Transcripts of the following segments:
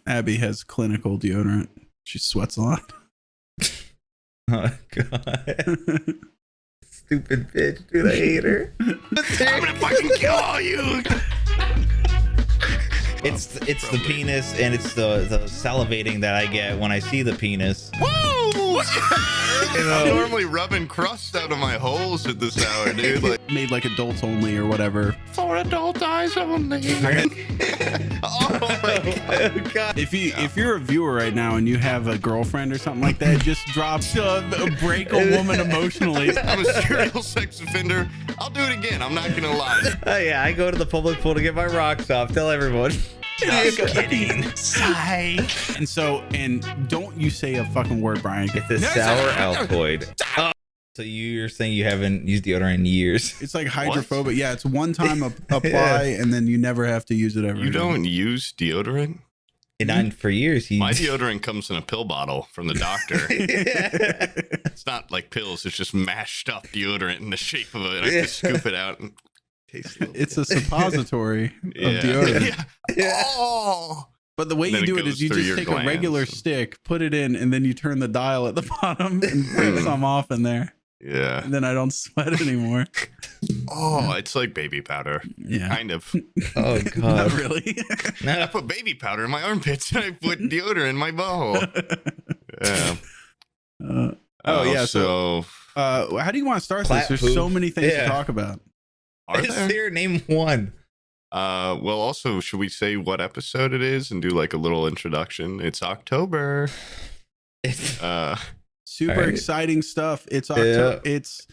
Abby has clinical deodorant. She sweats a lot. Oh god. Stupid bitch, dude. I hate her. I'm gonna fucking kill all you. It's the penis, and it's the salivating that I get when I see the penis. Woo! I'm normally rubbing crust out of my holes at this hour, dude. Like, Made like adults only or whatever. for adult eyes only. Oh my god. Oh god. If you're a viewer right now and you have a girlfriend or something like that, just drop break a woman emotionally. I'm a serial sex offender. I'll do it again. I'm not gonna lie. Oh yeah, I go to the public pool to get my rocks off. Tell everyone. Just kidding. Psych. And don't you say a fucking word, Brian. It's a sour Altoid. Oh, so you're saying you haven't used deodorant in years? It's like hydrophobic. Yeah, it's one time apply and then you never have to use it ever. You don't use deodorant? And for years, My deodorant comes in a pill bottle from the doctor. It's not like pills. It's just mashed up deodorant in the shape of it. I have to scoop it out and taste it. It's a suppository of deodorant. Yeah. Oh. But the way you do it is you just take a regular stick, put it in, and then you turn the dial at the bottom and break some off in there. Yeah. And then I don't sweat anymore. Oh, it's like baby powder. Yeah. Kind of. Oh god. Not really. I put baby powder in my armpits and I put deodorant in my butthole. Yeah. Yeah. So, how do you want to start Plat this? There's poop. so many things to Yeah. talk about. are Is there? there? Name one. Well, also, should we say what episode it is and do like a little introduction? It's October. Super All right. exciting stuff. It's October. It's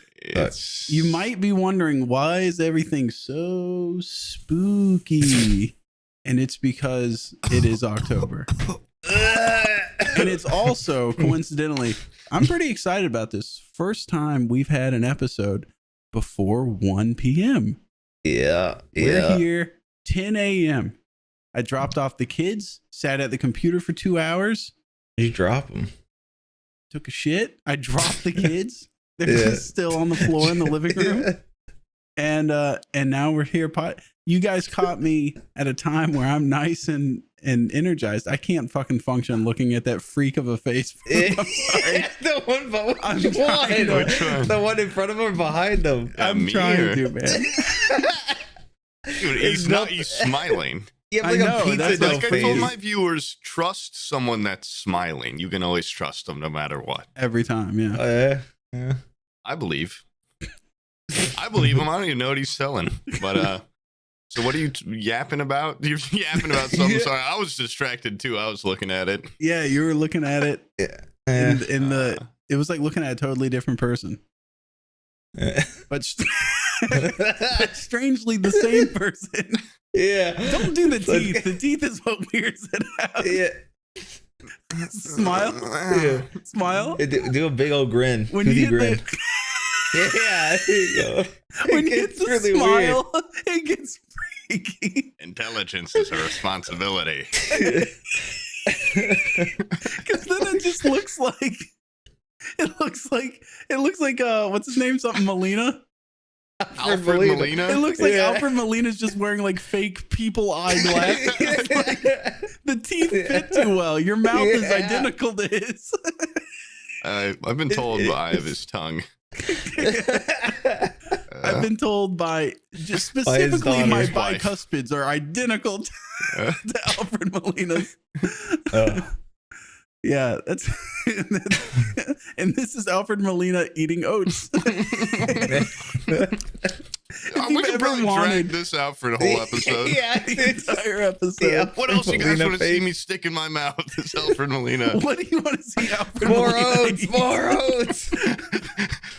You might be wondering, why is everything so spooky? And it's because it is October. And it's also, coincidentally, I'm pretty excited about this. First time we've had an episode before 1 p.m. Yeah. We're here 10 a.m. I dropped off the kids, sat at the computer for 2 hours, You drop them. took a shit. I dropped the kids. They're just still on the floor in the living room. And now we're here. You guys caught me at a time where I'm nice and energized. I can't fucking function looking at that freak of a face. I'm sorry. The one, I'm which trying one? to- The one in front of him, behind him. I'm trying to, man. Dude, he's smiling. You have I like know, a pizza that's dough Like I told face. my viewers, trust someone that's smiling. You can always trust them no matter what. Every time, yeah. Yeah. I believe. I believe him. I don't even know what he's selling. But so what are you yapping about? You're yapping about something. Sorry, I was distracted too. I was looking at it. Yeah, you were looking at it. Yeah. It was like looking at a totally different person. But but strangely the same person. Yeah. Don't do the teeth. The teeth is what weirds it out. Yeah. Smile. Yeah. Smile. Do a big old grin. When you Toothy hit grin. the, Yeah, there you go. when It you hit gets the really smile, it gets freaky. Intelligence is a responsibility. Because then it just looks like what's his name? Something Molina. Alfred Molina. It looks like Yeah. Alfred Molina's just wearing like fake people eyeglasses. Like, the teeth fit too well. Your mouth is Yeah. identical to his. I've been told I have his tongue. I've been told by just By his specifically my daughter's wife. bicuspids are identical to Alfred Molina's. Yeah, that's and this is Alfred Molina eating oats. We you've could ever probably wanted- drag this out for the whole episode. Yeah, The entire episode. Yeah. What else you guys Molina want to see face. me stick in my mouth? This Alfred Molina. What do you want to see Alfred More Molina oats, eat? more oats.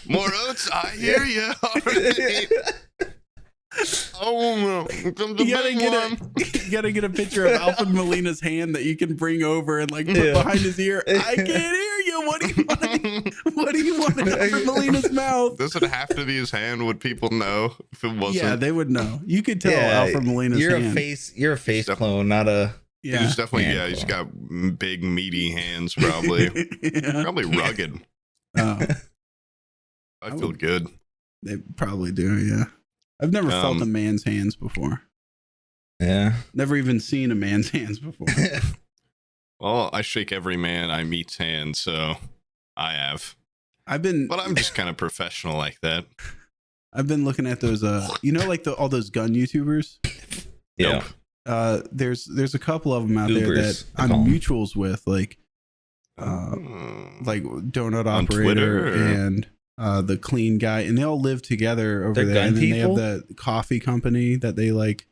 More oats? I hear you. Oh, no. Comes the You gotta big one. you gotta get a picture of Alfred Molina's hand that you can bring over and like put Yeah. behind his ear. I can't hear you. What do you want? What do you want in Alfred Molina's mouth? Does it have to be his hand? Would people know if it wasn't? Yeah, they would know. You could tell Alfred Molina's You're hand. You're a face clone, not a. Yeah, He's definitely, hand yeah, he's clone. got big, meaty hands, probably. Yeah. Probably rugged. Oh, I feel good. they probably do. Yeah, I've never felt a Um, man's hands before. Yeah. Never even seen a man's hands before. Well, I shake every man I meet's hand, so I have. But I'm just kind of professional like that. I've been looking at those, like all those gun YouTubers. Yeah. There's a couple of them out Ubers, there that I I'm call 'em. mutuals with, like Donut On Operator Twitter, or- and the Clean Guy, and they all live together over They're there. gun And then people? they have the coffee company that they like.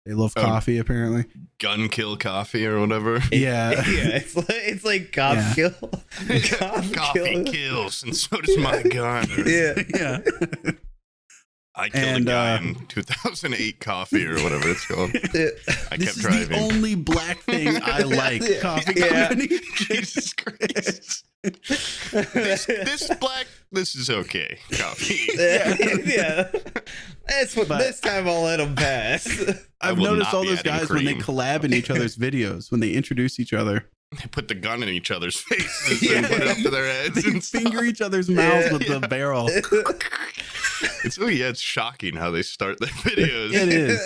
They love Oh. coffee, apparently. Gun kill coffee or whatever. Yeah. Yeah, it's like cop Yeah. kill. Cop Coffee kill. kills, and so does my gun. Or, Yeah. Yeah. I killed And, a guy in 2008 coffee or whatever it's called. I This kept is driving. the only black thing I like. Yeah. Coffee Yeah. company. Jesus Christ. This is okay. Coffee. Yeah. That's what But- this time I'll let them pass. I I've will noticed not all be those adding guys when they cream. collab in each other's videos, when they introduce each other. They put the gun in each other's faces Yeah. and put it up to their heads They and stuff. finger each other's mouths Yeah. with the barrel. It's shocking how they start their videos. It is.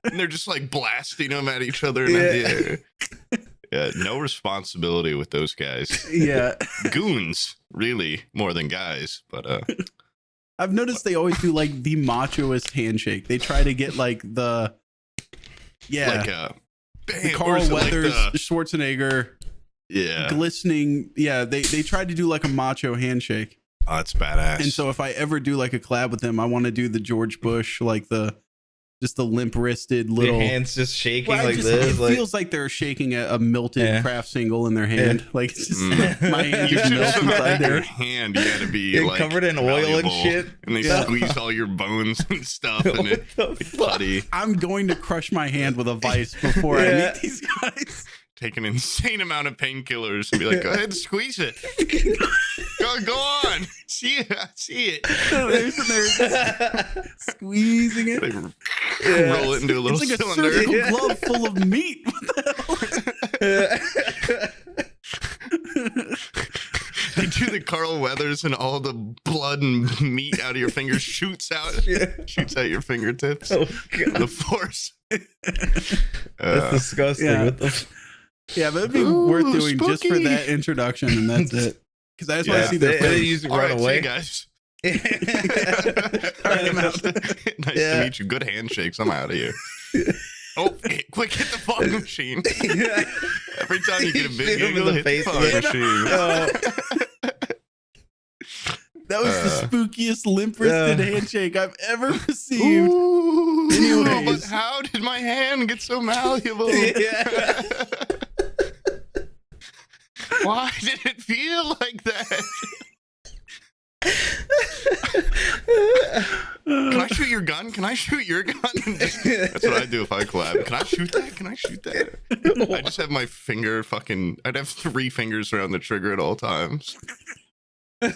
And they're just like blasting them at each other in the air. Yeah, no responsibility with those guys. Yeah. Goons, really, more than guys. But I've noticed they always do like the machoist handshake. They try to get like the like the bam, or Carl is it like Weathers, the- Schwarzenegger, yeah, glistening. Yeah, they try to do like a macho handshake. oh, that's badass. And so if I ever do like a collab with them, I want to do the George Bush, like just the limp wristed Their little. hands just shaking Well, like it this. Like, feels like they're shaking a melted Yeah. craft single in their hand. Like it's just my hand you just should melts somehow inside have your there. hand. You gotta be You're like covered in oil and malleable, shit. and they Yeah. squeeze all your bones and stuff, and it What the fuck? putty. I'm going to crush my hand with a vice before I Yeah. meet these guys. Take an insane amount of painkillers and be like, go ahead and squeeze it. Go on. See it. They're sitting there squeezing it. They roll it into a little It's like a cylinder. surgical Yeah. glove full of meat. What the hell? They do the Carl Weathers and all the blood and meat out of your fingers shoots out your fingertips. Oh god, The force. that's disgusting. yeah. What the? Yeah, but it'd be Ooh, worth doing just for spooky. that introduction, and that's it. Because I just want Yeah. to see their They face. use it All right right, see away. you guys. All right, I'm out. Nice Yeah. to meet you. Good handshakes. I'm out of here. Oh, quick, hit the fog machine. Every time you get a big Hit him in giggle, the hit the face fog again. machine. Oh, That was the spookiest limp-wristed handshake I've ever received. Ooh, Anyways. but how did my hand get so malleable? Yeah. Why did it feel like that? Can I shoot your gun? Can I shoot your gun? That's what I do if I collab. Can I shoot that? Can I shoot that? I just have my finger I'd have 3 fingers around the trigger at all times.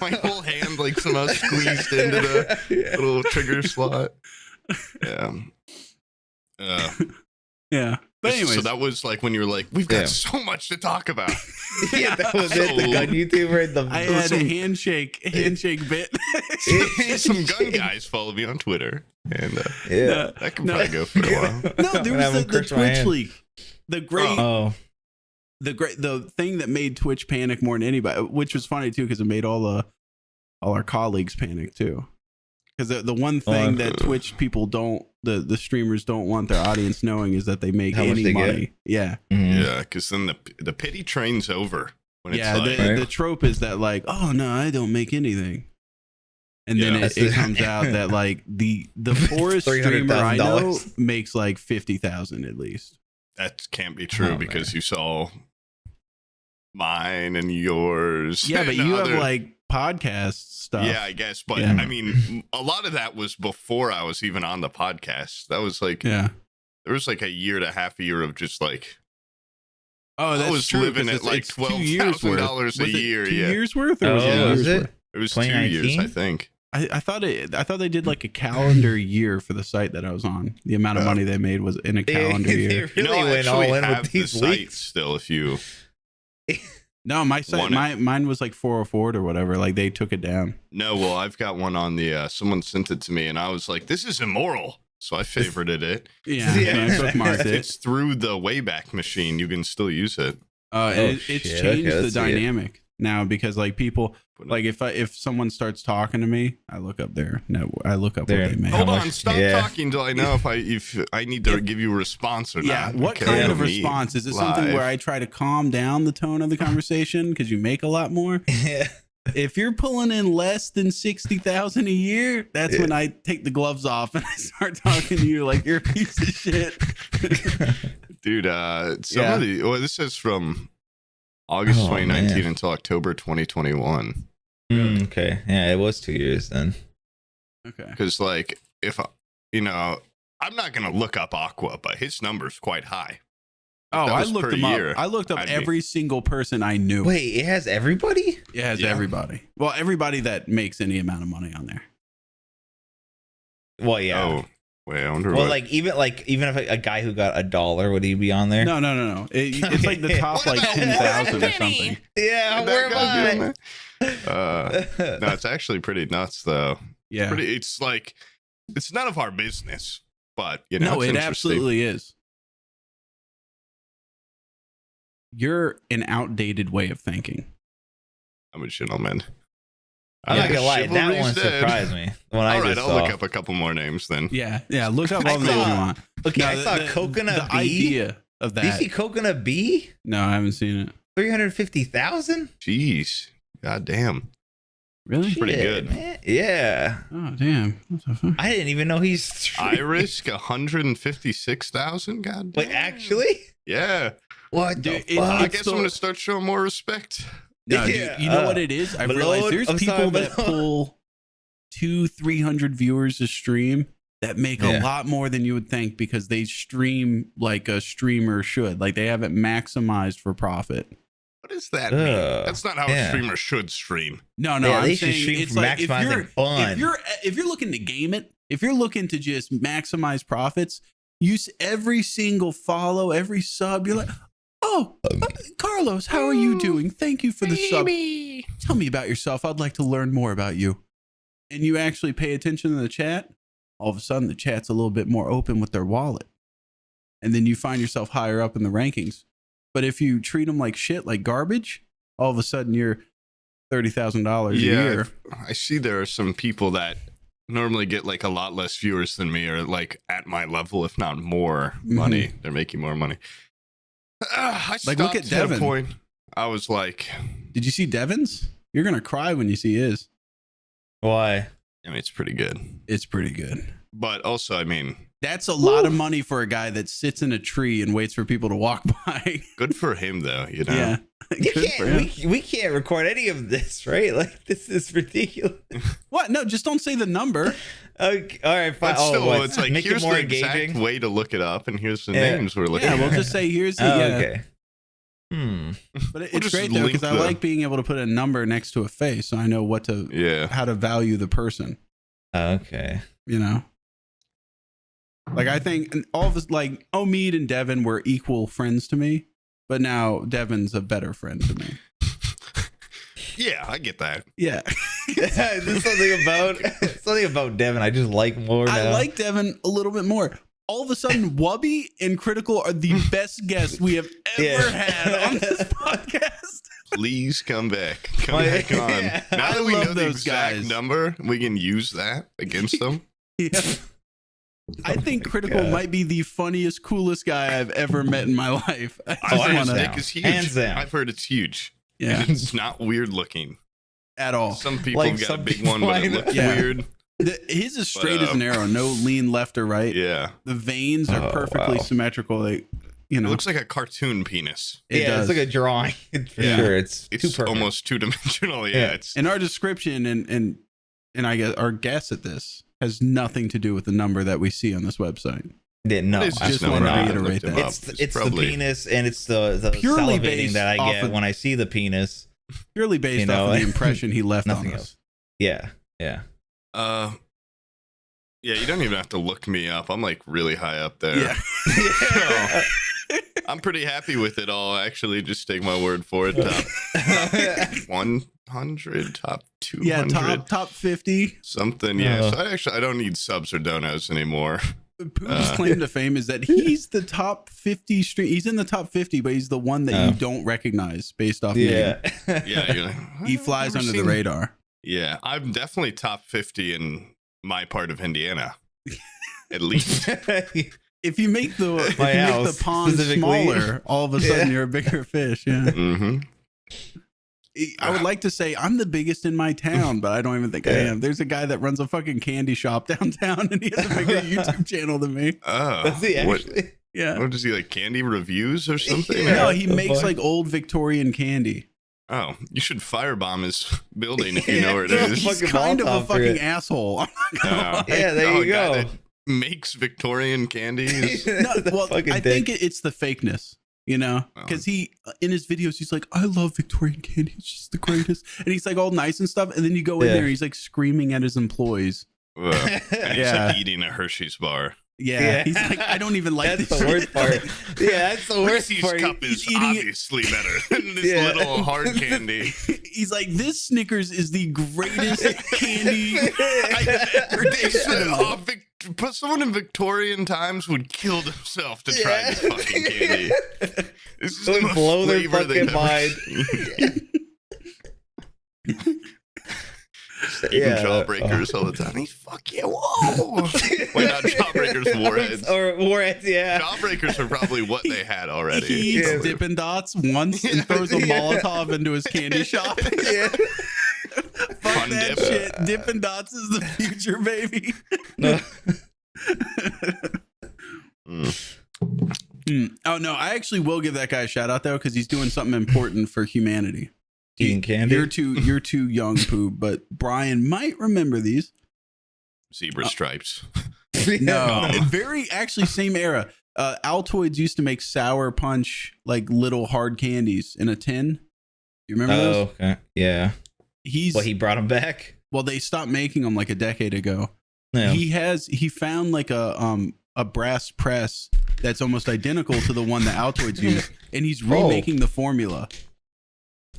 My whole hand like somehow squeezed into the little trigger slot. Yeah. Yeah. But anyways, So that was like when you were like, we've got Yeah. so much to talk about. Yeah, that was it. The gun YouTuber and the. I had a handshake bit. Some gun guys follow me on Twitter, and Yeah. that can No. probably go for a while. No, there Have was him the crush my Twitch hand. leak. Oh. The thing that made Twitch panic more than anybody, which was funny too, because it made all our colleagues panic too. Because the one thing that Twitch people the streamers don't want their audience knowing is that they make How much any they get. money. Yeah, Mhm. Yeah, because then the pity train's over when it's yeah. like, Right. The trope is that like, oh no, I don't make anything, and then Yeah. it comes out that like the poorest streamer I know $300,000. makes like 50,000 at least. that can't be true Oh, because man. you saw mine and yours. Yeah, but and you other- have like podcast stuff. Yeah, I guess. But Yeah. I mean, a lot of that was before I was even on the podcast. That was like, Yeah. there was like a year of just like, Oh, that's I was true. living 'cause at like it's 2 years $12,000 a worth. Was it year. 2 Yeah, years worth, or was it Oh, a is year's it? worth? it was 2 years, 2019? I think. I thought they did like a calendar year for the site that I was on. The amount of money they made was in a calendar They year. really went all in have with the these site leaks. still. If you No, my site, mine was like 404 or whatever. Like they took it down. no, well, I've got one on the. Someone sent it to me, and I was like, "This is immoral." so I favorited it. Yeah, Yeah. I bookmarked If it. it's through the Wayback Machine, you can still use it. It's shit. changed Okay, the let's see it. dynamic now because like people like if someone starts talking to me, I look up their net. I look up There- what they make. How Hold much- on, stop yeah. talking till I know if I need to give you a response or Yeah, not. what Okay, kind I of don't need response is it? Something live. where I try to calm down the tone of the conversation because you make a lot more. Yeah. If you're pulling in less than 60,000 a year, that's Yeah. when I take the gloves off and I start talking to you like you're a piece of shit. Dude, Yeah. this says from August Oh, 2019 man. until October 2021. Okay. Yeah, it was 2 years then. Okay. Because like if I'm not gonna look up Aqua, but his number's quite high. Oh, that I was looked per them year, up. I looked up I'd be- every single person I knew. Wait, it has everybody? It has Yeah. everybody. Well, everybody that makes any amount of money on there. Well, yeah. Oh, wait, I wonder Well, what. even if a guy who got $1, would he be on there? No. It's like the top What like about 10,000 or Penny? something. Yeah, Did where that guy am be I? on there? No, it's actually pretty nuts though. Yeah. It's like it's none of our business, but No, it's it interesting. absolutely is. You're an outdated way of thinking. I'm a gentleman. I'm not gonna lie, that Chivalry's one dead. surprised me when I All right, just I'll saw. look up a couple more names then. Yeah. Look up I all the names you saw- want. Okay, No, I saw Coconut the Bee. idea of Did you that. see Coconut Bee? No, I haven't seen it. 350,000? Jeez, god damn. Really? Pretty good. Man. Yeah. Oh, damn. What the fuck? I didn't even know he's streaming. Iris 156,000. God. Wait, damn. actually? Yeah. What Dude, the it- fuck? I it's guess the- I'm gonna start showing more respect. No, dude, Yeah, you know what it is? I've realized Malone- there's I'm people sorry, that Malone. pull 200-300 viewers a stream that make a Yeah. lot more than you would think because they stream like a streamer should. Like they have it maximized for profit. What does that mean? That's not how yeah. a streamer should stream. No, Yeah, I'm they should saying stream it's for like if maximizing you're, fun. if you're looking to game it, if you're looking to just maximize profits, use every single follow, every sub. You're like, oh, Carlos, how are you doing? Thank you for the sub. Tell me about yourself. I'd like to learn more about you. And you actually pay attention to the chat. All of a sudden, the chat's a little bit more open with their wallet. And then you find yourself higher up in the rankings. But if you treat them like shit, like garbage, all of a sudden you're $30,000 a year. I see there are some people that normally get like a lot less viewers than me, or like at my level, if not more money. They're making more money. I Like, look stopped at a Devin. point. I was like, Did you see Devin's? You're going to cry when you see his. Why? I mean, it's pretty good, It's pretty good. but also, I mean, That's a lot of money for a guy that sits in a tree and waits for people to walk by. good for him though. You know, Yeah. You Good for him. can't, we can't record any of this, right? Like, this is ridiculous. What? No, just don't say the number. Okay, all right, fine. But still, what, it's like make here's it more the exact engaging. way to look it up, and here's the Yeah. names we're looking Yeah, at. we'll just say here's the. Oh, yeah. okay. But We'll it's just great though link because I the- like being able to put a number next to a face, so I know what to, Yeah. how to value the person. Okay. You know, like I think all of us, like Omid and Devin were equal friends to me, but now Devin's a better friend to me. Yeah, I get that. Yeah, There's something about Devin I just like more now. I like Devin a little bit more. All of a sudden, Wubby and Critical are the best guests we have ever Yeah. had on this podcast. Please come back. Come Well, back on. yeah. Now I that we love know the those exact guys. number, we can use that against them. Yeah. I think Critical God. might be the funniest, coolest guy I've ever met in my life. I I've just heard his wanna- dick is huge. Hands down. I've heard it's huge. yeah, And it's not weird looking. at all. Some people Like got some a big people one, but I it know. looks Yeah. weird. His is straight as an um, arrow, no lean left or right. Yeah. The veins are Oh, perfectly wow. symmetrical. They, you It know, looks like a cartoon penis. it yeah, does. it's like a drawing for Yeah. sure. It's too It's perfect. almost two dimensional. Yeah, Yeah. it's and our description and I guess our guess at this has nothing to do with the number that we see on this website. Yeah, no, it's just no wanna problem. I reiterate looked him that. up. It's probably the penis and it's the Purely salivating based that I off get of- when I see the penis. Purely based You know, off of the impression he left on nothing us. else. Yeah, yeah. Yeah, you don't even have to look me up. I'm like really high up there. Yeah. So, I'm pretty happy with it all. Actually, just take my word for it. Top 100, top 200, Yeah, top 50. something. Yeah. Uh. So I don't need subs or donos anymore. Poop's claim to fame is that he's the top 50 stream. He's in the top 50, but he's the one that you don't recognize based off name. Yeah, you're like, He flies under the radar. Yeah, I'm definitely top 50 in my part of Indiana, at least. If you make the pond smaller, all of a sudden you're a bigger fish. Yeah. Mm-hmm. I would like to say I'm the biggest in my town, but I don't even think I am. There's a guy that runs a fucking candy shop downtown, and he has a bigger YouTube channel than me. Oh, does he actually? Yeah. What does he like? Candy reviews or something? Yeah. No, he makes like old Victorian candy. Oh, you should firebomb his building if you know where it is. He's kind of a fucking asshole. Yeah, there you go. Makes Victorian candy. No, well, I think it's the fakeness. You know, because he in his videos he's like, I love Victorian candy, it's just the greatest, and he's like all nice and stuff, and then you go in there, he's like screaming at his employees. And he's like eating a Hershey's bar. Yeah, he's like, I don't even like that's this the worst part. Yeah, that's the worst Hershey's part. cup is obviously better than this little hard candy. He's like, this Snickers is the greatest candy I've ever tasted. But someone in Victorian times would kill themselves to try this fucking candy. This is the most blow their flavor fucking they've mind. Jawbreakers all the time. He's fuck yeah, whoa. Wait, not Jawbreakers, Warheads. Or Warheads, yeah. Jawbreakers are probably what they had already. He eats Dippin' Dots once and throws a Molotov into his candy shop. Yeah. Fuck Fun that dip. shit. Dippin' Dots is the future, baby. No. Oh no, I actually will give that guy a shout out though, because he's doing something important for humanity. Eating candy. You're too young, Poop, but Brian might remember these. Zebra stripes. No, very actually same era. Altoids used to make Sour Punch like little hard candies in a tin. You remember those? Okay. Yeah. He brought them back. Well, they stopped making them like a decade ago. Yeah. He found like a brass press that's almost identical to the one that Altoids use, and he's remaking the formula.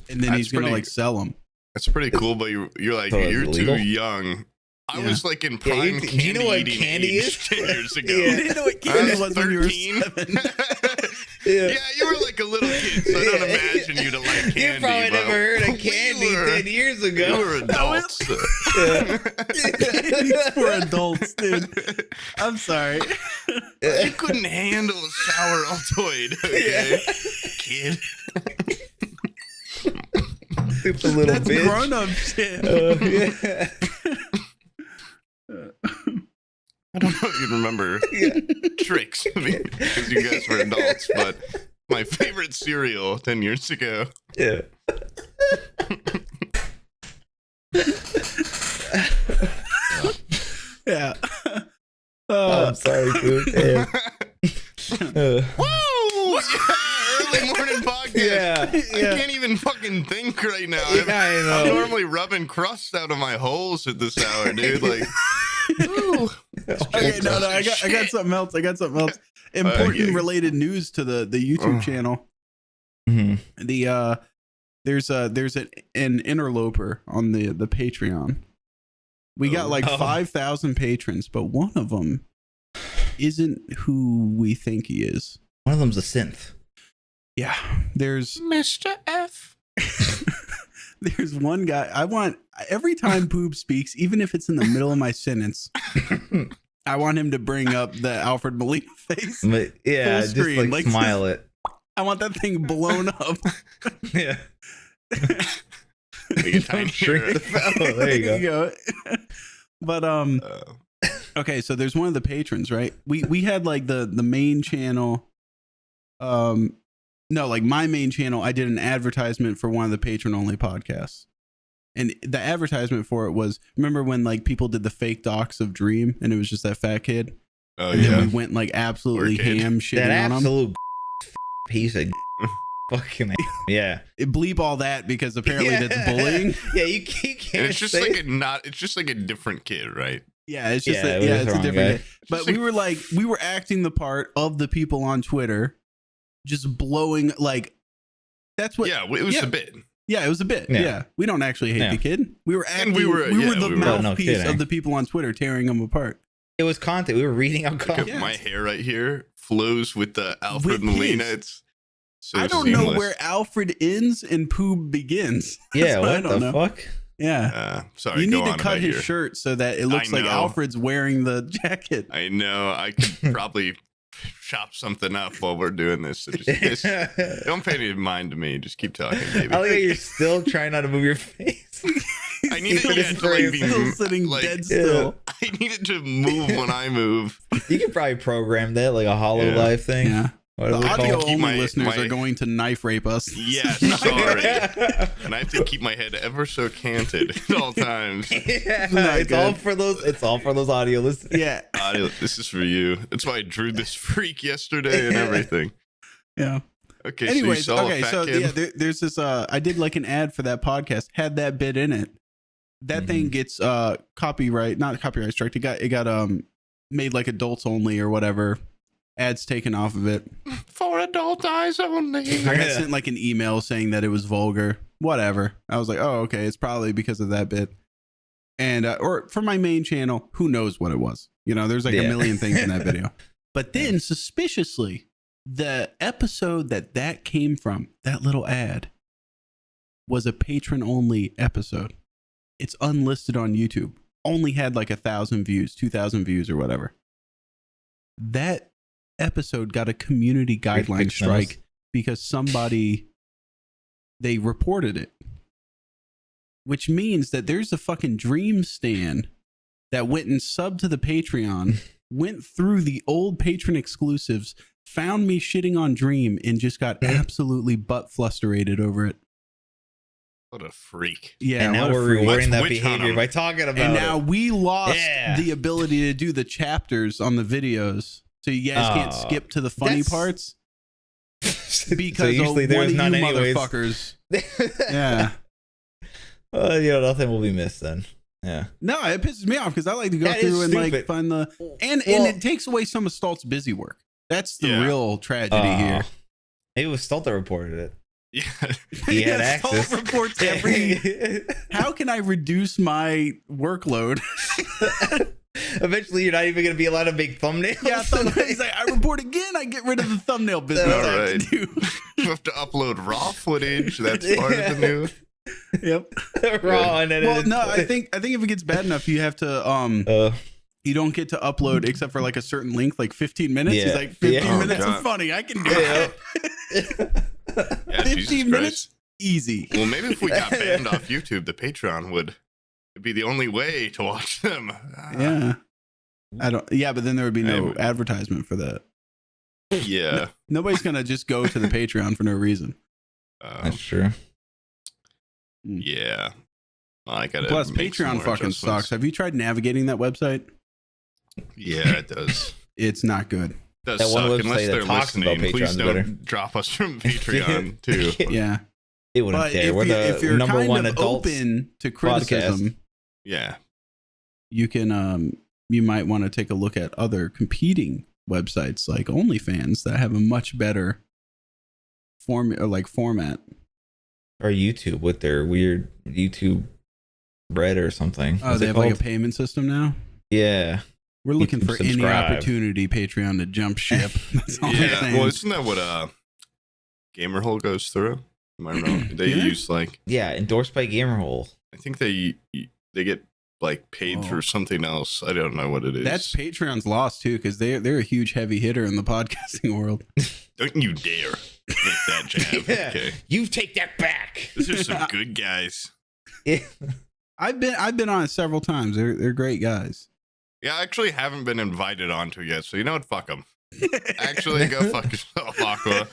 And then he's gonna like sell them. That's pretty cool, but you're like, you're too young. I was like in prime candy you know what eating candy age is? 10 years ago. You didn't know what candy was 13. when you were 7. Yeah, you were like a little kid, so I don't imagine you to like candy. You probably never heard of candy 10 years ago. You were adults. Candy's for adults, dude. I'm sorry. You couldn't handle a sour Altoid, okay, kid. It's a little That's bitch. grown-up shit. I don't know if you remember tricks, because you guys were adults, but my favorite cereal 10 years ago. Yeah. Yeah. I'm sorry, dude. Yeah. Whoa! Yeah, early morning podcast. Yeah. I can't even fucking think right now. Yeah, I know. I'm normally rubbing crust out of my holes at this hour, dude. Like, ooh. Okay, no, I got something else. Important related news to the YouTube channel. Mm-hmm. There's an interloper on the Patreon. We got like 5,000 patrons, but one of them isn't who we think he is. One of them's a synth. Yeah, there's Mr. F. There's one guy. I want every time Boob speaks, even if it's in the middle of my sentence, I want him to bring up the Alfred Molina face. But yeah, full just screen, like smile it. I want that thing blown up. Yeah. Shrink Oh, there you go. But okay, so there's one of the patrons, right? We had like the main channel. No, like my main channel, I did an advertisement for one of the patron only podcasts. And the advertisement for it was, remember when like people did the fake docs of Dream and it was just that fat kid? Oh, and yeah. then we went like absolutely ham shitting That on him. absolute piece of fucking yeah. Bleep all that because apparently that's bullying. Yeah, you can't. And it's just say like it's just like a different kid, right? Yeah, it's just Yeah, it's a wrong different guy. day. But we were acting the part of the people on Twitter, just blowing like that's what. Yeah, it was a bit. Yeah, it was a bit. Yeah, we don't actually hate the kid. We were acting. We were the mouthpiece of the people on Twitter, tearing them apart. It was content. We were reading out Look content. at my hair right here flows with the Alfred With and Lena. his. It's so I don't seamless. know where Alfred ends and Pooh begins. Yeah, That's what I don't the know. fuck? Yeah. Sorry, You go need to on cut about his your- shirt so that it looks like know. Alfred's wearing the jacket. I know. I could probably chop something up while we're doing this. So just don't pay any mind to me. Just keep talking, baby. I like how you're still trying not to move your face. I need Keep it it to like, be Still sitting like, dead still. I need it to move when I move. You could probably program that like a HoloLive thing. Yeah. What The do we call audio it? Keep only my- listeners my- are going to knife rape us. Yes, sorry. And I have to keep my head ever so canted at all times. Yeah, Not it's all good. for those. It's all for those audio listeners. Yeah. This is for you. That's why I drew this freak yesterday and everything. Yeah. Okay, Anyways, so you saw okay, a fat so kid? yeah, there's this. I did like an ad for that podcast. Had that bit in it. That thing gets not copyright strike. It got made like adults only or whatever. Ads taken off of it. For adult eyes only. I got sent like an email saying that it was vulgar. Whatever. I was like, oh, okay. It's probably because of that bit. And or for my main channel, who knows what it was? You know, there's like a million things in that video. But then suspiciously, the episode that came from, that little ad, was a patron only episode. It's unlisted on YouTube. Only had like 1,000 views, 2,000 views or whatever. That episode got a community guideline strike because they reported it, which means that there's a fucking Dream Stan that went and subbed to the Patreon, went through the old patron exclusives, found me shitting on Dream, and just got absolutely butt flustered over it. What a freak. Yeah, And now what a we're freak. rewarding that Let's witch hunt behavior 'em. by talking about And now it. we lost Yeah. the ability to do the chapters on the videos, so you guys can't Oh, skip to the funny that's- parts So because usually of one there's of none you anyways. motherfuckers. Yeah. Nothing will be missed then. Yeah. No, it pisses me off because I like to go That is through and like stupid. find the and Well- it takes away some of Stoltz's busy work. That's the Yeah. real tragedy here. Maybe it was Stolt that reported it. Yeah. He had Yeah, Stolt access. reports every. How can I reduce my workload? Eventually, you're not even going to be allowed to make thumbnails. Yeah, he's like, I report again. I get rid of the thumbnail business. All I have right. to do. You have to upload raw footage. That's part of the new. Yep. Raw and Well, edited. no, I think if it gets bad enough, you have to you don't get to upload except for like a certain length, like 15 minutes. Yeah. He's like 15 Yeah. minutes Oh, of God. funny. I can do Yeah. it. Yeah, 15 Jesus minutes, Christ. easy. Well, maybe if we got banned off YouTube, the Patreon would be the only way to watch them. Yeah. Yeah, but then there would be no I- advertisement for that. Yeah. Nobody's gonna just go to the Patreon for no reason. That's true. Yeah. I gotta Plus, make some Patreon more fucking adjustments. sucks. Have you tried navigating that website? Yeah, it does. It's not good. It does That one suck website unless that they're talks about listening. Please Patreon's don't better. drop us from Patreon too. Yeah, It wouldn't but care. We're if you're number kind one of adults. open to criticism, Yeah. you can you might want to take a look at other competing websites like OnlyFans that have a much better format. Or YouTube with their weird YouTube Red or something. Oh, What's they it have like a called? payment system now. Yeah. We're looking You for can any subscribe. opportunity, Patreon, to jump ship. That's all I'm Yeah. saying. Well, isn't that what Gamerhole goes through? Am I wrong? They Yeah. use like Yeah, endorsed by Gamerhole. I think they get like paid Oh. through something else. I don't know what it is. That's Patreon's loss too, because they're a huge heavy hitter in the podcasting world. Don't you dare make that jab. Yeah. Okay. You take that back. These are some good guys. Yeah. I've been on it several times. They're great guys. Yeah, I actually haven't been invited onto yet, so you know what? Fuck them. Actually, go fuck yourself, Aqua.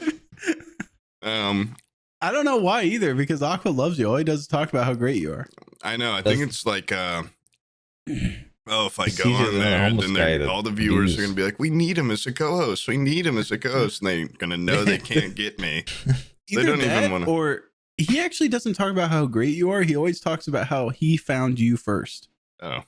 I don't know why either, because Aqua loves you. All he does is talk about how great you are. I know. I think it's like, if I It's go easier on than a there, homeless then guy to all the viewers use. are gonna be like, "We need him as a co-host. We need him as a co-host," and they're gonna know they can't get me. They Either don't even that, wanna- or he actually doesn't talk about how great you are. He always talks about how he found you first. Oh,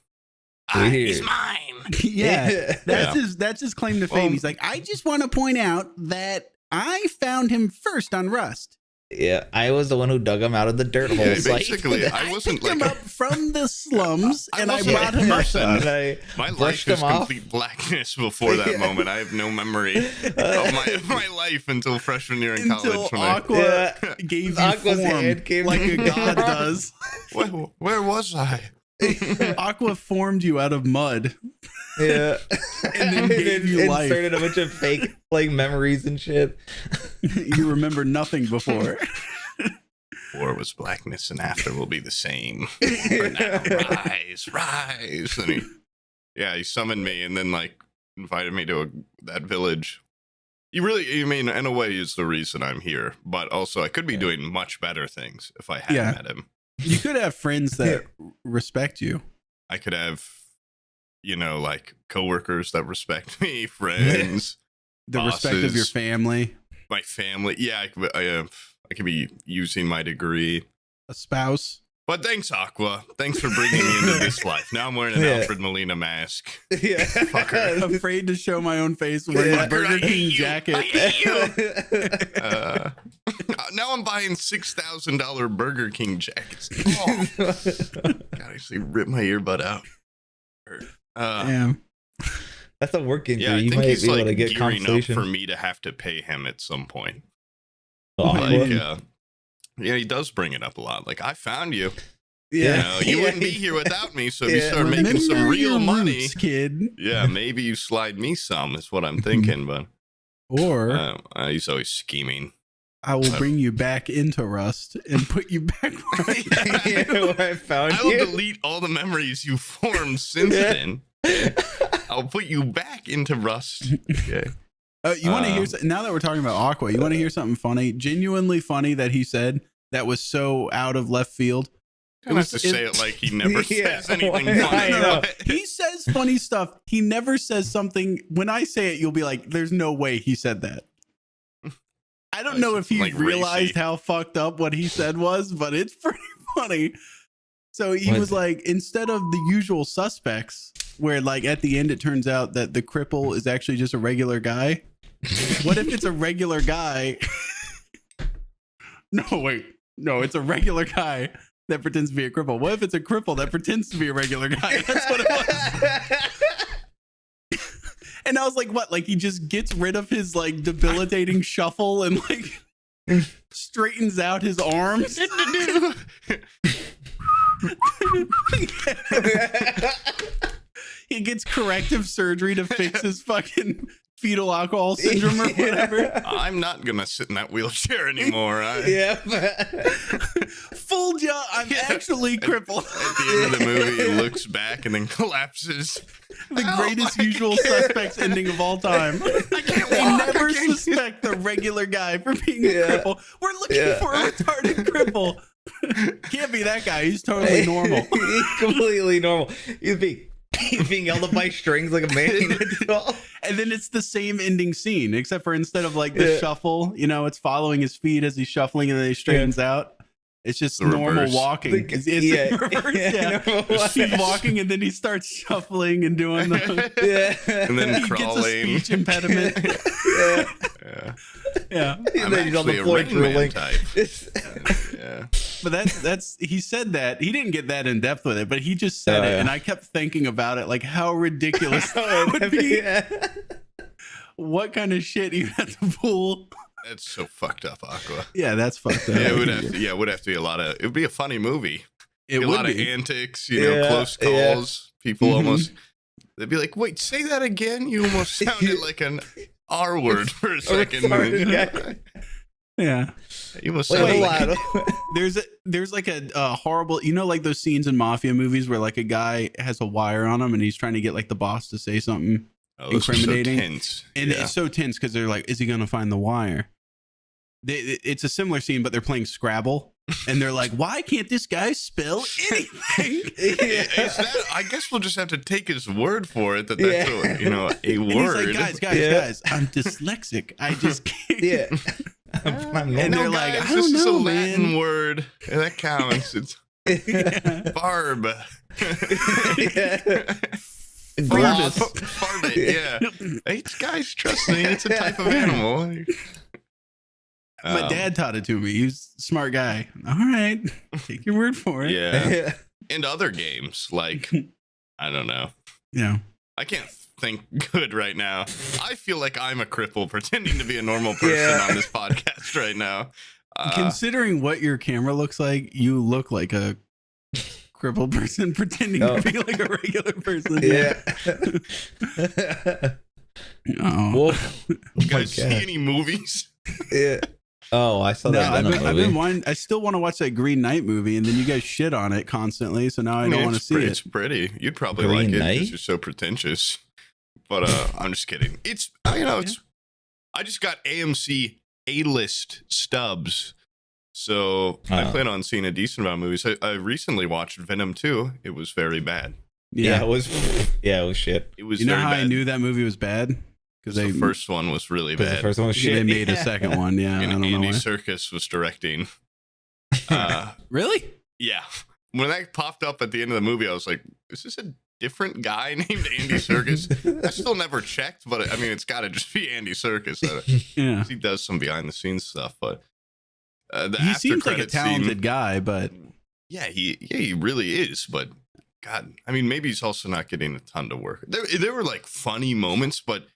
Weird. mine. Yeah, Yeah. that's his claim to fame. Well- He's like, I just want to point out that I found him first on Rust. Yeah, I was the one who dug him out of the dirt hole. Yeah, site. basically, I wasn't Picked him like up from the slums, and I wasn't brought a him up. person. And I my life brushed is him off. complete blackness before that moment. I have no memory of my life until freshman year in Until college. When Aqua Yeah. gave you Aqua's form hand came like a god does. where was I? Aqua formed you out of mud. Yeah, And then gave you life. Inserted a bunch of fake like memories and shit. You remember nothing before. Before was blackness, and after will be the same. But now, rise. And he summoned me, and then like invited me to that village. You mean, in a way, is the reason I'm here. But also, I could be doing much better things if I hadn't met him. You could have friends that respect you. I could have, like coworkers that respect me, friends, The respect of your bosses, family, my family. Yeah, I could be using my degree. a spouse. But thanks, Aqua. Thanks for bringing me into this life. Now I'm wearing an Alfred Molina mask. Yeah, Fucker. Afraid to show my own face wearing Yeah. a Burger I hate King you. jacket. I hate you. Now I'm buying $6,000 Burger King jackets. Oh. God, I actually ripped my earbud out. Damn. That's a work injury. Yeah, I You think might he's be able like to get gearing up compensation. for me to have to pay him at some point. Aqua. Like, yeah, he does bring it up a lot. Like, I found you. Yeah. You wouldn't be here without me. So if you Yeah. start making some Remember real your money, roots, kid. yeah, maybe you slide me some. Is what I'm thinking. But Or he's always scheming. I will bring you back into Rust and put you back right. Yeah, I found I will you. delete all the memories you formed since Yeah. then. I'll put you back into Rust. Okay. You want to hear now that we're talking about Aqua? You want to hear something funny? Genuinely funny that he said that was so out of left field. You don't have to say it like he never Yeah, says anything why funny. not? He says funny stuff. He never says something. When I say it, you'll be like, "There's no way he said that." I don't know if he Like realized racy. how fucked up what he said was, but it's pretty funny. So he What? was like, instead of the usual suspects, where like at the end it turns out that the cripple is actually just a regular guy. What if it's a regular guy? No, it's a regular guy that pretends to be a cripple. What if it's a cripple that pretends to be a regular guy? That's what it was. And I was like, what? Like he just gets rid of his like debilitating shuffle and like straightens out his arms. He gets corrective surgery to fix his fucking fetal alcohol syndrome or whatever. I'm not gonna sit in that wheelchair anymore. Yeah. Fooled ya, I'm actually crippled. At the end of the movie, he looks back and then collapses. The greatest usual suspects ending of all time. They never suspect the regular guy for being a cripple. We're looking for a retarded cripple. Can't be that guy. He's totally normal. He's completely normal. He's being held up by strings like a man. And then it's the same ending scene, except for instead of like the shuffle, it's following his feet as he's shuffling and then he straightens out. It's just The normal reverse. walking. It's Yeah. reverse, Yeah, normal He's walk. walking and then he starts shuffling and doing the. And then He gets a crawling. speech impediment. Yeah. Yeah, I'm then he's on the actually a floor Rain Man drooling. type. It's- Yeah. but that's he said that he didn't get that in depth with it, but he just said it, yeah. and I kept thinking about it, like how ridiculous that would be. Yeah. What kind of shit you have to pull? That's so fucked up, Aqua. Yeah, that's fucked up. Yeah, it would have to be a lot of. It would be a funny movie. It a would lot be. of antics, Yeah, close yeah. calls. People almost. They'd be like, "Wait, say that again." You almost sounded like an R word for a second. retarded guy. Yeah. You almost Wait, sounded hold like. on. There's like a horrible, like those scenes in mafia movies where like a guy has a wire on him and he's trying to get like the boss to say something, Oh, those are so incriminating. tense. and Yeah. it's so tense because they're like, is he gonna find the wire? It's a similar scene, but they're playing Scrabble, and they're like, why can't this guy spell anything? Is that, I guess we'll just have to take his word for it that that's Yeah. a And word. he's like, Yeah. guys, I'm dyslexic. I just can't. Yeah. And no, they're like, guys, I this don't is a know, Latin man. word. That counts. It's Yeah. barb. Globus. Barbit, yeah. Hey, guys, trust me, it's a type of animal. My dad taught it to me. He's a smart guy. All right, take your word for it. Yeah. And other games like I don't know. Yeah. I can't think good right now. I feel like I'm a cripple pretending to be a normal person on this podcast right now. Considering what your camera looks like, you look like a crippled person pretending to be like a regular person. Yeah. Oh. Well, You guys see any movies? yeah. Oh, I saw that Venom movie. I still want to watch that Green Knight movie, and then you guys shit on it constantly, so now I don't want to see it. It's pretty. You'd probably Green like it Knight? because you're so pretentious. But I'm just kidding. It's I just got AMC A-list stubs. So I plan on seeing a decent amount of movies. I recently watched Venom 2. It was very bad. Yeah, it was shit. It was You know very how bad. I knew that movie was bad? Because The first one was really The bad. first one was shit. they made a second one. Yeah, I And don't know Andy why. Serkis was directing. Really? Yeah. When that popped up at the end of the movie, I was like, is this a different guy named Andy Serkis? I still never checked, but I mean, it's got to just be Andy Serkis. Yeah. He does some behind the scenes stuff, but the He after seems like a credit talented scene, guy, but yeah, he really is. But God, I mean, maybe he's also not getting a ton to work. There were like funny moments, but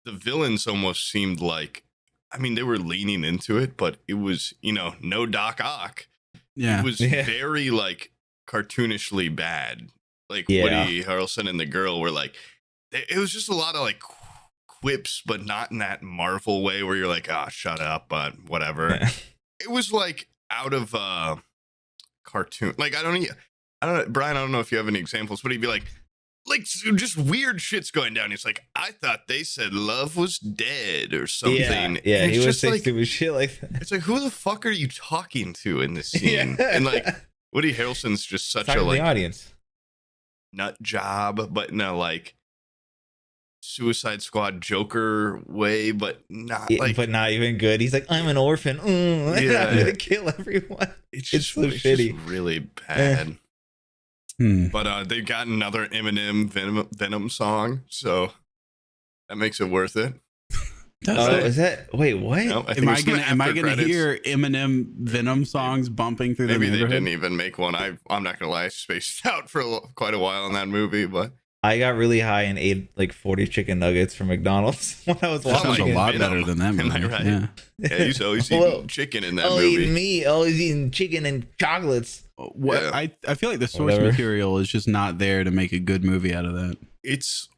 the villains almost seemed like, I mean, they were leaning into it, but it was, no Doc Ock. yeah. It was very like cartoonishly bad. Like Yeah. Woody Harrelson and the girl were like, it was just a lot of like quips, but not in that Marvel way where you're like, shut up, but whatever. It was like out of cartoon. Like I don't know, Brian. I don't know if you have any examples, but he'd be like just weird shit's going down. He's like, I thought they said love was dead or something. Yeah, And he it's was just saying like, stupid shit like that. it's like, who the fuck are you talking to in this scene? Yeah. And like Woody Harrelson's just such Talking a to like the audience. nut job, but in a like Suicide Squad Joker way, but not Yeah, like but not even good. He's like, I'm an orphan. Yeah. I'm gonna kill everyone. it's it's just, so it's shitty. just really bad. Hmm. But they got another Eminem Venom song, so that makes it worth it. Does Oh, it? is that? Wait, what? No, I think Am it I was in the gonna after hear credits. Eminem Venom songs bumping through Maybe the they neighborhood? didn't even make one. I'm not gonna lie, I spaced out for quite a while in that movie, but I got really high and ate like 40 chicken nuggets from McDonald's when I was Sounds Sounds watching a it. lot Venom. better than that Am I movie. right? Yeah. yeah, he's always Well, eating chicken in that Always movie. me, always eating chicken and chocolates. What Yeah. I feel like the source Whatever. material is just not there to make a good movie out of that. It's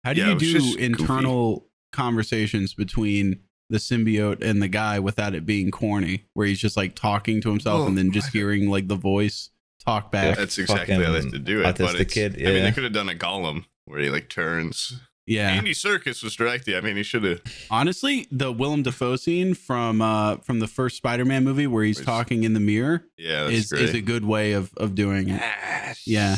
How do Yeah, you it was do just internal conversations between the symbiote and the guy without it being corny, where he's just like talking to himself Oh, and then just hearing like the voice talk back? that's exactly how they have to do it. But autistic it's, kid, I mean, yeah. they could have done a Gollum where he like turns. Yeah. Andy Serkis was directing. I mean, he should have. Honestly, the Willem Dafoe scene from the first Spider-Man movie where he's Where's- talking in the mirror Yeah, that's is a great. good way of doing it. Yeah.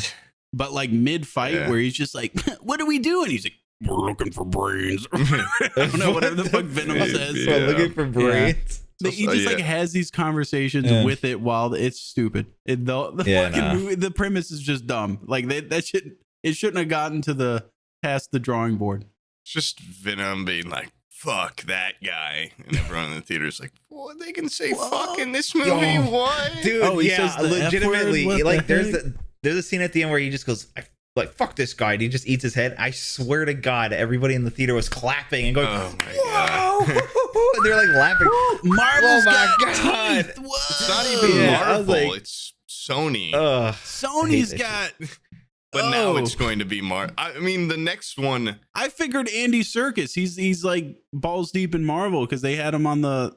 But like mid-fight Yeah. where he's just like, what do we do? And he's like, we're looking for brains. I don't know, whatever the fuck Venom Yeah. says. So looking for brains. He just like has these conversations Yeah. with it while it's stupid. The Yeah, fucking no. movie, the premise is just dumb. Like that shouldn't have gotten to the past the drawing board. It's just Venom being like, fuck that guy. And everyone in the theater is like, what? They can say fuck in this movie? Yo. What? Dude, Oh, he yeah, says the F legitimately. word? What Like, the there's a scene at the end where he just goes, like, fuck this guy. And he just eats his head. I swear to God, everybody in the theater was clapping and going, Oh my whoa! god. And they're like laughing. Marvel's Oh my got God. teeth. Whoa. It's not even Yeah, I was Marvel. like- It's Sony. Ugh. Sony's I hate got. but now Oh. it's going to be I mean, the next one. I figured Andy Serkis. He's like balls deep in Marvel because they had him on the.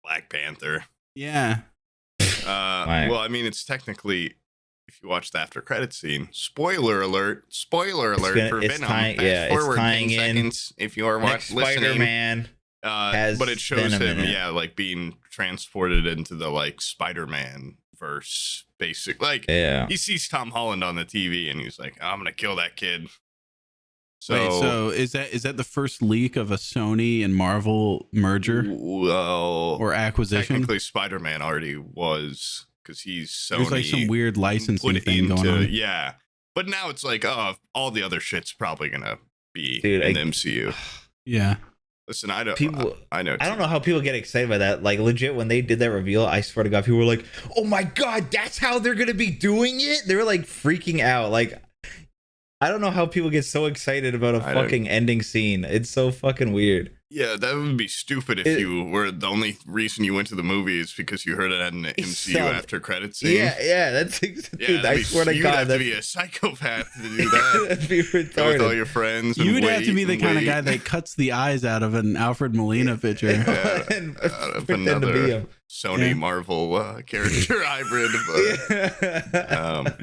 Black Panther. Yeah. Right. Well, I mean, it's technically, if you watch the after credit scene, spoiler alert for it's Venom. tying- Fast yeah, it's forward 10 tying in. seconds if you are Next listening. Spider-Man. has But it shows Venom him, in it. yeah, like being transported into the like Spider-Man verse, basic. Like Yeah. he sees Tom Holland on the TV and he's like, I'm gonna kill that kid. So, Wait, so is that the first leak of a Sony and Marvel merger well, or acquisition? technically Spider-Man already was because he's Sony. There's like some weird licensing put thing going on. yeah. But now it's like, oh, all the other shit's probably gonna be Dude, in the MCU. Yeah. Listen, I don't. People, I know. I don't know how people get excited by that. Like legit, when they did that reveal, I swear to God, people were like, "Oh my God, that's how they're gonna be doing it." They were like freaking out. Like, I don't know how people get so excited about a fucking ending scene. It's so fucking weird. Yeah, that would be stupid if you were the only reason you went to the movies because you heard it in the MCU after credits scene. Yeah, that's dude, I swear to you'd God, have to be a psychopath to do that. That'd be retarded. Go with all your friends. You would have to be the kind of guy that cuts the eyes out of an Alfred Molina picture. And of pretend to be another him. Sony Marvel character hybrid. But,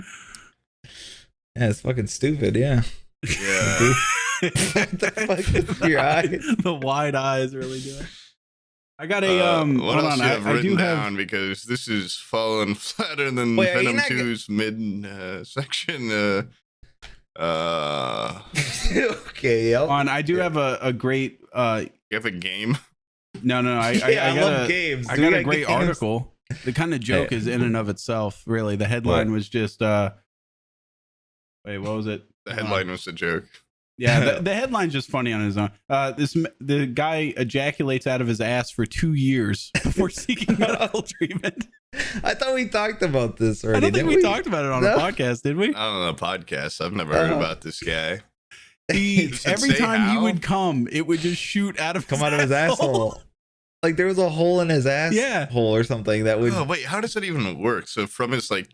yeah, it's fucking stupid. Yeah. Yeah. What the fuck is your eyes? The wide eyes really do it. I got a what hold else on. you have I written do down have because this is falling flatter than Wait, are you Venom not 2's mid section. Okay, yep. on. I do have a great You have a game. no. I I got love a games. I Do we got a got great games? article. The kind of joke is in and of itself. Really, the headline was just wait, what was it? The headline was a joke. Yeah, the headline's just funny on his own. The guy ejaculates out of his ass for 2 years before seeking medical treatment. I thought we talked about this already. I don't think didn't we talked about it on No? a podcast, did we? I don't know, podcast. I've never heard about this guy. Does it Every say time he how? would come, it would just shoot out of come out of his asshole. Like there was a hole in his ass hole or something that would. Oh wait, how does that even work? So from his like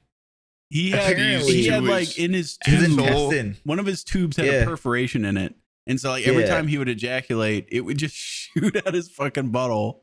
He had Apparently, he had to like his- in his His tube, intestine. one of his tubes had Yeah. a perforation in it, and so like every Yeah. time he would ejaculate, it would just shoot out his fucking butthole.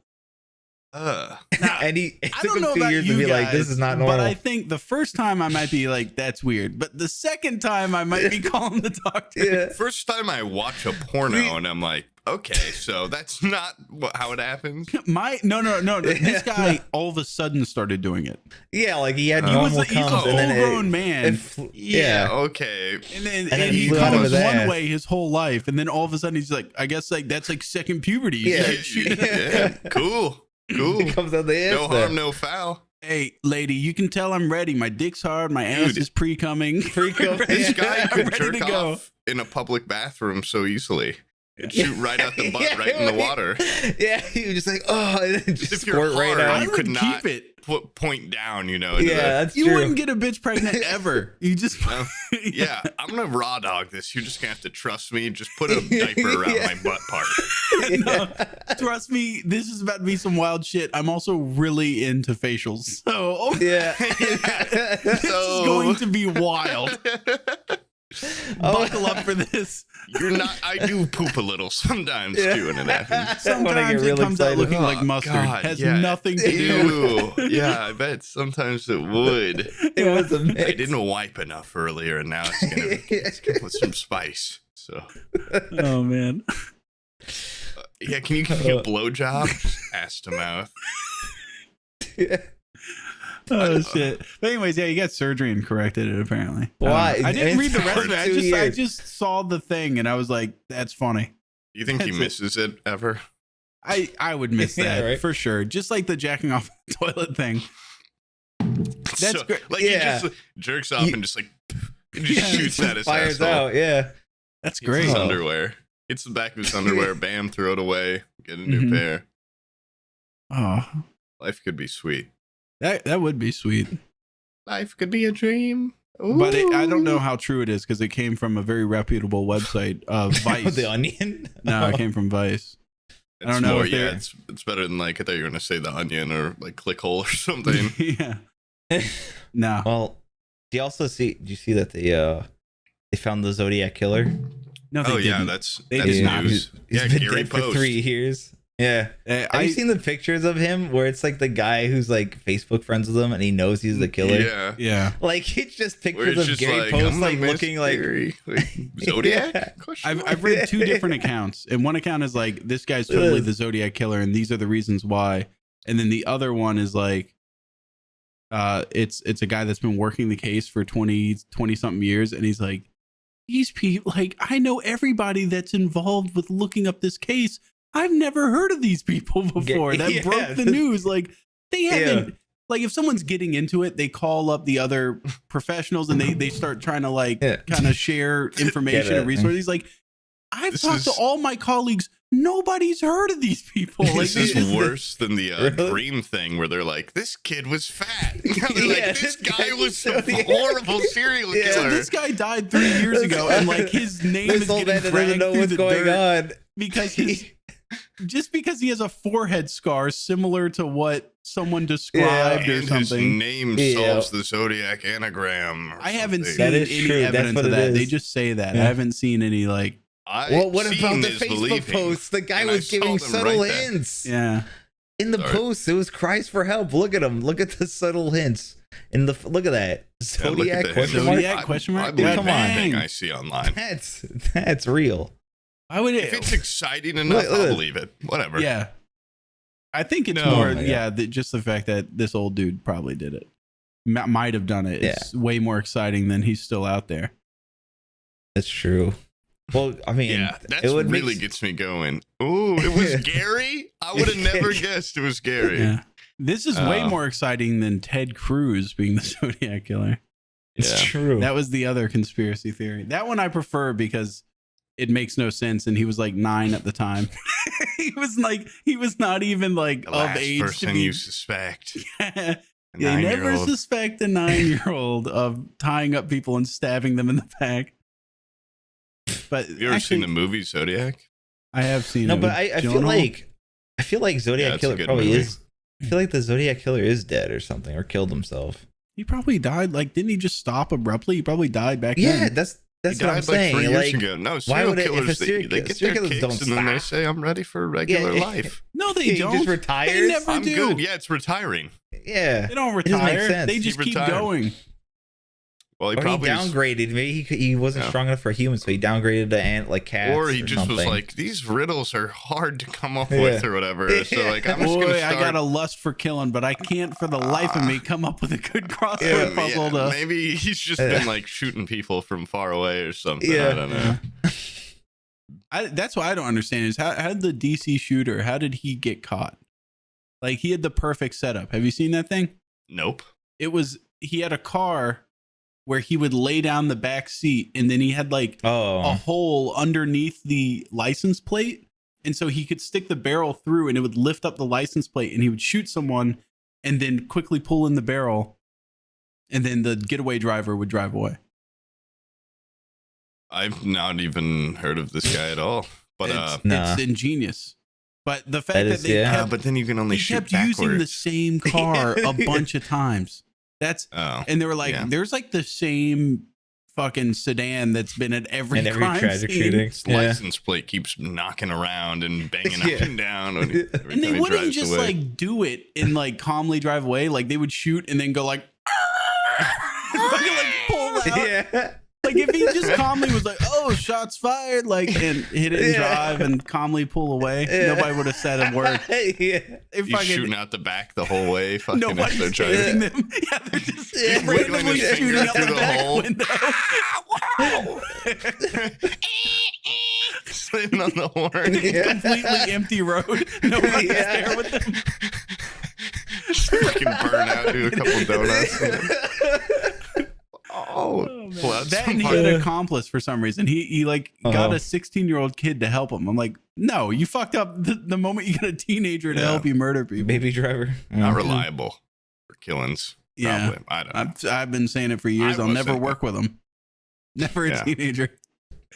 And it I took don't him know 2 about years you to be guys, like, this is not normal. but I think the first time I might be like, that's weird, but the second time I might be calling the doctor. yeah. first time I watch a porno and I'm like, okay, so that's not how it happens. No. This guy all of a sudden started doing it. Yeah, like he had He was normal he's an comes and then full-grown man. Yeah, okay. And then then he flew out of comes his one ass. way his whole life, and then all of a sudden he's like, I guess like that's like second puberty. He's Yeah. like, shooting- Yeah, cool. It comes out the ass. No there. harm, no foul. Hey, lady, you can tell I'm ready. My dick's hard. My ass Dude. is pre-coming. Pre-cum. This guy I'm could ready jerk to go. off in a public bathroom so easily. It'd shoot right out the butt, Yeah, right in the water. Yeah, he was just like, oh, and then just If you're squirt right hard, out. I you would could not keep it. point down, you know. into Yeah, that's You true. wouldn't get a bitch pregnant ever. You just yeah, I'm gonna raw dog this. You're just gonna have to trust me. Just put a diaper around Yeah. my butt part. No, trust me, this is about to be some wild shit. I'm also really into facials, so Yeah. this is going to be wild. Buckle up for this. You're not. I do poop a little sometimes Yeah. too, and it happens. When I get Sometimes it real comes out excited. looking like Oh, mustard. God, Has yeah. nothing to do. Ew. Yeah, I bet sometimes it would. It was a mix. I didn't wipe enough earlier, and now it's gonna put some spice. So Oh man. yeah, can you give me a blowjob? Ass to mouth. Oh shit. But anyways, yeah, you got surgery and corrected it apparently. Why? I didn't read the It's rest of it. for 2 I years. just saw the thing and I was like, that's funny. You think he That's it. misses it ever? I would miss Yeah, that right. for sure. Just like the jacking off the toilet thing. That's So, great. Like Yeah. he just jerks off and just like and just Yeah, shoots at his Fires asshole. out. Yeah. That's Gets great. His underwear. Gets the back of his underwear. Bam! Throw it away. Get a new Mhm. pair. Oh, Life could be sweet. that would be sweet. Life could be a dream. But I don't know Ooh. how true it is because it came from a very reputable website, Vice. The Onion. No, it came from Vice. I don't It's know more, if they're- yeah, it's better than like I thought you were gonna say the Onion or like Clickhole or something. Yeah. No. Well, do you also see? Do you see that they found the Zodiac killer? No, they Oh yeah, didn't. that's They that's did not. news. He's Yeah, been Gary dead for Post. 3 years. Yeah. Have I you seen the pictures of him where it's like the guy who's like Facebook friends with him and he knows he's the killer? Yeah. yeah. Like it's just Where pictures it's of just Gary like, Post I'm like the looking like mystery. Zodiac? Yeah. Question mark? I've read 2 different accounts, and one account is like this guy's totally the Zodiac killer, and these are the reasons why. And then the other one is like, it's a guy that's been working the case for 20 something years, and he's like, these people, like I know everybody that's involved with looking up this case. I've never heard of these people before. That Yeah. broke the news. Like they haven't. Like if someone's getting into it, they call up the other professionals and they start trying to like Yeah. kind of share information Get it. and resources. He's like, I've This talked to is- all my colleagues. Nobody's heard of these people. Like, This is worse than the Really? Dream thing where they're like, this kid was fat. Now they're Yeah, like, this guy was a Zodiac. horrible serial Yeah. so killer. this guy died 3 years ago, and like his name This is old getting man dragged doesn't know through what's the going dirt on. because his just because he has a forehead scar similar to what someone described or And his something. name Yeah. solves the zodiac anagram. or I haven't something. seen That is any true. That's evidence what of it that. They is. just say that. Yeah. I haven't seen any like. Well, what about Seeing the is Facebook believing. posts? The guy And I was saw giving them subtle right then. hints. Yeah. In the Sorry. post, it was cries for help. Look at him. Look at the subtle hints. In the look at that Yeah, look at Zodiac the question hints. mark. Zodiac question mark? I believe Come on. anything I see online. That's real. Why would If it? it's exciting enough, Look at I'll this. believe it. Whatever. Yeah. I think it's No. more, Oh my God. yeah, just the fact that this old dude probably did it. Might have done it. Yeah. It's way more exciting than he's still out there. That's true. Well, I mean, Yeah, that's it would really make, gets me going. Ooh, it was Gary? I would have never guessed it was Gary. Yeah. This is way Oh. more exciting than Ted Cruz being the Zodiac killer. it's Yeah. true. That was the other conspiracy theory. That one I prefer because it makes no sense, and he was like 9 at the time. he was not even like The of last age to person be. you suspect. They A never 9-year-old. suspect a 9-year-old of tying up people and stabbing them in the back. But Have you ever seen the movie Zodiac? I have seen no, it. but with I feel Gyllenhaal. like Zodiac Yeah, it's a Killer good probably movie. is. I feel like the Zodiac Killer is dead or something, or killed himself. He probably died. Like, didn't he just stop abruptly? He probably died back Yeah, then. that's He what I'm died like saying. 3 years Like, ago. No, why serial would it- if a killers, serial they kill- get serial their killers kicks don't and then they stop. say, I'm ready for regular Yeah. life. No, they he don't. just They retires. never I'm do. good. Yeah, it's retiring. Yeah, They don't It doesn't make retire. sense. They He just keep retired. going. Well, he or he probably downgraded. Maybe he wasn't Yeah. strong enough for humans, so he downgraded to ant like cats. or he just something. was like, these riddles are hard to come up Yeah. with or whatever. So like, I'm just Boy, gonna I start. got a lust for killing, but I can't for the life of me come up with a good crossword puzzle to. maybe he's just been like shooting people from far away or something. Yeah. I don't know. That's what I don't understand is how did the DC shooter, how did he get caught? Like, he had the perfect setup. Have you seen that thing? Nope. He had a car where he would lay down the back seat, and then he had like a oh, hole underneath the license plate. And so he could stick the barrel through and it would lift up the license plate, and he would shoot someone and then quickly pull in the barrel. And then the getaway driver would drive away. I've not even heard of this guy at all. But Nah. It's ingenious. But the fact That that is- they yeah. kept, but then you can only he shoot kept backwards. using the same car a bunch of times. Oh, And they were like, Yeah. there's like the same fucking sedan that's been at every and every crime tragic scene. shooting. his license plate keeps knocking around and banging Yeah. up and down when every And they time he wouldn't drives just away. like do it and like calmly drive away. Like, they would shoot and then go like, like pull out. Yeah, Like, if he just calmly was like, "Oh, shots fired," like, and hit it and Yeah. drive and calmly pull away, Yeah. nobody would have said a word. yeah. If He's shooting out the back the whole way. Fucking as nobody's they're driving. chasing them. Yeah, they're just Yeah. randomly Wiggling his shooting finger out the through the back hole. window. Sitting on the horn. Yeah. Completely empty road. Nobody's Yeah. there with them. Just fucking burn out, do a couple donuts. Oh, man. pull out That some and he fucking- had an accomplice for some reason. He like got Uh-huh. a 16-year-old kid to help him. I'm like, no, you fucked up the moment you get a teenager to Yeah. help you murder people. Baby driver. not reliable for killings. Yeah. Probably. I don't know. I've been saying it for years. I I'll was never saying work with him. Never a Yeah. teenager.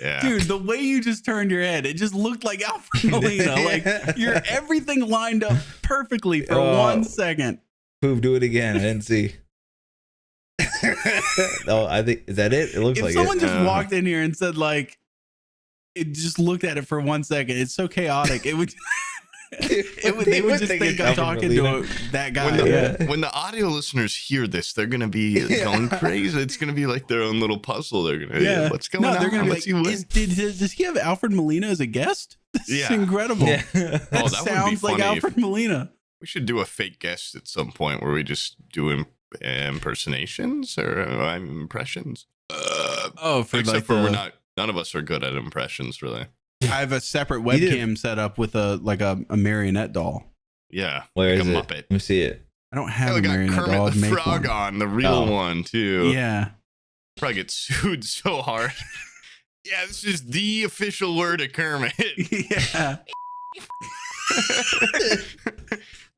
Yeah. Dude, the way you just turned your head, it just looked like Alfred Molina. Like, you're everything lined up perfectly for Oh. 1 second. Poop, do it again. I didn't see. No, I think is that it? It looks If like someone it. just walked in here and said, like, it just looked at it for 1 second, it's so chaotic. It would, they would just think it's I'm Alfred talking Molina. to that guy. When the, Yeah. when the audio listeners hear this, they're gonna be going crazy. It's gonna be like their own little puzzle. They're gonna, Yeah. what's going No, on? they're gonna be What's like, he with? does he have Alfred Molina as a guest? This is Yeah. incredible. Yeah. That Oh, that would be sounds like funny if- Alfred Molina. We should do a fake guest at some point where we just do impersonations or impressions. Oh, for Except like for the, none of us are good at impressions, really. I have a separate You did- webcam set up with a marionette doll. Yeah, Where like is a it? Muppet. Let me see it. I don't Yeah, have we a got marionette doll. Kermit I'd the make Frog one. on, the real Oh. one too. Yeah. Probably get sued so hard. Yeah, this is the official word of Kermit. Yeah.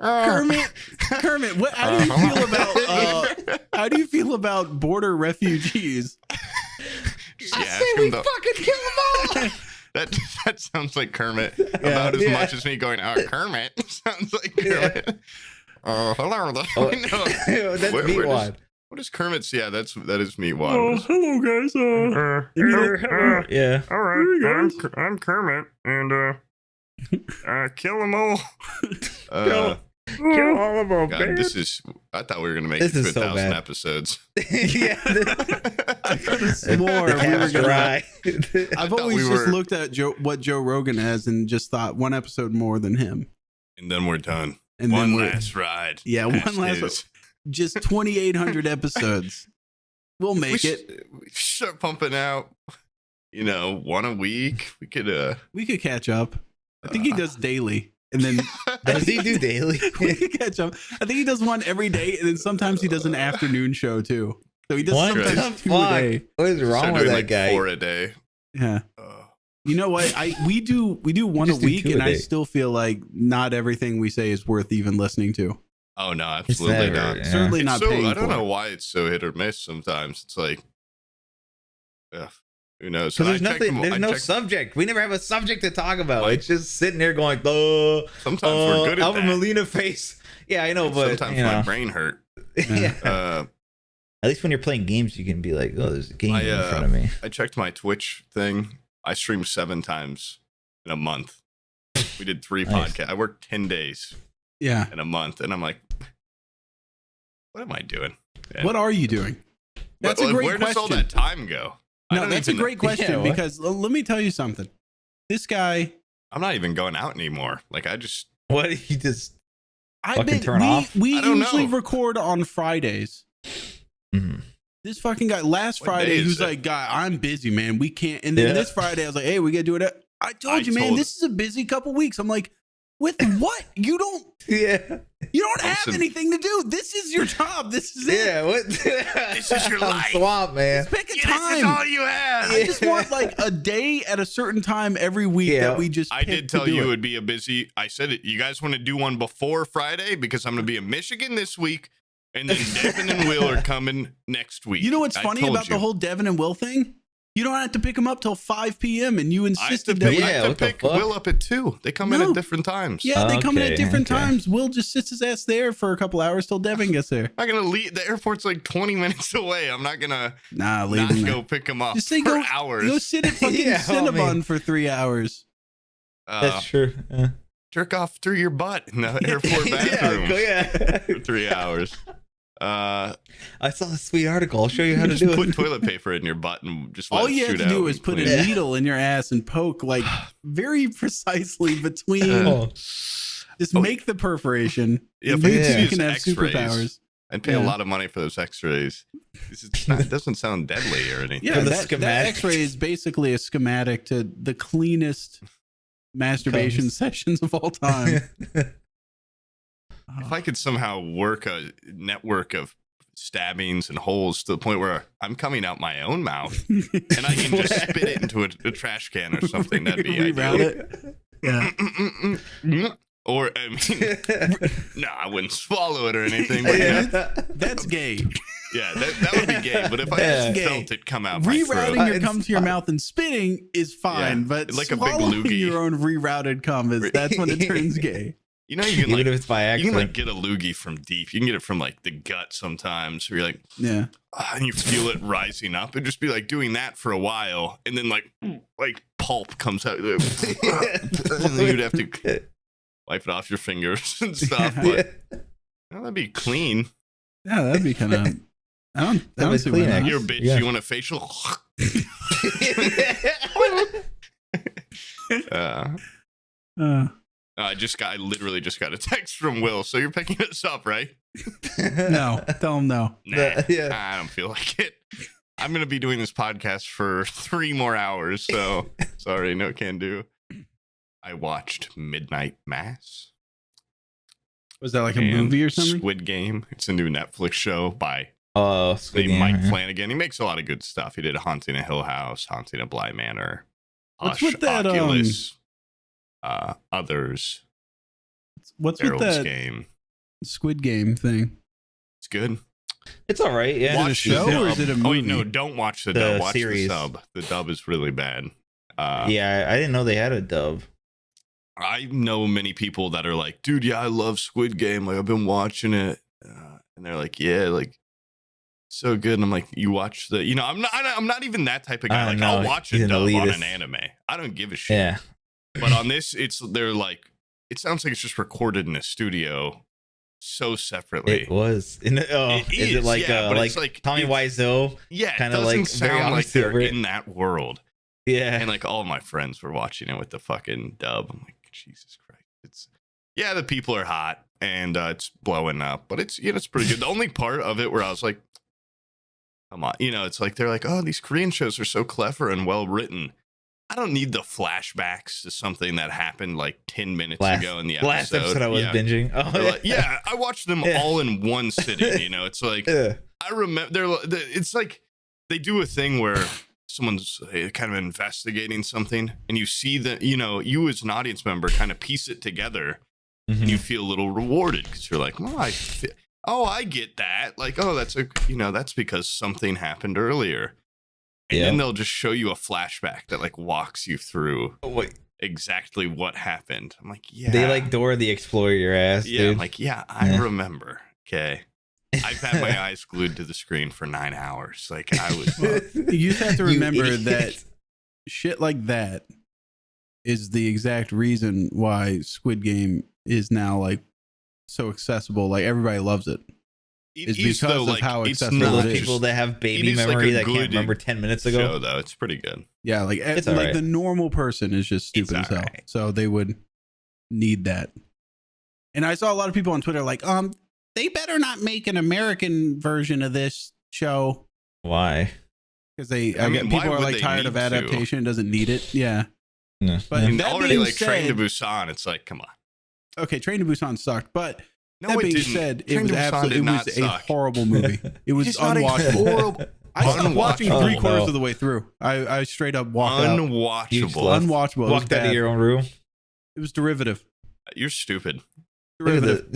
Kermit, what? How do you feel about? How do you feel about border refugees? I say we fucking kill them all. That sounds like Kermit about as much as me going, Kermit sounds like Kermit. Hello. No. That's Meatwad. What is Kermit's? Yeah, that is Meatwad. Oh, hello guys. Yeah. All right, I'm Kermit, and kill them all. Kill all of them. God, I thought we were gonna make This it to is so 1,000 bad. episodes. Yeah. I could have swore we were gonna. Dry. I've thought always we just were- looked at what Joe Rogan has and just thought one episode more than him. And then we're done. And One then we're last ride. Yeah, one last Is. just 2,800 episodes. We'll We make it. should start pumping out. One a week. We could. We could catch up. I think he does daily, and then Does he do daily? we could catch up. I think he does one every day, and then sometimes he does an afternoon show too. So he does What the sometimes 2 a fuck? day. What is wrong start with doing that like guy? 4 a day. Yeah. Uh, You know what? We do one a just do week, 2 a and I day. still feel like not everything we say is worth even listening to. oh no, absolutely never- not. yeah. Certainly It's not so, paying I don't for know it. why it's so hit or miss. Sometimes it's like, who knows? Because And there's I check nothing. them- There's I no check- subject. We never have a subject to talk about. Like- It's just sitting there going, Sometimes we're good at Alvin that. Molina face. Yeah, I know, but Sometimes you my know, brain hurt. yeah. At least when you're playing games, you can be like, oh, there's a game in front of me. I checked my Twitch thing. I streamed 7 times in a month. We did 3 Nice. podcasts. I worked 10 days Yeah. in a month, and I'm like, what am I doing? Yeah. What are you doing? That's a great Where does all question. that time go? I No, don't that's a even- great question Yeah, what? because let me tell you something. This guy, I'm not even going out anymore. Like I just What? He just. I Fucking bet turn off? we I don't usually know. record on Fridays. Mhm. This fucking guy last What Friday, day he is was it? like, "Guy, I'm busy, man. We can't." And then Yeah. this Friday, I was like, "Hey, we gotta do it." I told you, man. told- This is a busy couple weeks. I'm like, with what? You don't Yeah. have Listen. anything to do. This is your job. This is it. Yeah. What? This is your I'm life. Swamp, man. Pick a This is time. all you have. I just want like a day at a certain time every week Yeah. that we just. I pick did to tell do you it it. would be a busy. I said it. You guys want to do one before Friday because I'm going to be in Michigan this week, and then Devin and Will are coming next week. You know what's I funny told about you. the whole Devin and Will thing? You don't have to pick them up till 5 p.m. and you I have to insisted pick, that. Yeah, I have to what the pick fuck? Will up at 2. They come in No. at different times. Yeah, they come in at Okay, different okay. times. Will just sits his ass there for a couple hours till Devin gets there. I'm not gonna leave. The airport's like 20 minutes away. I'm not gonna Nah, leave not him there. go pick him up Just say for go hours. sit at fucking Yeah, I Cinnabon mean- for 3 hours. That's true. Jerk off through your butt in the airport Yeah, bathroom yeah. for 3 hours. I saw a sweet article. I'll show you how to Just do put it. toilet paper in your butt and just let All it you have shoot to do out is and put a clean it. needle in your ass and poke like very precisely between. Oh. Just make the perforation. Yeah, and but you yeah. two use can have X-rays. superpowers. I'd pay a Yeah. lot of money for those X-rays. It doesn't sound deadly or anything. Yeah, For the that schematic. X-ray is basically a schematic to the cleanest masturbation Comes. sessions of all time. If I could somehow work a network of stabbings and holes to the point where I'm coming out my own mouth and I can just spit it into a trash can or something, that'd be Reroute ideal. it. Yeah. Or I mean, no, I wouldn't swallow it or anything. But yeah, That's gay. that would be gay. But if I Yeah. just felt it come out my Rerouting throat, your It's cum to your fine. mouth and spitting is fine, Yeah, but like a big swallowing loogie. your own rerouted cum is that's when it turns gay. you know, you can Even like if it's by you can like accident. get a loogie from deep. You can get it from like the gut sometimes. Where you're like, Yeah. and you feel it rising up and just be like doing that for a while, and then like pulp comes out, and then you'd have to wipe it off your fingers and stuff. But that'd be clean. Yeah, that'd be kind of. I don't was see clean, why not. actually. You're a bitch. Yeah. You want a facial? Uh, I literally just got a text from Will. So you're picking us up, right? no, tell him no. Nah, Yeah. I don't feel like it. I'm gonna be doing this podcast for 3 more hours. So sorry, no can do. I watched Midnight Mass. Was that like a and movie or something? Squid Game. It's a new Netflix show by Oh, Squid named Game, Mike yeah. Flanagan. He makes a lot of good stuff. He did Haunting a Hill House, Haunting a Bly Manor, What's Hush, with that, Oculus. Others. What's with Daryl's that Game. Squid Game thing? It's good. It's all right. Yeah. Is it a show or is it a movie? Oh wait, no, don't watch the The dub. Watch series. the sub. The dub is really bad. Yeah, I didn't know they had a dub. I know many people that are like, dude, yeah, I love Squid Game. Like, I've been watching it, and they're like, yeah, like, so good. And I'm like, you watch the, I'm not even that type of guy. Like, I'll watch a dub on an anime. I don't give a shit. Yeah. But on this, they're like, it sounds like it's just recorded in a studio, so separately. It was. Is it like but like it's like Tommy Wiseau? Yeah, kind it of doesn't like very sound like they're honest in that world. Yeah. And like all my friends were watching it with the fucking dub. I'm like, Jesus Christ. The people are hot and it's blowing up, but it's pretty good. The only part of it where I was like, come on, it's like they're like, oh, these Korean shows are so clever and well written. I don't need the flashbacks to something that happened like 10 minutes ago in the episode. Last episode I was binging. Oh, I watched them all in one sitting. It's like I remember it's like they do a thing where someone's kind of investigating something and you see that, you as an audience member kind of piece it together and you feel a little rewarded because you're like, I get that. Like, oh, that's because something happened earlier. And then they'll just show you a flashback that like walks you through exactly what happened. I'm like, yeah. They like Dora the Explorer your ass, yeah, dude. I'm like, yeah, I remember. Okay. I've had my eyes glued to the screen for 9 hours. Like I was. You just have to remember idiot. that shit like that is the exact reason why Squid Game is now like so accessible. Like everybody loves it. It's because of how accessible For it those is. people that have baby It is like memory a that can't good remember 10 minutes ago. Show, though. It's pretty good. Yeah, like It's like alright. the normal person is just stupid as hell. alright. So they would need that. And I saw a lot of people on Twitter like, they better not make an American version of this show Why? because I mean, people why are would like they tired of need to? adaptation. It doesn't need it. Yeah. No. But Yeah. And that already being like Train to said- Busan, it's like, come on. Okay, Train to Busan sucked, but No, that it being didn't. said, Train it was to Busan absolutely did it not was a suck. horrible movie. It was It's not a unwatchable. horrible. I stopped watching Unwatchable. 3/4 no. of the way through. I straight up walked out. Unwatchable. left. Unwatchable. It was Walked out bad. of your own room. It was derivative. You're stupid. Derivative.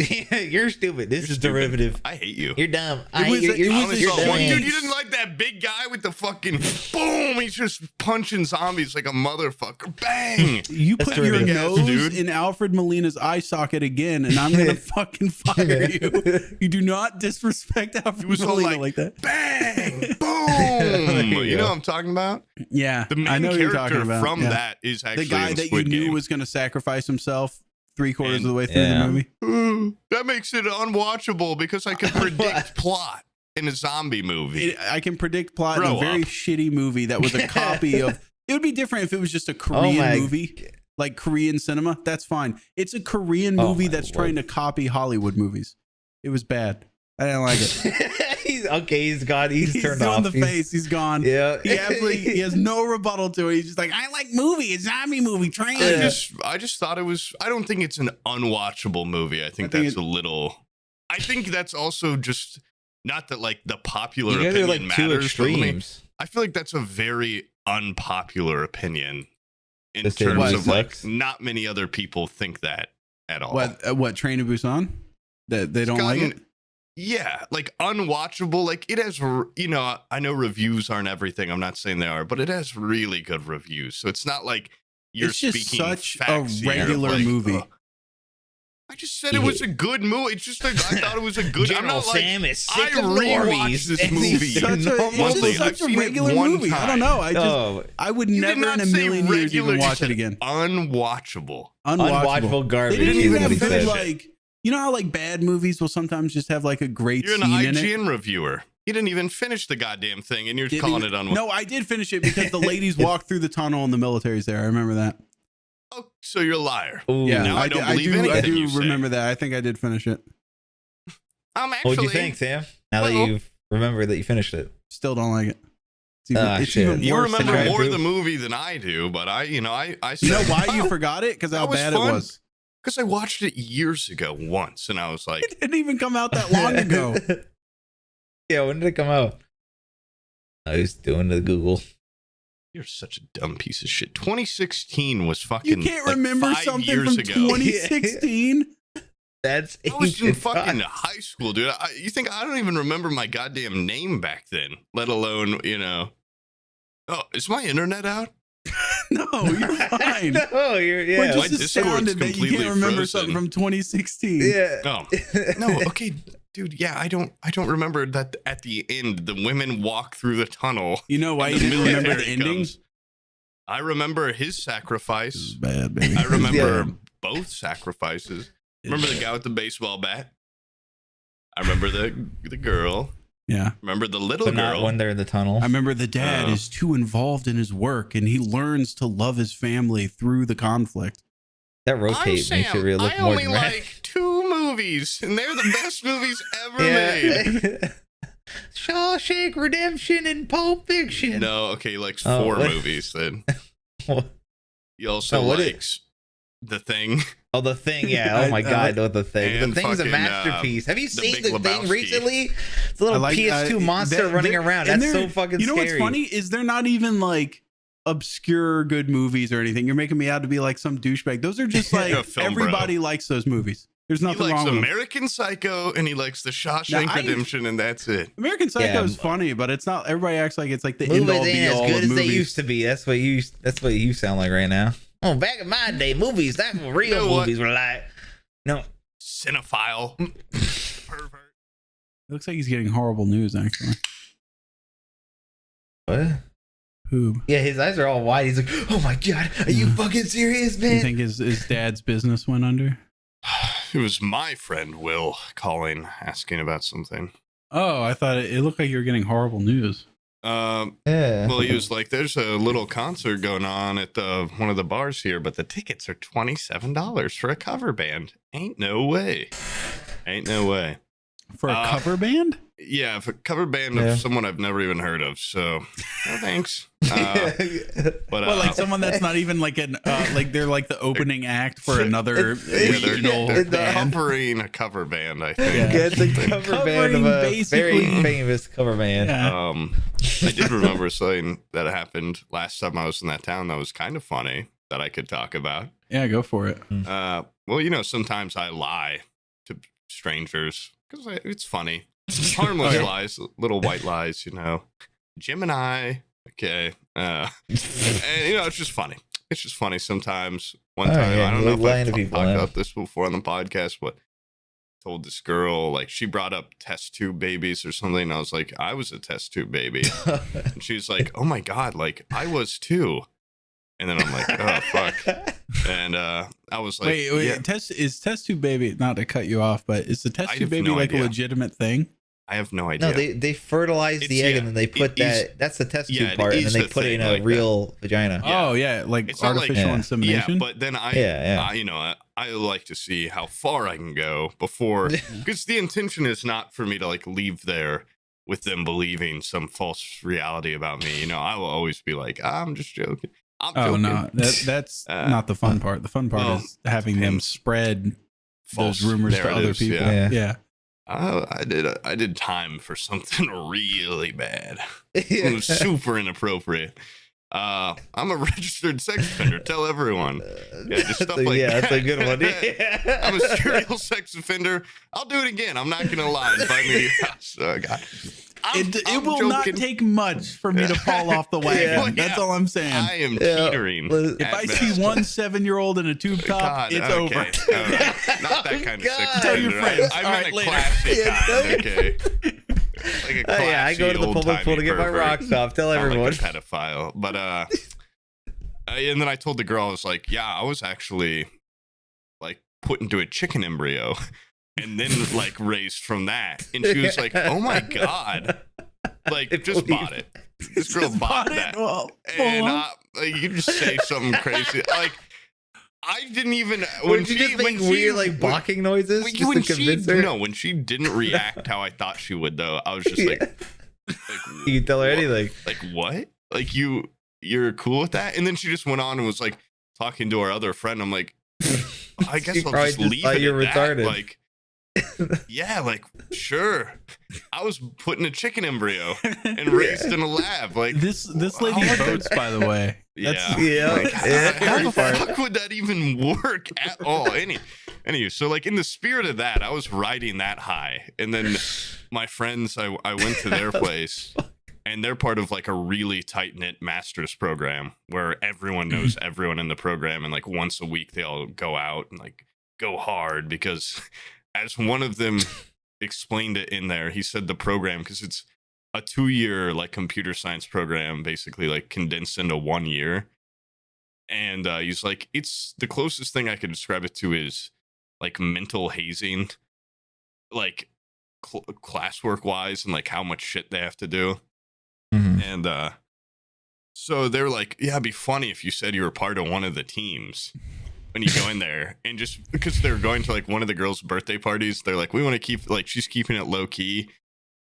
You're stupid. This You're is stupid. derivative. I hate you. You're dumb. It was a- you're, it I was only a saw shame. one dude. You didn't like that big guy with the fucking boom. He's just punching zombies like a motherfucker. Bang. You That's put your derivative. nose Dude. in Alfred Molina's eye socket again, and I'm gonna fucking fire you. You do not disrespect He Alfred was all Molina like, like that. bang, There boom. you You go. know what I'm talking about? Yeah, The main I know what you're talking character about. from Yeah. that is actually The guy in that you Squid knew Game. was gonna sacrifice himself 3/4 of And- the way through Yeah. the movie. That makes it unwatchable because I can predict plot in a zombie movie. I can predict plot in Grow a very up. shitty movie that was a copy of. It would be different if it was just a Korean my movie, like Korean cinema. That's fine. It's a Korean Oh movie my that's Lord. trying to copy Hollywood movies. It was bad. I didn't like it. He's gone. He's turned doing off. the face. He's gone. Yeah. He has no rebuttal to it. He's just like, I like movie. It's zombie movie. Train. I just thought it was. I don't think it's an unwatchable movie. I think that's a little. I think that's also just not that like the popular You guys are opinion like two matters. But extremes. I feel like that's a very unpopular opinion in To say terms movie of like sucks? not many other people think that at all. What Train to Busan? That they don't like it. Yeah, like unwatchable. Like it has, I know reviews aren't everything. I'm not saying they are, but it has really good reviews. So it's not like you're It's just speaking such a facts here of, regular like, movie. I just said it was a good movie. It's just I thought it was a good. I'm General not like Sam is I sick of rewatched normies. this and movie. he's Such doing a, it's Monthly. just I've such a seen it regular one movie. I time. don't know. Oh, I would You did never not in a say million years regular, even you watch said it again. Unwatchable. unwatchable garbage. They didn't is even what have he good, said. like, you know how like bad movies will sometimes just have like a great You're an scene in it. IGN reviewer. You didn't even finish the goddamn thing, and you're Didn't calling even- it unwatchable. No, I did finish it because the ladies walked through the tunnel and the military's there. I remember that. Oh, so you're a liar. Ooh. Yeah, Now I don't believe I anything do you say. remember that. I think I did finish it. Actually, What'd you think, Sam? Now well- that you've remembered that you finished it. Still don't like it. It's even, Ah, it's shit. even you worse than remember I more do. of the movie than I do, but I You know said, why you forgot it? Because how That was bad fun. it was. Because I watched it years ago once, and I was like, It didn't even come out that long ago. Yeah, when did it come out? I was doing the Google. You're such a dumb piece of shit. 2016 was fucking. You can't like, remember 5 something years from ago. 2016? That's I was in ancient fucking thoughts. high school, dude. You think I don't even remember my goddamn name back then, let alone, Oh, is my internet out? No, you're fine. No, We're yeah. My just Discord's astounded that you completely can't remember frozen. something from 2016. Yeah. Oh, no. Okay, dude. Yeah, I don't remember that at the end, the women walk through the tunnel. You know why and you the didn't remember the military ending? comes. I remember his This is sacrifice. bad, baby. I remember Yeah. both sacrifices. Remember the guy with the baseball bat? I remember the girl. Yeah. Remember the little But girl. not when they're in the tunnel. I remember the dad is too involved in his work and he learns to love his family through the conflict. That I'm rotate makes Sam. it really look I more only dramatic. like 2 movies, and they're the best movies ever made. Yeah. Shawshank Redemption and Pulp Fiction. No, okay, he likes Oh, 4 what? movies then. What? He also Oh, what is- likes The Thing. Oh, The Thing. Yeah. Oh my God. The Thing. And The Thing's a fucking, masterpiece. Have you The seen Big The Thing Lebowski. recently? It's a little PS2 monster running around. and That's so they're- fucking You know scary. what's funny is they're not even like obscure good movies or anything. You're making me out to be like some douchebag. Those are just like You're a film bro. everybody likes those movies. There's He nothing likes wrong with them. American Psycho, and he likes The Shawshank Now, I- Redemption, and that's it. American Psycho Yeah. is funny, but it's not. Everybody acts like it's like the end Movies all ain't be as all good of as they movies. used to be. That's what you sound like right now. Oh, back in my day, movies. That's what real You know what? movies were like. No. Cinephile. Pervert. It looks like he's getting horrible news. Actually, What? who? Yeah, his eyes are all wide. He's like, "Oh my God, are you fucking serious, You man?" think his dad's business went under? It was my friend Will calling, asking about something. Oh, I thought it looked like you were getting horrible news. Yeah. Well, he was like, "There's a little concert going on at one of the bars here, but the tickets are $27 for a cover band. Ain't no way. Ain't no way." For a cover band? Yeah, for a cover band Yeah. of someone I've never even heard of. So, no thanks. But Well, like someone that's not even like an like they're like the opening act for another It's- regional they're band. covering a cover band, I think. Yeah. Yeah, it's a cover band of Covering a basically- very famous cover band. Yeah. I did remember something that happened last time I was in that town that was kind of funny that I could talk about. Yeah, go for it. Well, sometimes I lie to strangers because it's funny. Harmless lies, little white lies, Gemini. Okay. And, it's just funny. It's just funny sometimes. One Oh, time, yeah, I don't you know like if lying to I've people, talked yeah. about this before on the podcast, but told this girl, like, she brought up test tube babies or something. And I was like, I was a test tube baby. And she was like, oh my God, like, I was too. And then I'm like, oh, fuck. And I was like, Wait, yeah, test tube baby, not to cut you off, but is the test I tube have baby no like a idea. legitimate thing? I have no idea. No, they fertilize the It's- egg yeah, and then they put it is- that's the test yeah, tube it part, and is then they the put it in thing a like that. real vagina. Yeah. Oh yeah, like It's not like- artificial Yeah. insemination. Yeah, but then I like to see how far I can go before, because the intention is not for me to like leave there with them believing some false reality about me. I will always be like, I'm just joking. I'm Oh joking. no, that's not the fun part. The fun part well, is having them spread False those rumors to other narratives, people. yeah. Yeah. I did time for something really bad. It was super inappropriate. I'm a registered sex offender. Tell everyone. Yeah, just stuff like that's a that. good one. Yeah. I'm a serial sex offender. I'll do it again. I'm not gonna lie. Invite me to your house. Oh, God. It I'm will not joking. take much for me to fall off the wagon. Yeah. That's all I'm saying. I am Yeah. teetering. If If at I best. see one 7-year-old in a tube top, God, it's okay. over. All right. Not that kind of God. sex Tell your offender. friends. I All meant right, a later. classy Yeah, kind. tell- Okay. Like a Oh, yeah, I go to the classy, public pool to get my old-timey rocks off. Tell pervert. everyone. Not like a pedophile. But and then I told the girl, I was like, yeah, I was actually like put into a chicken embryo and then like raised from that. And she was like, oh my God. Like, just bought it. This girl Just bought it. that. Well, And full on. like, you just say something crazy. Like, I didn't even Would you just make weird like barking noises just to convince her? No, when she didn't react how I thought she would, though, I was just like, You can tell her what? anything. Like what? Like you're cool with that? And then she just went on and was like talking to our other friend. I'm like, I guess She I'll probably just just leave thought it you were at that. retarded. Like, Yeah, like, sure. I was put in a chicken embryo and raised in a lab. Like, This lady votes, by the way. yeah. Yeah. Like, Yeah. how the fuck would that even work at all? Anyway, so like in the spirit of that, I was riding that high. And then my friends, I went to their place, and they're part of like a really tight-knit master's program where everyone knows everyone in the program, and like once a week they all go out and like go hard, because as one of them explained it in there, he said the program, because it's a 2-year like computer science program, basically like condensed into 1 year. And he's like, it's the closest thing I could describe it to is like mental hazing, like classwork wise, and like how much shit they have to do. And so they're like, yeah, it'd be funny if you said you were part of one of the teams when you go in there. And just because they're going to like one of the girls' birthday parties, they're like, we want to keep, like, she's keeping it low key.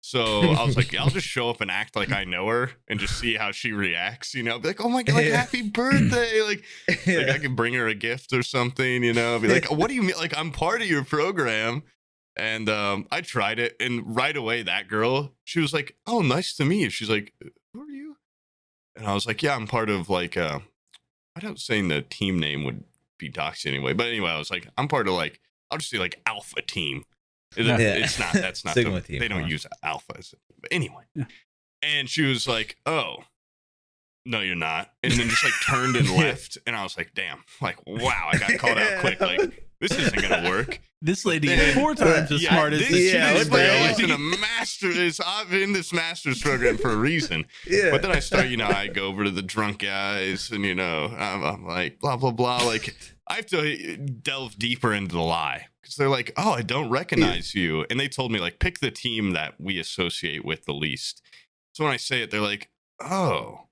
So I was like, I'll just show up and act like I know her and just see how she reacts, you know, be like, oh my God, like, happy birthday. Like I could bring her a gift or something, you know, be like, what do you mean? Like, I'm part of your program. And I tried it, and right away that girl, she was like, oh, nice to meet you. She's like, who are you? And I was like, yeah, I'm part of like, I don't saying the team name would be doxed anyway, but anyway, I was like, I'm part of like, I'll just say like Alpha Team. It's not, that's not Sigma team, they don't use Alpha as but anyway. And she was like, oh, no, you're not. And then just like turned and left. And I was like, damn, like, wow, I got called out quick. Like, this isn't gonna work. This lady is 4 times as smart as this. This girl is in a master's. I'm in this master's program for a reason. Yeah. But then I start, you know, I go over to the drunk guys, and you know, I'm like, blah blah blah. Like, I have to delve deeper into the lie, because they're like, oh, I don't recognize you, and they told me like, pick the team that we associate with the least. So when I say it, they're like, oh,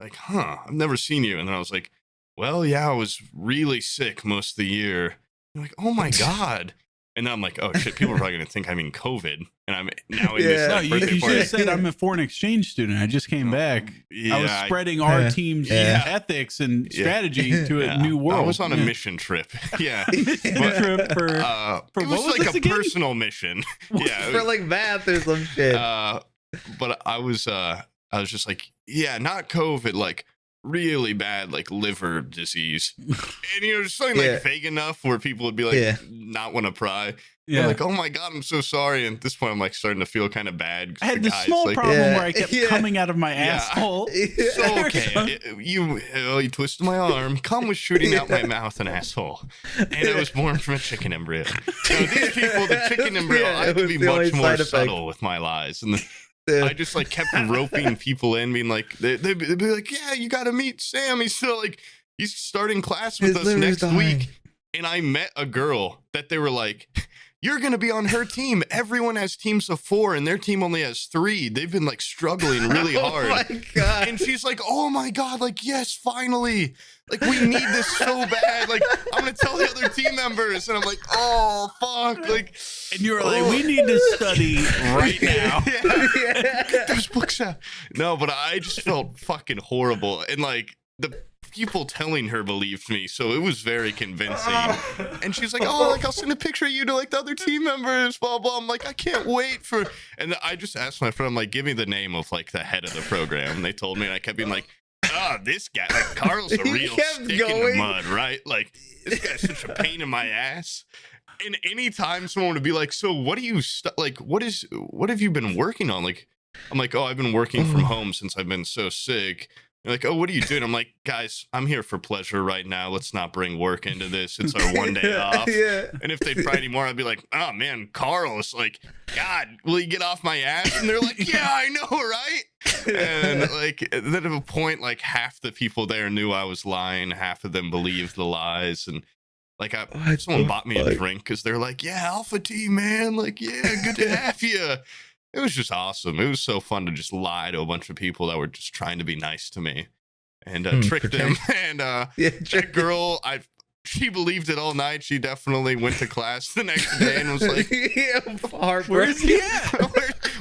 like, huh, I've never seen you. And then I was like, well, yeah, I was really sick most of the year. They're like, oh my God. And then I'm like, oh shit, people are probably gonna think I mean COVID. And I'm now in this No, like, you birthday should party. have said I'm a foreign exchange student. I just came back. Yeah, I was spreading our team's Yeah. ethics and strategy to a new world. I was on a mission trip. Yeah. mission But, trip for it what was was like this a again? personal mission. Yeah. For like math or some shit. But I was just like, yeah, not COVID, like really bad, like liver disease. And you know, just something like vague enough where people would be like, not want to pry. Yeah. Like, oh my God, I'm so sorry. And at this point, I'm like starting to feel kind of bad. I had the this guys, small like, problem where I kept coming out of my asshole. So okay, you twisted my arm. Cum was shooting out my mouth and asshole, and I was born from a chicken embryo. So these people, the chicken embryo, I had to be much more subtle with my lies, and I just like kept roping people in, being like, they'd be like, yeah, you got to meet Sam. He's still like, he's starting class with us next week. And I met a girl that they were like, you're going to be on her team. Everyone has teams of 4 and their team only has 3. They've been like struggling really hard. Oh my God. And she's like, oh my God, like, yes, finally. Like, we need this so bad. Like, I'm going to tell the other team members. And I'm like, oh, fuck. Like, And you were like, we need to study right now. Get those books out. No, but I just felt fucking horrible. And like, the people telling her believed me, so it was very convincing. And she's like, oh, like, I'll send a picture of you to like the other team members, blah blah. I'm like, I can't wait for. And I just asked my friend, I'm like, give me the name of like the head of the program. And they told me, and I kept being like, oh, this guy, like, Carl's a real stick in the mud, right? Like, this guy's such a pain in my ass. And anytime someone would be like, so what do you like, what have you been working on? Like, I'm like, oh, I've been working from home since I've been so sick. They're like, oh, what are you doing? I'm like, guys, I'm here for pleasure right now. Let's not bring work into this. It's our one day off. And if they'd pry anymore, I'd be like, oh man, Carl is like, God, will you get off my ass? And they're like, yeah, I know, right? And like, then at a point, like half the people there knew I was lying. Half of them believed the lies. And like, someone bought me a drink because they're like, yeah, Alpha Team, man. Like, yeah, good to have you. It was just awesome. It was so fun to just lie to a bunch of people that were just trying to be nice to me and trick them. And that girl, she believed it all night. She definitely went to class the next day and was like, Where's he at?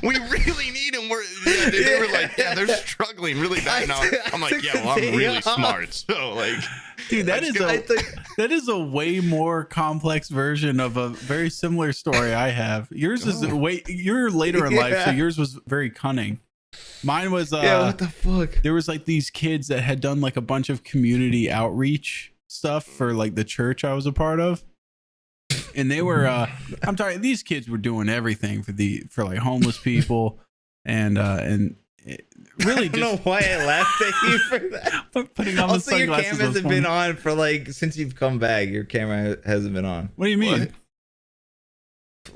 we really need him. They were like, yeah, they're struggling really bad now. I'm like, yeah, well, I'm really smart. So like, Dude, that is a way more complex version of a very similar story I have. Yours is you're later in life, so yours was very cunning. Mine was what the fuck? there was like these kids that had done like a bunch of community outreach stuff for like the church I was a part of. And they were I'm sorry, these kids were doing everything for like homeless people and really I don't know why I laughed at you for that. putting on the Also, your sunglasses. camera hasn't been on for like since you've come back. Your camera hasn't been on. What do you mean?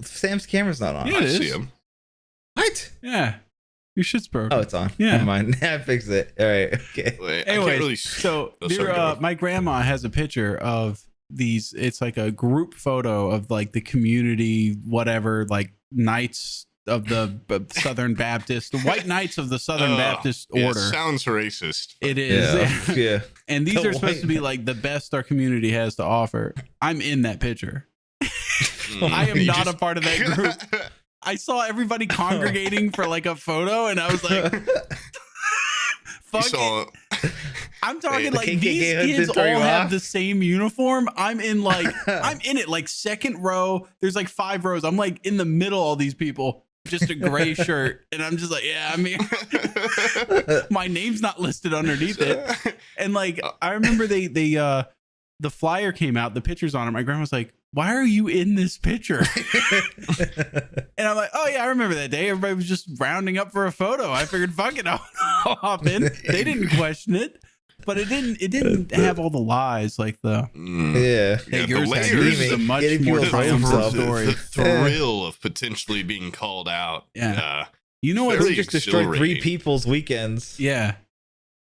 Sam's camera's not on. Yeah, I it see is. him. What? Yeah. Your shit's broken. Oh, it's on. Yeah. Never mind. I fixed it. All right. Okay. Wait, I can't Anyway, really so Oh, sorry, go on. my grandma has a picture of these. It's like a group photo of like the community, whatever, like Knights of the Southern Baptist, the White Knights of the Southern Baptist yeah, Order. sounds racist. It is. Yeah. And these The are supposed White to be like the best our community has to offer. I'm in that picture. I am You not just- a part of that group. I saw everybody congregating for like a photo, and I was like, You "Fuck it." saw I'm talking The like KKK these has kids been throwing all have rocks. the same uniform. I'm in it like second row. There's like 5 rows. I'm like in the middle. All these people, just a gray shirt, and I'm just like, yeah, I'm here. My name's not listed underneath it. And like I remember they the flyer came out, the pictures on it. My grandma was like, "Why are you in this picture?" And I'm like, "Oh yeah, I remember that day. Everybody was just rounding up for a photo. I figured, fuck it, I'll hop in." They didn't question it, but it didn't have all the lies like the Yeah. Yeah, the yours had. layers Yours is a of much getting more people to triumphant themselves. story. the thrill of potentially being called out. Yeah. You know what? Very He just destroyed 3 exhilarating. people's weekends. Yeah.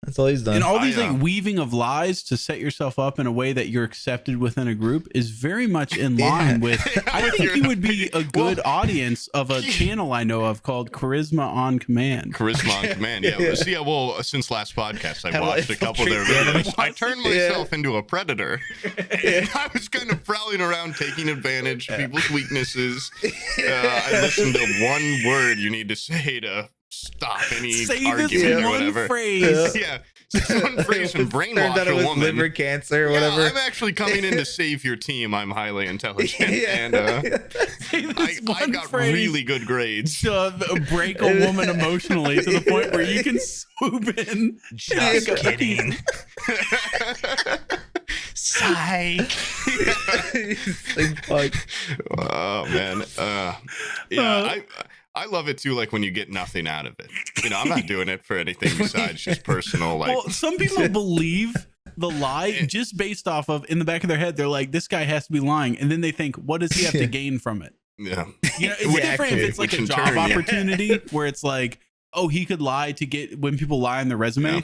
That's all he's done. And all these I, like weaving of lies to set yourself up in a way that you're accepted within a group is very much in line with. I think you would be a good audience of a channel I know of called Charisma on Command. Charisma on command. Yeah. So, well, since last podcast, I How watched a couple of their infiltrate the videos. enemy. I turned myself into a predator. And I was kind of prowling around, taking advantage of people's weaknesses. I listened to one word you need to say to stop any Say argument this or one whatever. phases. Yeah. Say one phrase and Turns brainwash out it a was woman. liver cancer or Yeah, whatever. I'm actually coming in to save your team. I'm highly intelligent. And Say this I one got phrase really good grades. to break a woman emotionally to the point where you can swoop in. Just kidding. Psych. Like, fuck. Oh man, yeah, I love it too. Like when you get nothing out of it. You know, I'm not doing it for anything besides just personal. Like, Well, some people believe the lie just based off of in the back of their head. They're like, this guy has to be lying, and then they think, what does he have to gain from it? yeah, You know, it's different if it's like which a in job turn, yeah. opportunity where it's like, oh, he could lie to get when people lie on their resume. Yeah.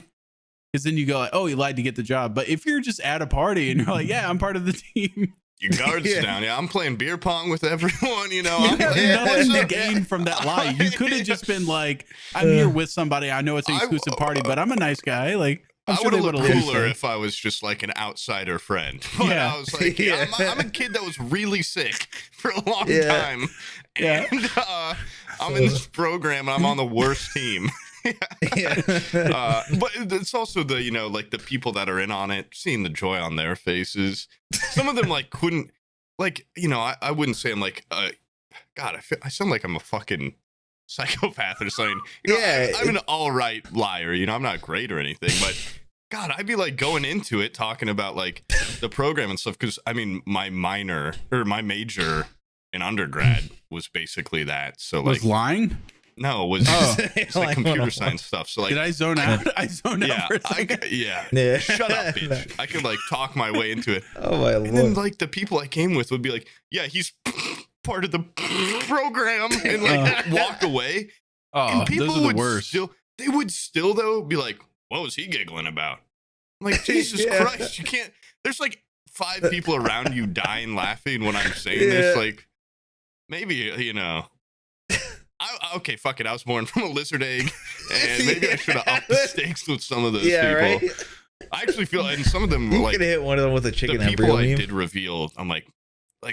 Because then you go like, oh, he lied to get the job. But if you're just at a party and you're like, yeah, I'm part of the team, your guards Yeah. down. Yeah, I'm playing beer pong with everyone. You know, you I'm have playing, nothing to so- gain from that lie. You could have just been like, I'm here with somebody. I know it's an exclusive party, but I'm a nice guy. Like, I'm I sure would they have would looked have lived cooler there. if I was just like an outsider friend. But Yeah. I was like, Yeah. I'm a kid that was really sick for a long Yeah. time. Yeah. And I'm in this program and I'm on the worst team. Yeah. But it's also the, you know, like the people that are in on it, seeing the joy on their faces. Some of them like couldn't, like, you know, I wouldn't say I'm like, God, I sound like I'm a fucking psychopath or something. You know, Yeah. I'm an all right liar. You know, I'm not great or anything, but God, I'd be like going into it talking about like the program and stuff. Cause I mean, my major in undergrad was basically that. So Was like, lying? no, it was, Oh. it's like computer science stuff. So like, Did I zone out? I zoned yeah, out for a second. Yeah. Shut up, bitch. I could like talk my way into it. Oh my And then lord. like the people I came with would be like, yeah, he's part of the program and like walk away. Oh, And people those are the would worst. they would still though be like, what was he giggling about? I'm like, Jesus Yeah. Christ, you can't, there's like 5 people around you dying laughing when I'm saying Yeah. this. Like, maybe, you know. Okay, fuck it. I was born from a lizard egg, and maybe I should have upped the stakes with some of those Yeah, people. right. I actually feel, and some of them were You like, could hit one of them with a the chicken people embryo I meme. did reveal, I'm like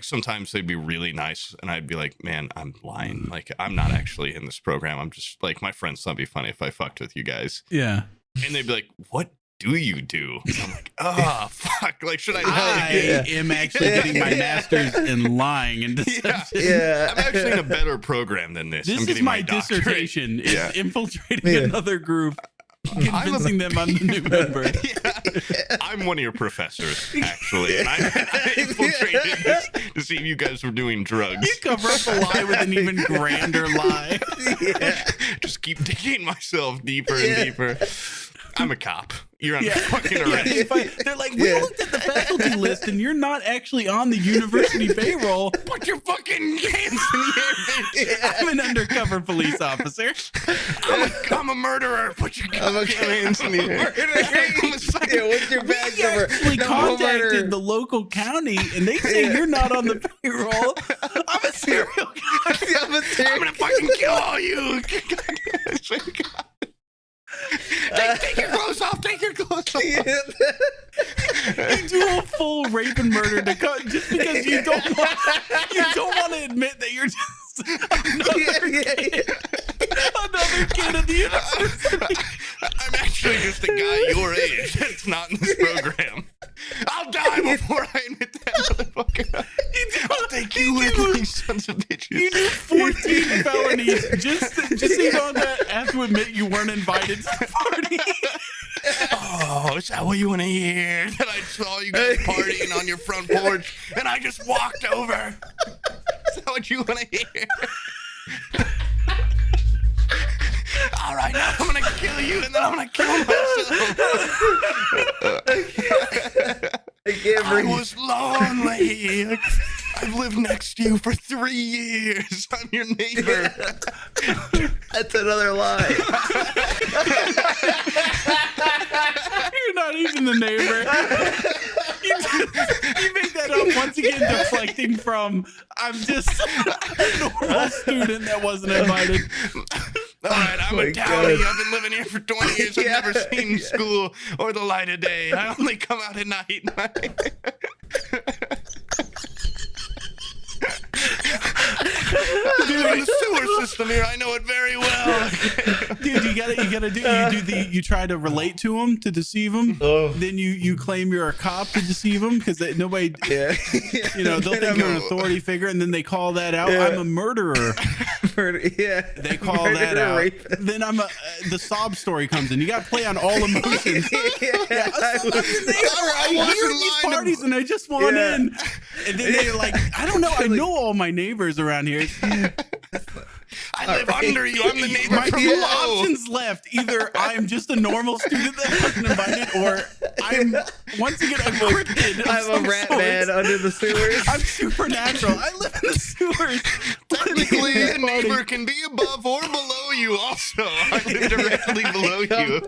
sometimes they'd be really nice, and I'd be like, man, I'm lying. Like, I'm not actually in this program. I'm just like, my friends thought it'd be funny if I fucked with you guys. Yeah. And they'd be like, what do you do? And I'm like, oh fuck, like should I am actually getting my master's in lying and deception. Yeah. I'm actually in a better program than this. This I'm is getting my doctorate. dissertation. It's Yeah. infiltrating another group, convincing them I'm the new member. Yeah. I'm one of your professors, actually, and I infiltrated this to see if you guys were doing drugs. You cover up a lie with an even grander lie. Just keep digging myself deeper and deeper. I'm a cop. You're under fucking arrest. They're like, we looked at the faculty list and you're not actually on the university payroll. Put your fucking hands in the air, bitch. I'm an undercover police officer. I'm a murderer. Put your hands in the air. Yeah, what's your badge We number? actually No, contacted murder. the local county and they say you're not on the payroll. I'm a serial killer. I'm gonna fucking kill all you. Take your clothes off. Take your clothes off. You do a full rape and murder to just because you don't want to admit that you're just another kid of the university. I'm actually just a guy your age that's not in this program. I'll die before I admit that, motherfucker. I'll take you with me, sons of bitches. You do 14 felonies just so you don't have to admit you weren't invited to the party. Oh, is that what you want to hear? That I saw you guys partying on your front porch and I just walked over? Is that what you want to hear? All right, now I'm gonna kill you and then I'm gonna kill myself. I was lonely. I've lived next to you for 3 years. I'm your neighbor. That's another lie. You're not even the neighbor. You make that up once again, deflecting from I'm just a normal student that wasn't invited. All right, I'm a dowdy. I've been living here for 20 years. I've never seen school or the light of day. I only come out at night. Doing the sewer system here, I know it very well. Dude, you try to relate to him to deceive him. Then you claim you're a cop to deceive him because nobody, they'll think you're an authority figure, and then they call that out. I'm a murderer. They call that out. Rapist. Then the sob story comes in. You got to play on all emotions. I hear these parties and I just want in. And then they're like, I don't know. I know all my neighbors around here. I live under you. I'm the neighbor My from two below. options left. Either I'm just a normal student that wasn't invited, or I'm once again a cryptid. of I'm some a rat sort. man under the sewers. I'm supernatural. I live in the sewers. Technically, a neighbor can be above or below you also. I live directly below you.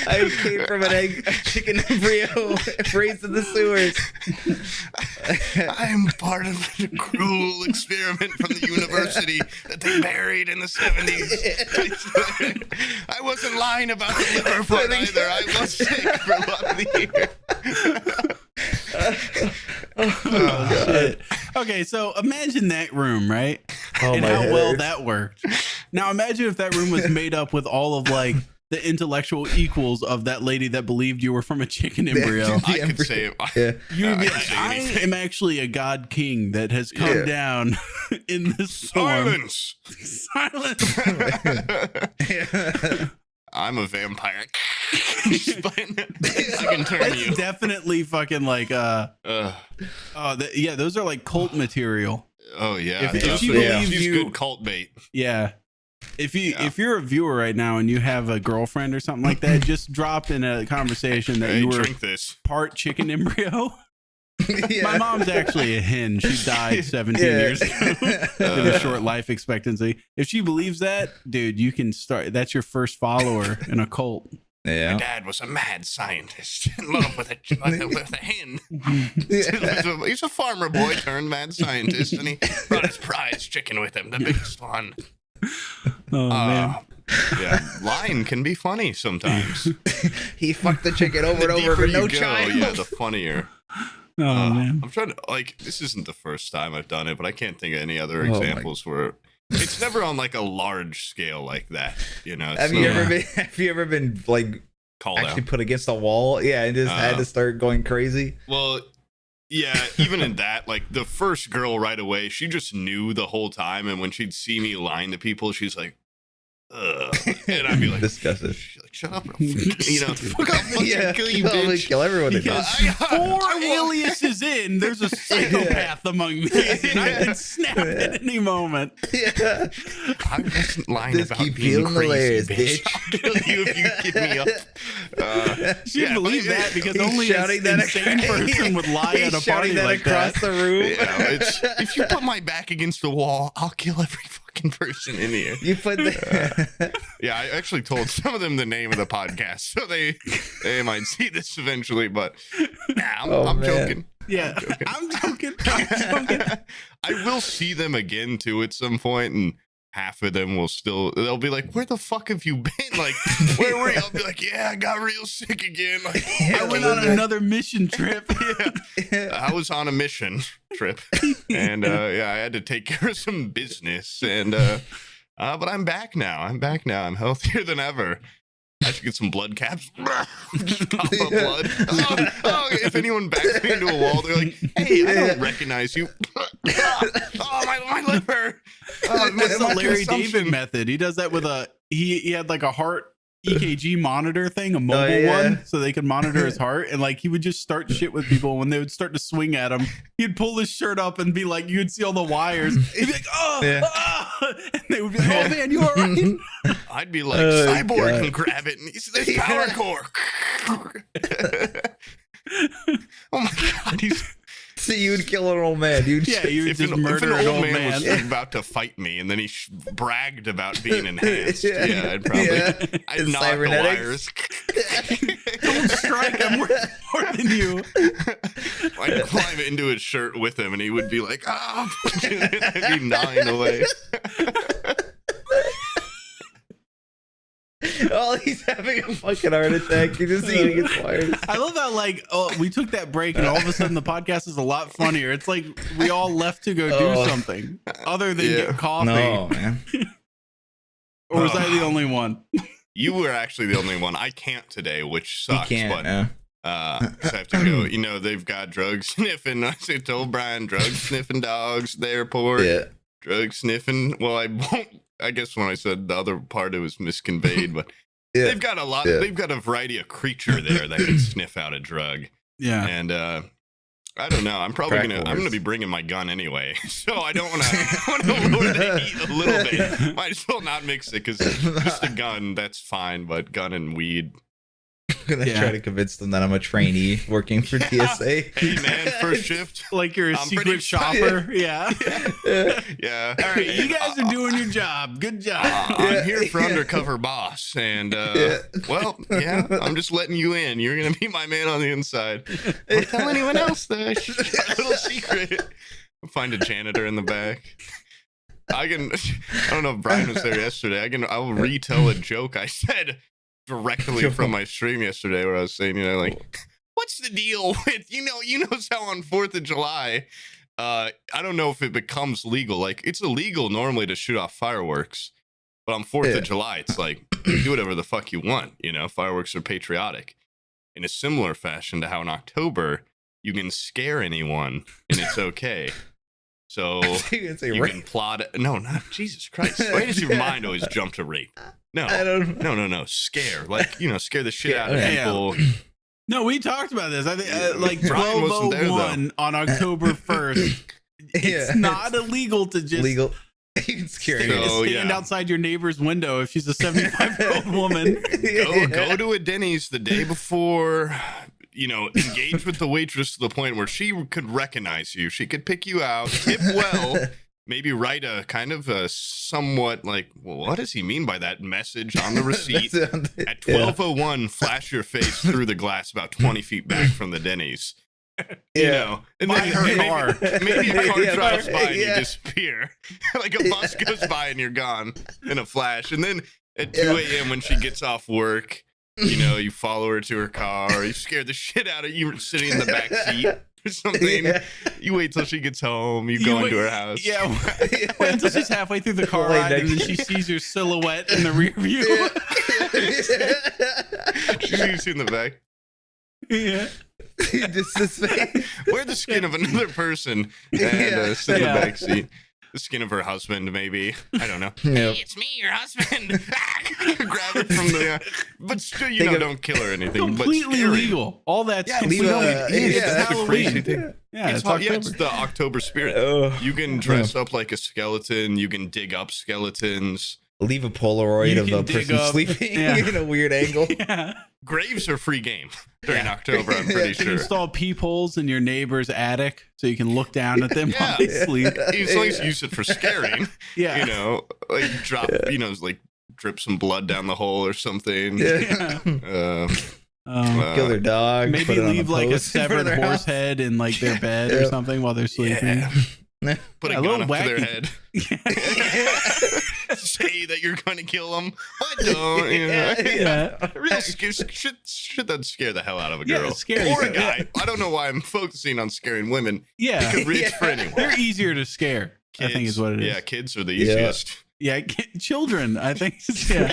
I came from a chicken embryo raised in the sewers. I'm part of a cruel experiment from the university that they buried in the 70s. I wasn't lying about the liver part either. I was sick for a lot of the year. Oh, shit. Okay, so imagine that room, right? And my how head well hurts. that worked. Now imagine if that room was made up with all of like the intellectual equals of that lady that believed you were from a chicken embryo. I could say it. Yeah. You'd be I like, say I anything. am actually a god king that has come down in this storm. Silence! Silence. I'm a vampire. I can turn That's you. definitely fucking like those are like cult material. Oh yeah. If Those she are- believes she's you- good cult bait. Yeah. If you're a viewer right now and you have a girlfriend or something like that, just drop in a conversation that Hey, you were drink this. part chicken embryo. Yeah. My mom's actually a hen. She died 17 years ago. With a short life expectancy. If she believes that, dude, you can start. That's your first follower in a cult. My Yeah. dad was a mad scientist in love with a hen. He's a farmer boy turned mad scientist, and he brought his prize chicken with him, the biggest one. Oh man. Yeah, lying can be funny sometimes. He fucked the chicken over and The over deeper for no you go, child. yeah, the funnier. Oh man. I'm trying to this isn't the first time I've done it, but I can't think of any other Oh, my- examples where it's never on like a large scale like that. You know, Have so- you ever been like called actually out. put against the wall. Yeah, and just had to start going crazy. Well, yeah, even in that, like the first girl right away, she just knew the whole time. And when she'd see me lying to people, she's like, ugh. And I'd be like, disgusted. she's like, shut up. You know, fuck off, Yeah, kill you, bitch. kill everyone. Because four aliases in, there's a psychopath among these, and I can snap at any moment. Yeah. I wasn't lying Just about keep being peeling the crazy, layers, bitch. bitch. I'll kill you if you get me up. She didn't believe that because He's only an shouting that insane person would lie He's at a shouting party that like across that. the room. It's, if you put my back against the wall, I'll kill every fucking person in here. You put the Yeah, I actually told some of them the name of the podcast, so they might see this eventually. But nah, I'm man. joking. Yeah, I'm joking. I'm joking. I will see them again too at some point, and half of them will still. They'll be like, "Where the fuck have you been? Like, where were you?" I'll be like, "Yeah, I got real sick again. Like, I went on another mission trip. I was on a mission trip, and yeah, I had to take care of some business, and but I'm back now. I'm healthier than ever. I should get some blood caps. Just pop up blood. If anyone backs me into a wall, they're like, "Hey, I don't recognize you." My liver. That's the Larry David consumption. method. He does that with he had like a heart EKG monitor thing, a mobile yeah. one, so they could monitor his heart. And like he would just start shit with people. When they would start to swing at him, he'd pull his shirt up and be like, you'd see all the wires. He'd be like, "Oh, Yeah. oh," and they would be like, "Oh man, you all right?" I'd be like, Oh, Cyborg God. can grab it, and he's this power core. Oh my god, he's. So you would kill an old man, dude. Yeah, you would If just an murder old an old man man. was about to fight me, and then he bragged about being enhanced, Yeah. yeah, I'd probably, Yeah. I'd It's knock the cybernetics. wires. Don't strike him. We're more than you. I'd climb into his shirt with him, and he would be like, "Ah!" I'd be gnawing away. Oh, he's having a fucking heart attack. You just see he gets fired. I love how like we took that break and all of a sudden the podcast is a lot funnier. It's like we all left to go Oh. do something other than Yeah. get coffee. No, man. Or was I the only one? You were actually the only one. I can't today, which sucks. He can't. But No. 'cause I have to go. You know, they've got drug sniffing. I told Brian, drug sniffing dogs at the airport. Yeah. Drug sniffing. Well, I won't. I guess when I said the other part, it was misconveyed. But Yeah. they've got a lot. Yeah. They've got a variety of creature there that can sniff out a drug. Yeah. And I don't know. I'm probably Crack I'm wars. gonna be bringing my gun anyway. So I don't want to lower the heat a little bit. Might as well not mix it because just a gun, that's fine. But gun and weed. I'm gonna Yeah. try to convince them that I'm a trainee working for TSA. Hey man, first shift. Like you're a I'm pretty secret shopper. Yeah. Yeah. All right, you guys are doing your job. Good job. I'm here for undercover boss, and well, yeah, I'm just letting you in. You're gonna be my man on the inside. Don't tell anyone else though. A little secret. Find a janitor in the back. I don't know if Brian was there yesterday. I'll retell a joke I said directly from my stream yesterday, where I was saying, like, what's the deal with you know how on 4th of July, I don't know if it becomes legal. Like, it's illegal normally to shoot off fireworks, but on 4th of July, it's like, do whatever the fuck you want. Fireworks are patriotic. In a similar fashion to how in October you can scare anyone and it's okay. So You you can plot it. No, not Jesus Christ. Why does your mind always jump to rape? No, I don't know. no. Scare, like, scare the shit out of Okay. people. No, we talked about this. I think like Brian wasn't there, 12:01 on October 1st. It's not illegal to just legal. You can scare stand, So, you. stand yeah. outside your neighbor's window if she's a 75-year-old woman. Go to a Denny's the day before. Engage with the waitress to the point where she could recognize you. She could pick you out, tip well, maybe write a kind of a somewhat like, well, what does he mean by that message on the receipt? At 12:01, flash your face through the glass about 20 feet back from the Denny's. And Buy her car. maybe a car Yeah, drives by and you yeah. disappear. Like a bus goes by and you're gone in a flash. And then at 2 a.m. when she gets off work, you follow her to her car, or you scare the shit out of you sitting in the back seat. or something. Yeah. You wait till she gets home. You go into her house. Yeah. Wait until she's halfway through the car Late ride and then night. she sees your silhouette in the rear view. She's in the back. Yeah. Just this face. Wear the skin of another person and sit in the back seat. The skin of her husband, maybe. I don't know. Yep. Hey, it's me, your husband. Grab it from the. But still, you Think know, of- don't kill her or anything. Completely but scary. legal. All that's Yeah, completely legal. legal. Yeah, It's that's the crazy Halloween. thing. Yeah, it's Yeah, October. it's the October spirit. You can dress up like a skeleton. You can dig up skeletons. Leave a Polaroid You of can a dig person up- sleeping yeah. in a weird angle. Yeah. Graves are free game during Yeah. October, I'm pretty You can sure. install peepholes in your neighbor's attic so you can look down at them while Yeah. they sleep. As long as you use it for scaring, Yeah. you know, like drop, like drip some blood down the hole or something. Yeah. Kill their dog. Maybe put it on leave like a post in front severed of their horse house. head in like their bed or Yeah. something while they're sleeping. Yeah. Put Yeah, a a gun little up to their wacky. head. Say that you're going to kill them, but don't. You know? Yeah. Real shit that scare the hell out of a Yeah, girl it's scary. or a guy. I don't know why I'm focusing on scaring women. Yeah. It could reach for anyone. They're easier to scare, I think is what it is. Yeah, kids are the Yeah. easiest. Yeah, children, I think. Yeah.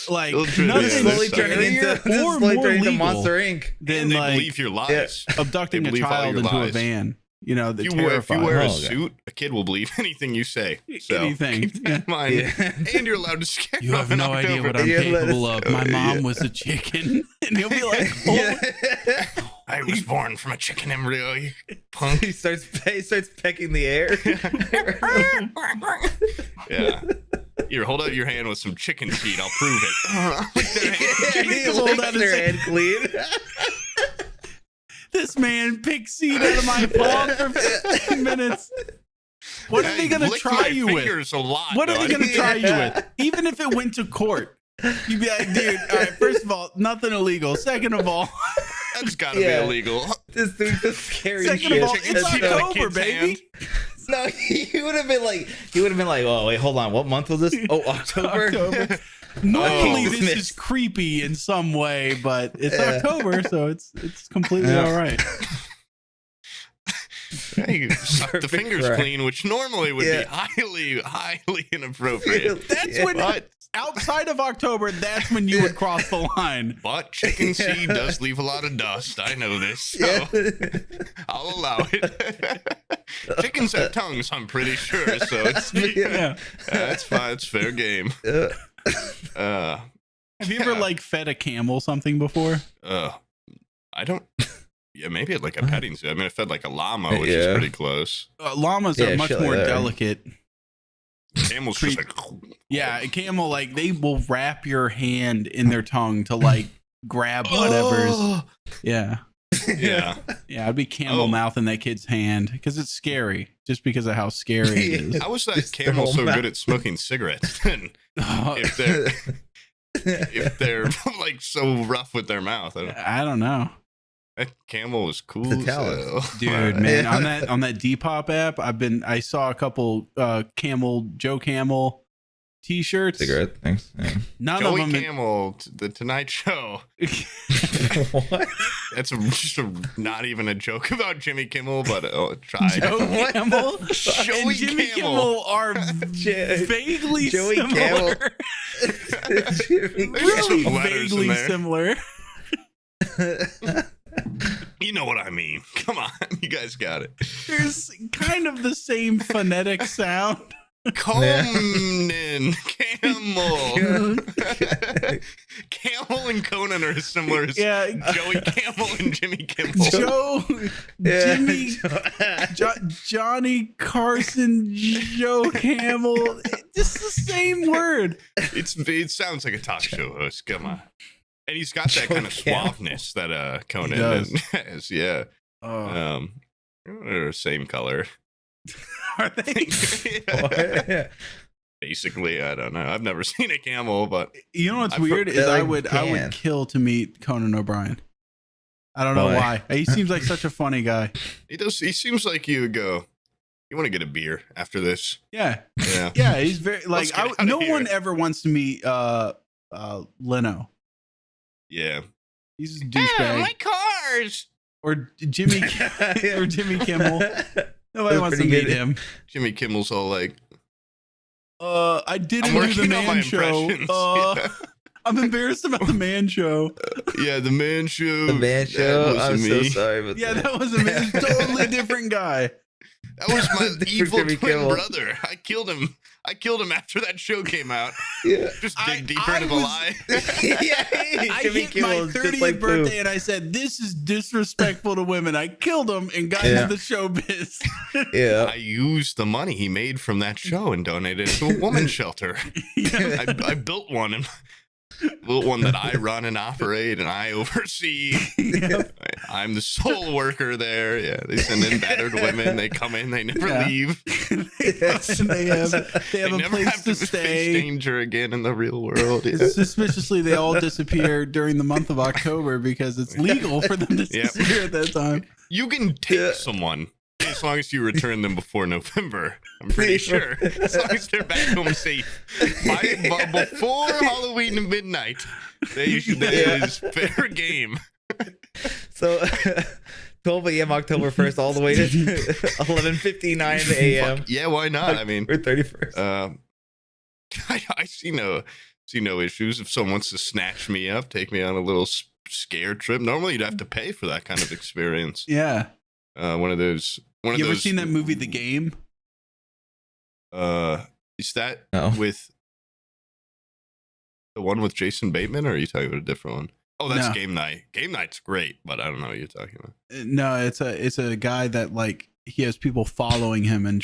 Like, Children, nothing yeah, Slowly they're turning into or slowly more turning into legal Monster Inc. than And they like believe your lies. abducting They a believe all child your into a lies. van. You know, If the you wear terrified. a Oh, okay. suit, a kid will believe anything you say. So Anything. keep that in mind. Yeah. And you're allowed to scare You have them no in idea October. what I'm Yeah, let capable us of. My go. mom Yeah. was a chicken. And he'll be like, oh, Yeah. I was born from a chicken embryo, you punk. he starts pecking the air. Yeah. Here, hold out your hand with some chicken seed. I'll prove it. He Hold licks out their his hand clean. this man picked seed out of my palm for 15 minutes. What are they going to Lick try my you with? fingers a lot. What are they bud. going to try you with? Even if it went to court, you'd be like, dude, all right, first of all, nothing illegal. Second of all, That's gotta Yeah. be illegal. This dude's just scary second shit. of all, Chicken it's seed in a October, kid's baby. hand. No, he would have been like, oh wait, hold on, what month was this? Oh, October. October. Normally, Oh. this is creepy in some way, but it's Yeah. October, so it's completely Yeah. all right. Yeah, you suck the Perfect fingers crime. clean, which normally would Yeah. be highly inappropriate. That's when But outside of October, that's when you would cross the line. but chicken seed does leave a lot of dust. I know this, so Yeah. I'll allow it. Chickens have tongues, I'm pretty sure. So it's Yeah. that's fine. It's fair game. Uh, Have you ever Yeah. like fed a camel something before? I don't. Yeah, maybe at like a petting zoo. I mean, I fed like a llama, which is Yeah. pretty close. Llamas Yeah, are much shit like more that. delicate. Camels just like. Yeah, a camel like they will wrap your hand in their tongue to like grab whatever's. Oh, Yeah, yeah. yeah. I'd be camel Oh. mouth in that kid's hand because it's scary, just because of how scary it is. How was that Just camel the so whole good at smoking cigarettes? Then if they're like so rough with their mouth, I don't know, that camel was cool. The as talent. hell. dude. Man, on that Depop app, I saw a couple Joe Camel T-shirts. Cigarette things. Yeah. None Joey of them. Camel, the Tonight Show. What? That's just not even a joke about Jimmy Kimmel, but try. Joe What Camel Joey and Jimmy Camel. Kimmel are vaguely Joey similar. Jimmy There's some Really letters in vaguely there. similar. You know what I mean. Come on, you guys got it. There's kind of the same phonetic sound. Conan, Camel. Camel and Conan are as similar as Yeah, Joey Camel and Jimmy Kimmel. Joe, Jimmy, Johnny Carson, Joe Camel. Just the same word. It sounds like a talk show host. Come on. And he's got that Joey kind of Camel. suaveness that Conan He does. has. Yeah. Oh, They're the same color. are they? Yeah. Basically, I don't know. I've never seen a camel, but You know what's I've weird heard- is I like, would can. kill to meet Conan O'Brien. I don't know Why? why. He seems like such a funny guy. he does. He seems like you would go. You want to get a beer after this? Yeah, Yeah. yeah. He's very like. get outta No here. one ever wants to meet Leno. Yeah. He's a douchebag. cars. or Jimmy or Jimmy Kimmel. Nobody wants to pretty meet good. him. Jimmy Kimmel's all like, I didn't I'm do the working on my man show. impressions. I'm embarrassed about the man show. Yeah, the man show. The man that show. wasn't I'm so me. sorry about Yeah, that. that was a man, totally different guy. That was my Different evil Jimmy twin Kimmel. brother. I killed him. I killed him after that show came out. Yeah. Just I- dig deeper I into the was- lie. I Jimmy hit my Kimmel is just 30th like birthday poo. and I said, "This is disrespectful to women." I killed him and got Yeah. into the showbiz. Yeah. I used the money he made from that show and donated it to a woman's shelter. Yeah. I built one that I run and operate and I oversee. I'm the sole worker there. Yeah, they send in battered women. They come in, they never Yeah. leave. they have They a never place have to to face stay. danger again in the real world. Yeah. Suspiciously, they all disappear during the month of October because it's legal for them to Yep. disappear at that time. You can take Yeah. someone as long as you return them before November. I'm pretty sure. As long as they're back home safe. Before Halloween and midnight, that is fair game. So 12 a.m. October 1st all the way to 11:59 a.m. Fuck, yeah, why not? I mean, We're 31st. I see no issues if someone wants to snatch me up, take me on a little scare trip. Normally, you'd have to pay for that kind of experience. Yeah. One of those. You ever seen that movie, The Game? Is that No. with the one with Jason Bateman, or are you talking about a different one? Oh, that's No. Game Night. Game Night's great, but I don't know what you're talking about. No, it's a guy that like he has people following him and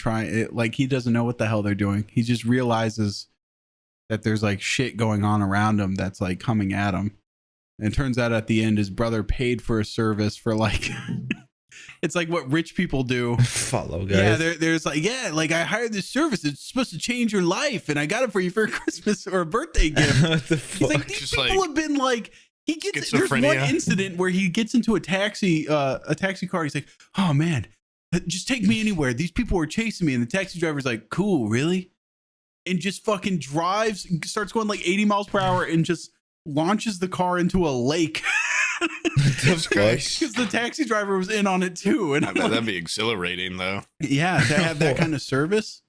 like he doesn't know what the hell they're doing. He just realizes that there's like shit going on around him that's like coming at him. And it turns out at the end his brother paid for a service for like it's like what rich people do. Follow, guys. Yeah, there's like, like I hired this service. It's supposed to change your life, and I got it for you for a Christmas or a birthday gift. What the He's like, fuck? these Just people like have been like, he gets. There's one schizophrenia. incident where he gets into a taxi car. He's like, "Oh man, just take me anywhere. These people were chasing me," and the taxi driver's like, "Cool, really?" And just fucking drives, starts going like 80 miles per hour, and just launches the car into a lake. Jesus Christ. Because the taxi driver was in on it too, and I I'm bet like, that'd be exhilarating, though. yeah, to have that kind of service.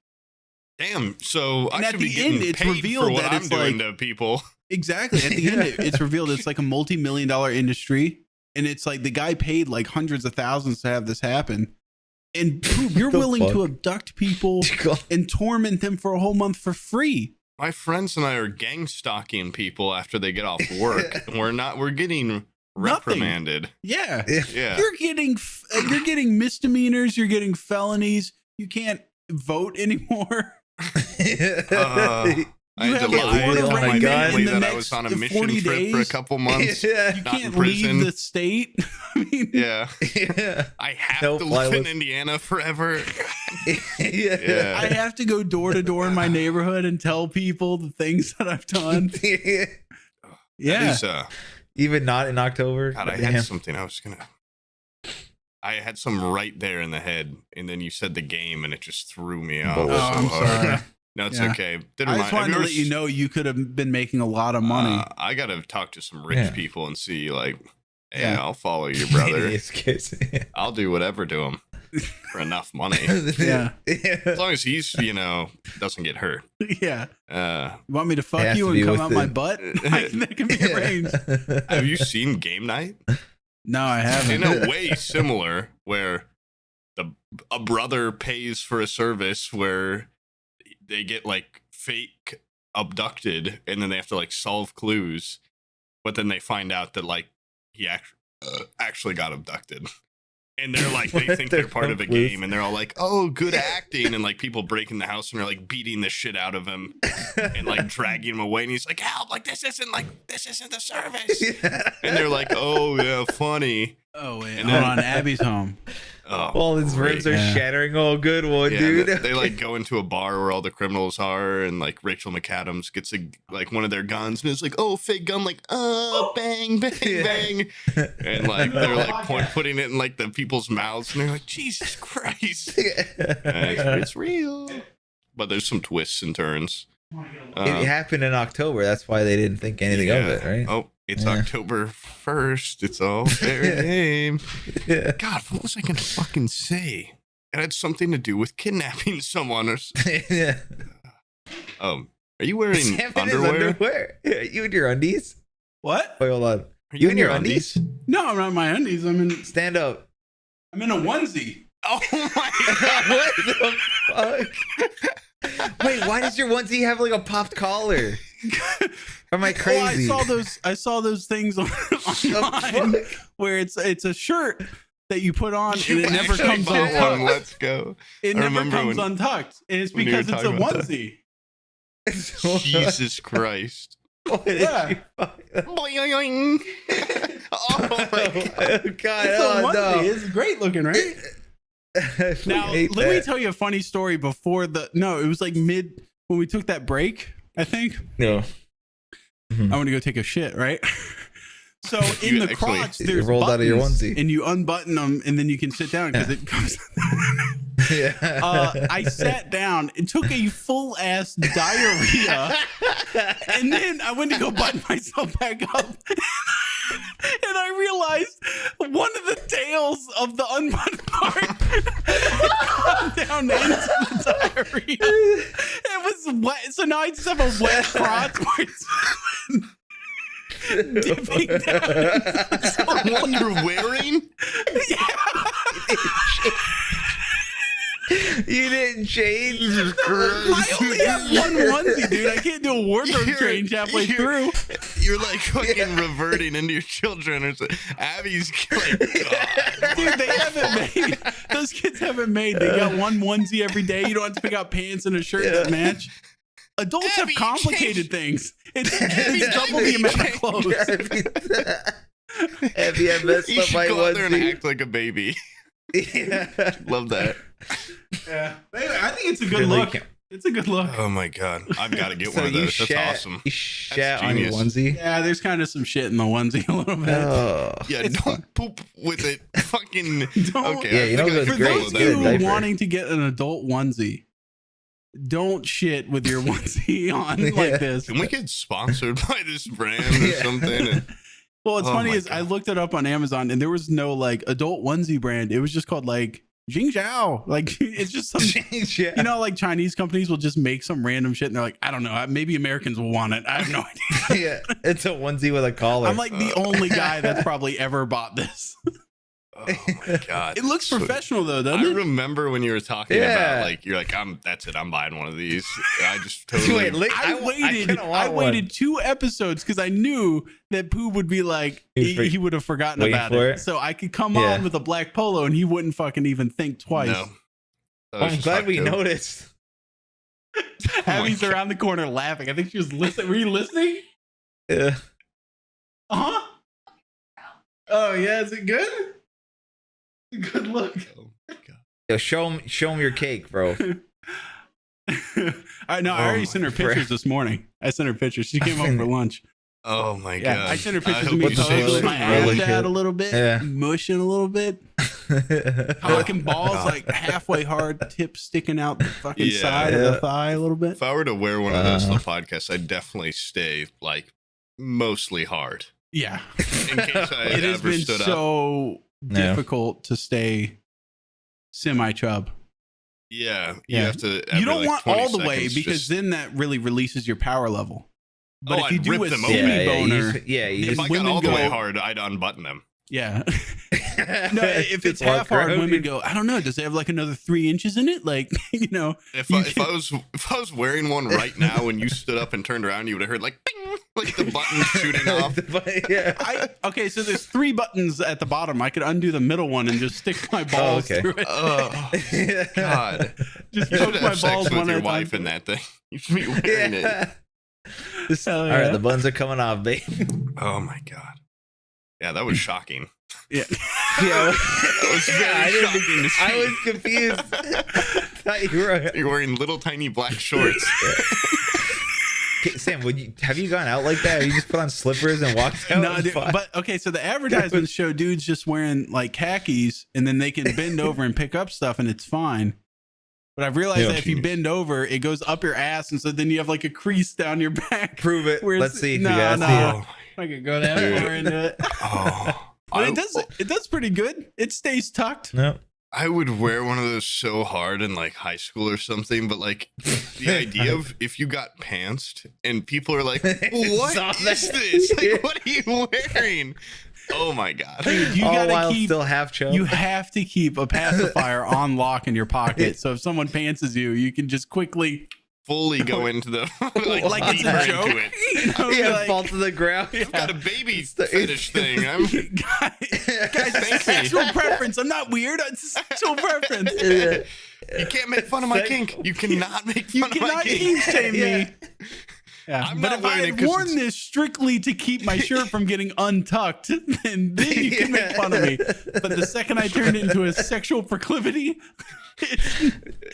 Damn. So And I at should be the getting end, it's paid revealed for what that I'm it's doing like- to people. Exactly. At the end, it's revealed it's like a multi-million-dollar industry, and it's like the guy paid like hundreds of thousands to have this happen. And boom, you're The willing to fuck? abduct people and torment them for a whole month for free. My friends and I are gang stalking people after they get off work. We're getting reprimanded. Yeah. Yeah. You're getting misdemeanors, you're getting felonies. You can't vote anymore. I You had to have a lie quarter to my reign family in the that I was next on a mission 40 trip for a days. couple months. Yeah. You Not in can't prison. leave the state. I mean, Yeah. Yeah. I have No to fly live in list. Indiana forever. Yeah. I have to go door to door in my neighborhood and tell people the things that I've done. That Yeah. is, Even not in October. God, I Damn. had something I had some right there in the head, and then you said the game, and it just threw me off Oh, so I'm hard. sorry. No, it's Yeah. okay. I just wanted to let you know you could have been making a lot of money. I gotta talk to some rich Yeah. people and see, like, Yeah. yeah, I'll follow you, brother. It's kids. I'll do whatever to him for enough money, Yeah. as long as he's, doesn't get hurt. Yeah. Uh, You want me to It fuck has you to and be come out my within- butt? That can be arranged. have you seen Game Night? No, I In haven't. a way similar, where a brother pays for a service where they get like fake abducted, and then they have to like solve clues, but then they find out that like he actually got abducted. And they're like, they think they're part of a game, and they're all like, "Oh, good acting!" And like people break in the house and they're like beating the shit out of him and like dragging him away. And he's like, "Help! Like this isn't the service." And they're like, "Oh yeah, funny." Oh, wait. And Hold then- on. Abby's home. Oh, All his ribs are Yeah. shattering. Oh, good one, yeah, dude. they like go into a bar where all the criminals are, and like Rachel McAdams gets like one of their guns, and it's like, "Oh, fake gun!" Like, bang, bang, Yeah. bang, and like they're like putting it in like the people's mouths, and they're like, "Jesus Christ, it's real." But there's some twists and turns. It happened in October. That's why they didn't think anything of it, right? Oh, It's Yeah. October 1st. It's all fair game. Yeah. God, what was I gonna fucking say? It had something to do with kidnapping someone or. Yeah. Are you wearing Sam in his underwear? underwear. You in your undies? What? Wait, hold on. Are You in your undies? No, I'm not in my undies. Stand up. I'm in a onesie. Oh my god! What the fuck? Wait, why does your onesie have like a popped collar? Am I crazy? Well, I saw those things online where it's a shirt that you put on and it never actually comes bought untucked. one. Let's go. It I never remember comes when- untucked. And it's when you were because it's a talking about that. onesie. Jesus Christ! What did Yeah. you fuck- Boing. Oh my god! Oh, God, It's a oh, onesie. no. It's great looking, right? I Now, hate let me that. tell you a funny story before it was like mid when we took that break, I think. No. I want to go take a shit, right? So in You the actually- crotch, You there's rolled out of your buttons, onesie. and you unbutton them, and then you can sit down because it comes. Yeah. I sat down and took a full ass diarrhea, and then I went to go button myself back up, and I realized one of the tails of the unbuttoned part had gone down into the diarrhea. It was wet, so now I just have a wet crotch where it's dipping down. The one you're wearing? You didn't change. I only have one onesie, dude. I can't do a wardrobe You're- change halfway you're- through. You're like fucking reverting into your children or something. Abby's like, God. Dude, they haven't made those kids haven't made. They got one onesie every day. You don't have to pick out pants and a shirt that match. Adults Abby, have complicated things. It's double the Abby, amount of clothes. Abby, I messed You up should my go out there and onesie. act like a baby. Yeah. Love that. Yeah, I think it's a good Really look. can't- It's a good look. Oh my god, I've got to get So one of you those. That's shat, awesome. you shat on your genius. onesie? Yeah, there's kind of some shit in the onesie a little bit. Oh. Yeah, It's don't poop with it. Fucking. Don't- Okay, Yeah, I you think know I the For can great- follow those that of good you rule. diaper. wanting to get an adult onesie, don't shit with your onesie on Yeah. like this. Can we get sponsored by this brand or Yeah. something? Well, what's Oh funny my is I God. looked it up on Amazon and there was no like adult onesie brand. It was just called like Jing Zhao. Like it's just some, Yeah. you know, like Chinese companies will just make some random shit and they're like, I don't know, maybe Americans will want it. I have no idea. Yeah, it's a onesie with a collar. I'm like the only guy that's probably ever bought this. Oh my god, It looks So- professional though, doesn't I it? remember when you were talking Yeah. about like you're like that's it, I'm buying one of these. I just totally. Wait, look, I waited 2 episodes because I knew that Pooh would be like he would have forgotten Waiting about for it. it? So I could come Yeah. on with a black polo and he wouldn't fucking even think twice. No. That was I'm just glad we fucked up. noticed. my Abby's God. around the corner laughing. I think she was listening. Were you listening? Yeah. Uh huh. Oh yeah, is it good? Good look. Oh my God. Yo, show him your cake, bro. I know. I Oh already my sent her friend. pictures this morning. I sent her pictures. She came home for lunch. Oh my Yeah, god. I sent her pictures hope of me you toasting toasting say my really ass out good. a little bit, Yeah. mushing a little bit, cocking balls like halfway hard, tip sticking out the fucking Yeah. side of Yeah. the thigh a little bit. If I were to wear one of those to Uh. the podcast, I'd definitely stay like mostly hard. Yeah, In case I it has ever been stood up. so Yeah. difficult to stay semi-chub. Yeah. Yeah. You have to. You every, don't like, want 20 all the way seconds because just- then that really releases your power level. But Oh, if you I'd do rip a them open. semi yeah, boner, you if if I got women all the way go- hard, I'd unbutton them. yeah. No, if it's half hard, women go, I don't know. Does it have like another 3 inches in it? Like, you know, If You I, if I was wearing one right now and you stood up and turned around, you would have heard like bing, like the button shooting off. Yeah. okay, so there's 3 buttons at the bottom. I could undo the middle one and just stick my balls okay. through it. Oh God! Just You should poke my have sex balls with one your at a time. wife in that thing. You should be wearing it. Yeah. Hell All yeah. right, the buns are coming off, babe. Oh my God! Yeah, that was shocking. Yeah. Yeah, That was very I didn't- shocking to see. I was confused. Thought you were. You're wearing little tiny black shorts. Okay, Sam, have you gone out like that? Have you just put on slippers and walked out? No, dude, but okay, so the advertisements show dudes just wearing like khakis and then they can bend over and pick up stuff and it's fine. But I've realized Yeah. that if you bend over, it goes up your ass, and so then you have like a crease down your back. prove it. Where Let's it's- see. no, you gotta no. see Oh it. I could go that far into it. Oh, But it does pretty good. It stays tucked. No. I would wear one of those so hard in like high school or something, but like the idea of if you got pantsed and people are like, "What Saw is that. this? Like, what are you wearing?" Oh my god! Dude, you All gotta while keep. still half chub. You have to keep a pacifier on lock in your pocket, so if someone pantses you, you can just quickly, Fully go into the like it's deeper a joke. into it. You know, yeah, like, fall to the ground. I've got a baby the- fetish thing. I'm guys, it's a sexual preference. I'm not weird. It's a sexual preference. You can't make fun of my kink. You cannot make fun You of my cannot kink. kink shame Yeah. me. Yeah. I'm But not if I wearing it had 'cause worn it's- this strictly to keep my shirt from getting untucked, then you can make fun of me. But the second I turned it into a sexual proclivity,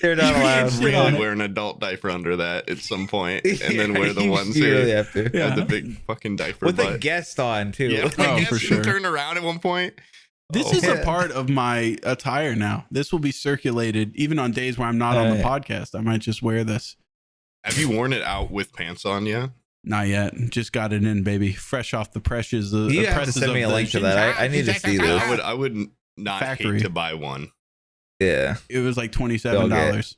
They're not You can't allowed. shit on Really it. wear an adult diaper under that at some point, and then wear the You ones really that have to. Yeah. have the big fucking diaper With butt. a guest on too. Yeah, Oh, I for guess sure. you turn around at one point. this Oh. is a Yeah. part of my attire now. This will be circulated even on days where I'm not on the yeah. podcast. I might just wear this. Have you worn it out with pants on yet? Not yet. Just got it in, baby. Fresh off the presses. You have to send me a link to that. I need to see this. I would not Factory. hate to buy one. Yeah. It was like $27.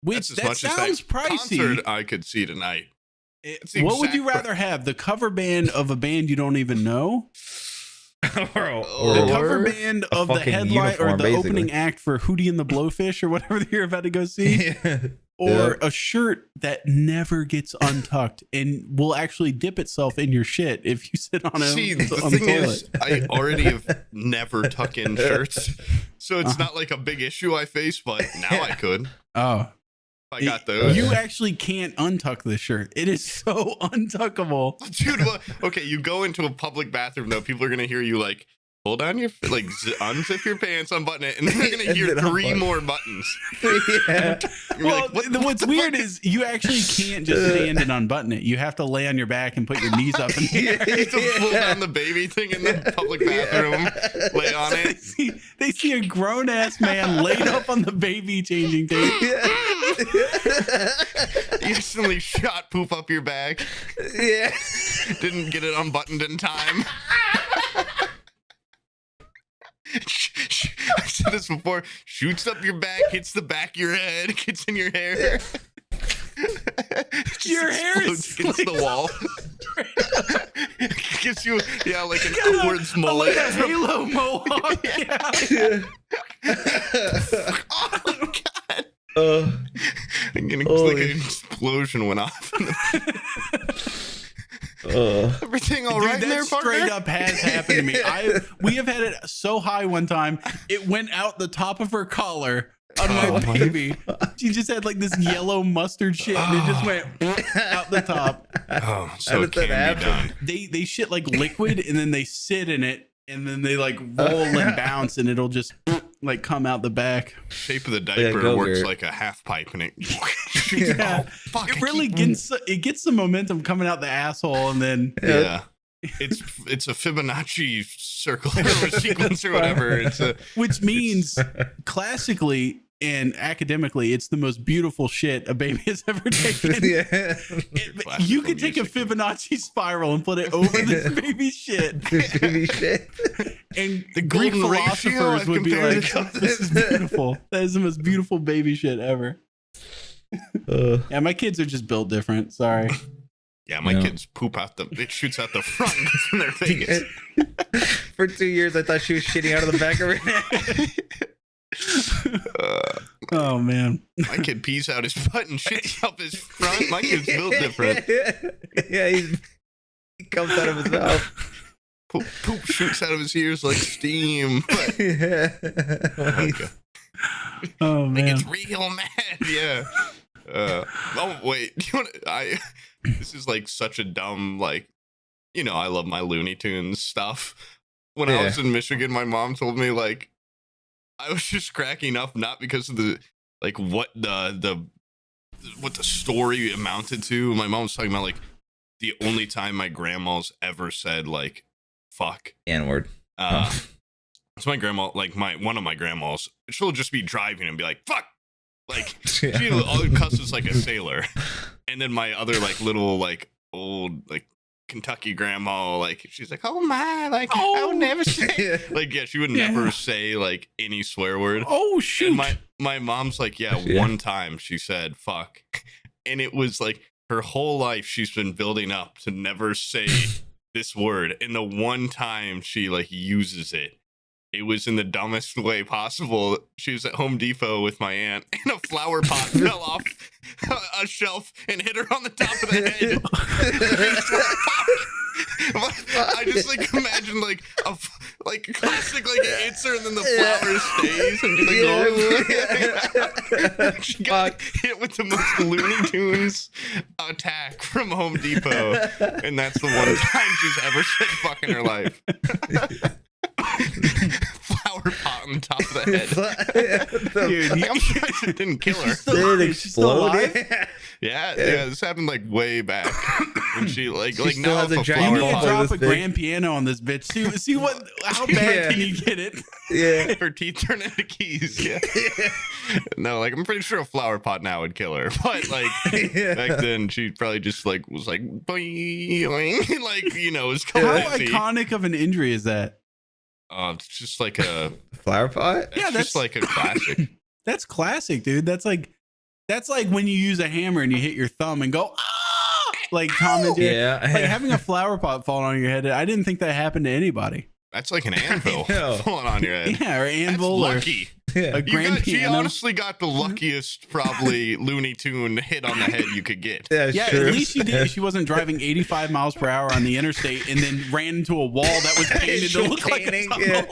Which That's as that much as sounds that pricey. concert I could see tonight. It's the What would exact you rather have? The cover band of a band you don't even know? or The cover band a of the fucking headline or uniform, the basically. opening act for Hootie and the Blowfish or whatever you're about to go see? Or Yeah. a shirt that never gets untucked and will actually dip itself in your shit if you sit on it. See, the on the thing toilet. is, I already have never tuck in shirts, so it's not like a big issue I face. But now I could. Oh. I got those. You actually can't untuck this shirt. It is so untuckable. Dude, well, okay, you go into a public bathroom though. People are gonna hear you like hold on your like unzip your pants, unbutton it, and then they're gonna And hear then 3 unbutton. more buttons. Yeah. You're Well, like, what what's the weird fuck is you actually can't just stand and unbutton it. You have to lay on your back and put your knees up in the air. you have to pull down the baby thing in the public bathroom, lay on They it. see a grown ass man laid up on the baby changing tape. You instantly shot poop up your back. Yeah. Didn't get it unbuttoned in time. I've said this before. Shoots up your back, hits the back of your head, gets in your hair. Just Your hair is explodes against the wall. Gives you, yeah, like an Got upwards a mullet. halo mohawk. Yeah. Oh god! I'm getting Holy- like an explosion went off. Everything all Dude, right in there, that straight partner? up has happened to me. We have had it so high one time, it went out the top of her collar on Oh my baby. She just had like this yellow mustard shit, and it just went out the top. Oh, so How it did can that be happen? done. They shit like liquid, and then they sit in it, and then they like roll and bounce, and it'll just like come out the back. Shape of the Yeah, diaper go, works Garrett. like a half pipe, and it. Yeah. Oh, fuck, It I really keep- gets the momentum coming out the asshole, and then Yeah. It's a Fibonacci circle or sequence or whatever. It's a which means classically and academically, it's the most beautiful shit a baby has ever taken. Yeah. You classical could take a music. Fibonacci spiral and put it over this baby shit, Baby shit. and the Greek golden ratio, philosophers I've would be compared like, it to "This is beautiful. That is the most beautiful baby shit ever." Yeah, my kids are just built different. Sorry. yeah. My Yeah. kids poop out it shoots out the front and it's in their face. For 2 years, I thought she was shitting out of the back of her neck. Oh man. My kid pees out his butt and shits up his front. My kid's built different. Yeah, he comes out of his mouth. Poop shoots out of his ears like steam. But Yeah. Oh like man. it's real mad. Yeah. Oh wait. You know, this is like such a dumb like. I love my Looney Tunes stuff. When I Yeah. was in Michigan, my mom told me like I was just cracking up not because of the like what the story amounted to. My mom was talking about like the only time my grandma's ever said like fuck. N-word. It's my grandma, like one of my grandmas. She'll just be driving and be like fuck. Like Yeah. she cusses like a sailor. And then my other like little like old like Kentucky grandma, like she's like, oh my, like I would never say, like she would never say like any swear word. Oh shoot! And my mom's like, one time she said fuck, and it was like her whole life she's been building up to never say this word, and the one time she like uses it, it was in the dumbest way possible. She was at Home Depot with my aunt, and a flower pot fell off a shelf and hit her on the top of the head. I just like imagine like a classic, like it hits her and then the flower stays and like she got hit with the most Looney Tunes attack from Home Depot, and that's the one time she's ever said fuck in her life. Flower pot on the top of the head. Dude, I'm surprised it didn't kill her. Did it explode? Yeah, this happened like way back. And she like still now has if a a giant flower You pot, drop a this big. grand piano on this bitch. See what? How bad can you get it? Yeah. her teeth turn into keys. Yeah. No, like I'm pretty sure a flower pot now would kill her. But like back then she probably just like was like boing, like was How crazy. iconic of an injury is that? It's just like a Flower pot? yeah, that's just like a classic. That's classic, dude. That's like when you use a hammer and you hit your thumb and go ah, like Tom and Jerry. Yeah. Like having a flower pot fall on your head. I didn't think that happened to anybody. That's like an anvil know. falling on your head. Yeah, or That's anvil or lucky. Yeah. a grand She piano. honestly got the luckiest, probably Looney Tune hit on the head you could get. Yeah, at least she did. She wasn't driving 85 miles per hour on the interstate and then ran into a wall that was painted to look like a Painting, tunnel. yeah.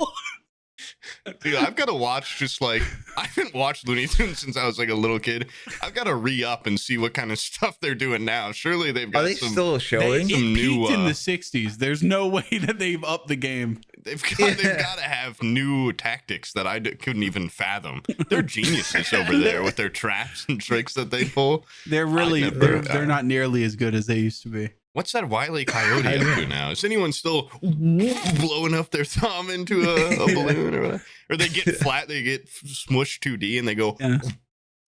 Dude, I've got to watch just like I haven't watched Looney Tunes since I was like a little kid. I've got to re-up and see what kind of stuff they're doing now. Surely they've got Are they some. still showing? It Some new, peaked in the 60s. There's no way that they've upped the game. They've got to have new tactics that I couldn't even fathom. They're geniuses over there with their traps and tricks that they pull. They're really never- they're not nearly as good as they used to be. What's that Wile E. Coyote up to now? Is anyone still blowing up their thumb into a balloon or whatever? Or they get flat, they get smushed 2D and they go. Yeah.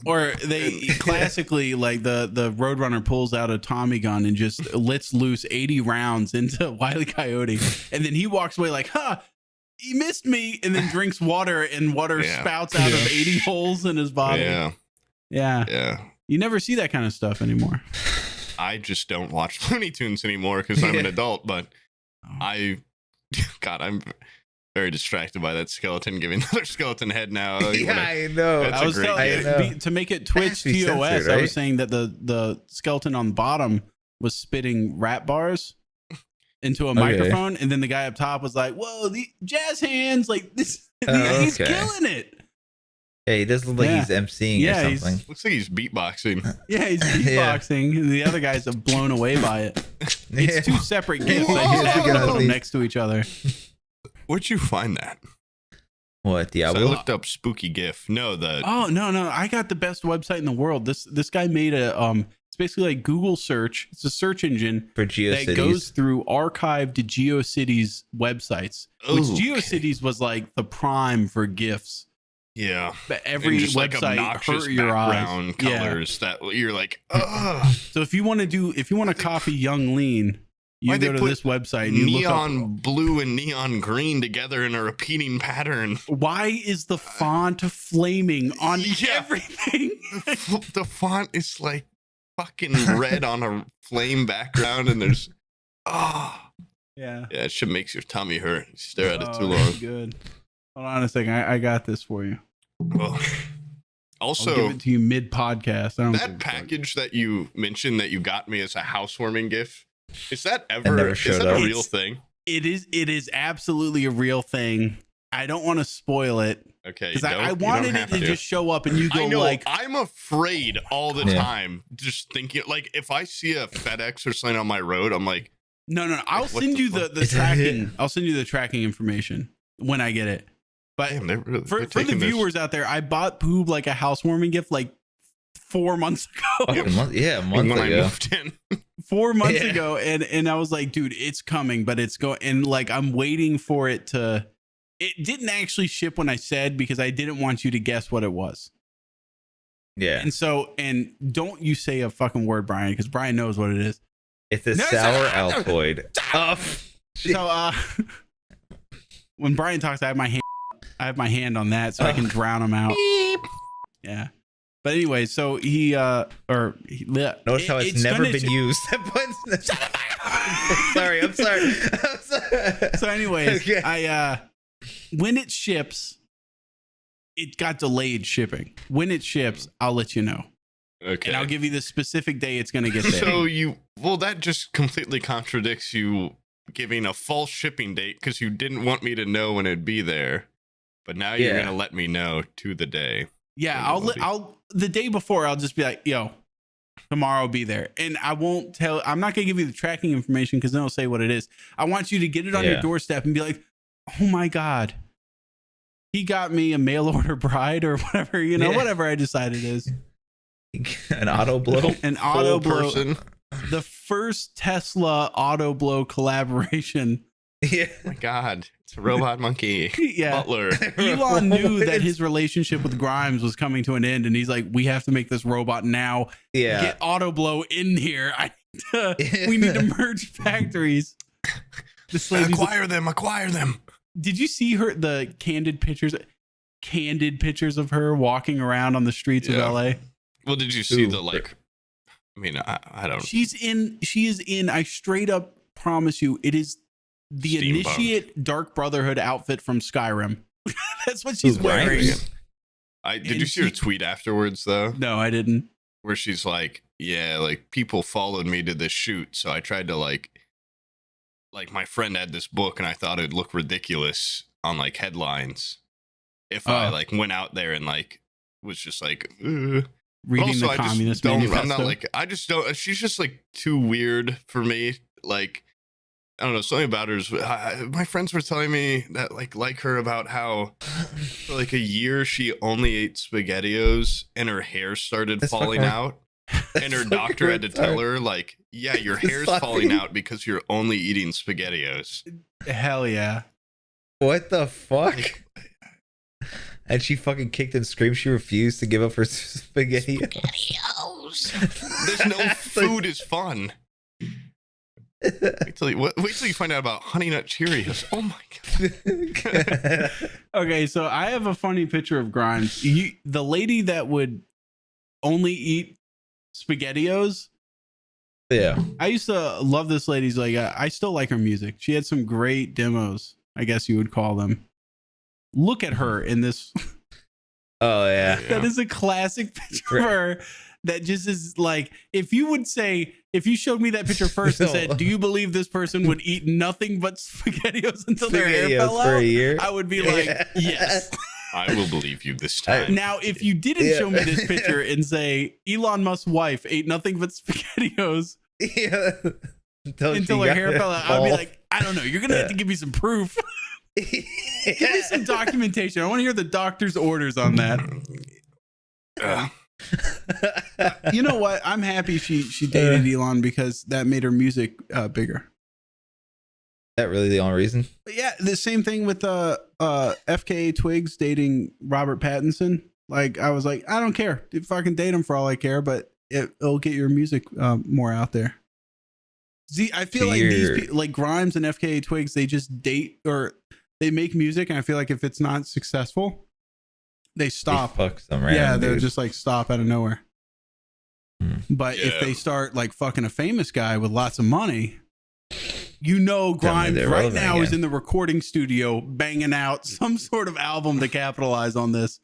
Or they classically like the Roadrunner pulls out a Tommy gun and just lets loose 80 rounds into Wile E. Coyote, and then he walks away like, "Huh, he missed me," and then drinks water, and water spouts out of 80 holes in his body. Yeah. You never see that kind of stuff anymore. I just don't watch Looney Tunes anymore because I'm an adult, but I'm very distracted by that skeleton giving another skeleton head now. Like, Yeah, I know. That's I was a great telling game. to make it Twitch Has to be TOS. censored, I right? was saying that the skeleton on the bottom was spitting rap bars into a microphone, and then the guy up top was like, "Whoa, the jazz hands! Like this, he's killing it." Yeah, he does look like Yeah. he's emceeing Yeah, or he's- something. Looks like he's beatboxing. Yeah, he's beatboxing, and the other guys are blown away by it. It's two separate gifts that you have to put them next to each other. Where'd you find that? What, So I Diablo? looked up spooky GIF. No, Oh no, I got the best website in the world. This guy made a it's basically like Google search. It's a search engine For that GeoCities. goes through archived GeoCities websites, which Okay. GeoCities was like the prime for GIFs. yeah. But every And just like website obnoxious hurt your eyes. background Yeah. colors that you're like, ugh. So if you want to copy Young Lean, you Why'd they go to put this website and you look Neon up. blue and neon green together in a repeating pattern. Why is the font flaming on Yeah. everything? The font is like fucking red on a flame background, and there's yeah, it should makes your tummy hurt. You stare at it too long. Good. Hold on a second. I got this for you. Well, I'll also, give it to you mid podcast. I don't give that a fuck. package that you mentioned that you got me as a housewarming gift, is that never ever showed a up. real thing? It is absolutely a real thing. I don't want to spoil it Okay, because I you don't wanted it have to just show up and you go I know. like, I'm afraid all the Yeah. time. Just thinking, like, if I see a FedEx or something on my road, I'm like, no. I'll Like, what send the you fuck? the Is that tracking. it? I'll send you the tracking information when I get it. But damn, they're really for they're the taking this- viewers out there, I bought Poob like a housewarming gift like 4 months ago. Fucking month, yeah, a month when I ago. moved in. 4 months Yeah. ago, and I was like, dude, it's coming, but it's going, and like I'm waiting for it to. It didn't actually ship when I said because I didn't want you to guess what it was. Yeah. And so, and don't you say a fucking word, Brian, because Brian knows what it is. It's a No, sour no, no. Altoid. Oh, So when Brian talks, I have my hand on that so I can drown him out. Yeah. But anyway, so notice how it's never been used. That button's I'm sorry. So anyways, Okay. When it ships, it got delayed shipping. When it ships, I'll let you know. Okay. And I'll give you the specific day it's going to get there. So that just completely contradicts you giving a false shipping date because you didn't want me to know when it'd be there, but now you're gonna let me know to the day. Yeah, I'll the day before I'll just be like, yo, tomorrow I'll be there, and I won't tell. I'm not gonna give you the tracking information because then it'll say what it is. I want you to get it on your doorstep and be like, oh my god, he got me a mail order bride or whatever, whatever I decide it is. An auto blow. An auto blow. Person. The first Tesla auto blow collaboration. Yeah. Oh my god, it's a robot monkey. Yeah. Butler. Elon knew that his relationship with Grimes was coming to an end, and he's like, we have to make this robot now. Yeah. Get auto blow in here. We need to merge factories. This lady's Acquire them. Did you see the candid pictures of her walking around on the streets of LA? Well, did you see I don't. She is in, I straight up promise you, it is the Steampunk. Initiate Dark Brotherhood outfit from Skyrim. That's what she's wearing. Did you see her tweet afterwards though? No, I didn't. Where she's like, yeah, like people followed me to this shoot, so I tried to like my friend had this book and I thought it'd look ridiculous on like headlines if I like went out there and like was just like reading the Communist Manifesto. I'm not like, I just don't. She's just like too weird for me. Like, I don't know. Something about her is. My friends were telling me that like her about how for like a year she only ate SpaghettiOs and her hair started falling out, and her doctor had to tell her like, yeah, your hair's falling out because you're only eating SpaghettiOs. Hell yeah! What the fuck? And she fucking kicked and screamed. She refused to give up her spaghetti. There's no food is fun. Wait till you find out about Honey Nut Cheerios. Oh my god. Okay, so I have a funny picture of Grimes. The lady that would only eat SpaghettiOs. Yeah. I used to love this lady's. Like, I still like her music. She had some great demos, I guess you would call them. Look at her in this. Oh yeah. That is a classic picture of her. That just is like, if you showed me that picture first and said, do you believe this person would eat nothing but SpaghettiOs until their hair fell out? For a year? I would be like, yes. I will believe you this time. Now, if you didn't show me this picture and say Elon Musk's wife ate nothing but SpaghettiOs until her hair fell out, I'd be like, I don't know. You're gonna have to give me some proof. Give me some documentation. I want to hear the doctor's orders on that. You know what? I'm happy she dated Elon because that made her music bigger. That really the only reason? But yeah, the same thing with FKA Twigs dating Robert Pattinson. Like, I was like, I don't care. You fucking date him for all I care, but it'll get your music more out there. See, I feel like these people, like Grimes and FKA Twigs, they just date or they make music, and I feel like if it's not successful, they stop. Fuck some random they'll dude. just like stop out of nowhere. But if they start like fucking a famous guy with lots of money, Grimes right now is in the recording studio banging out some sort of album to capitalize on this,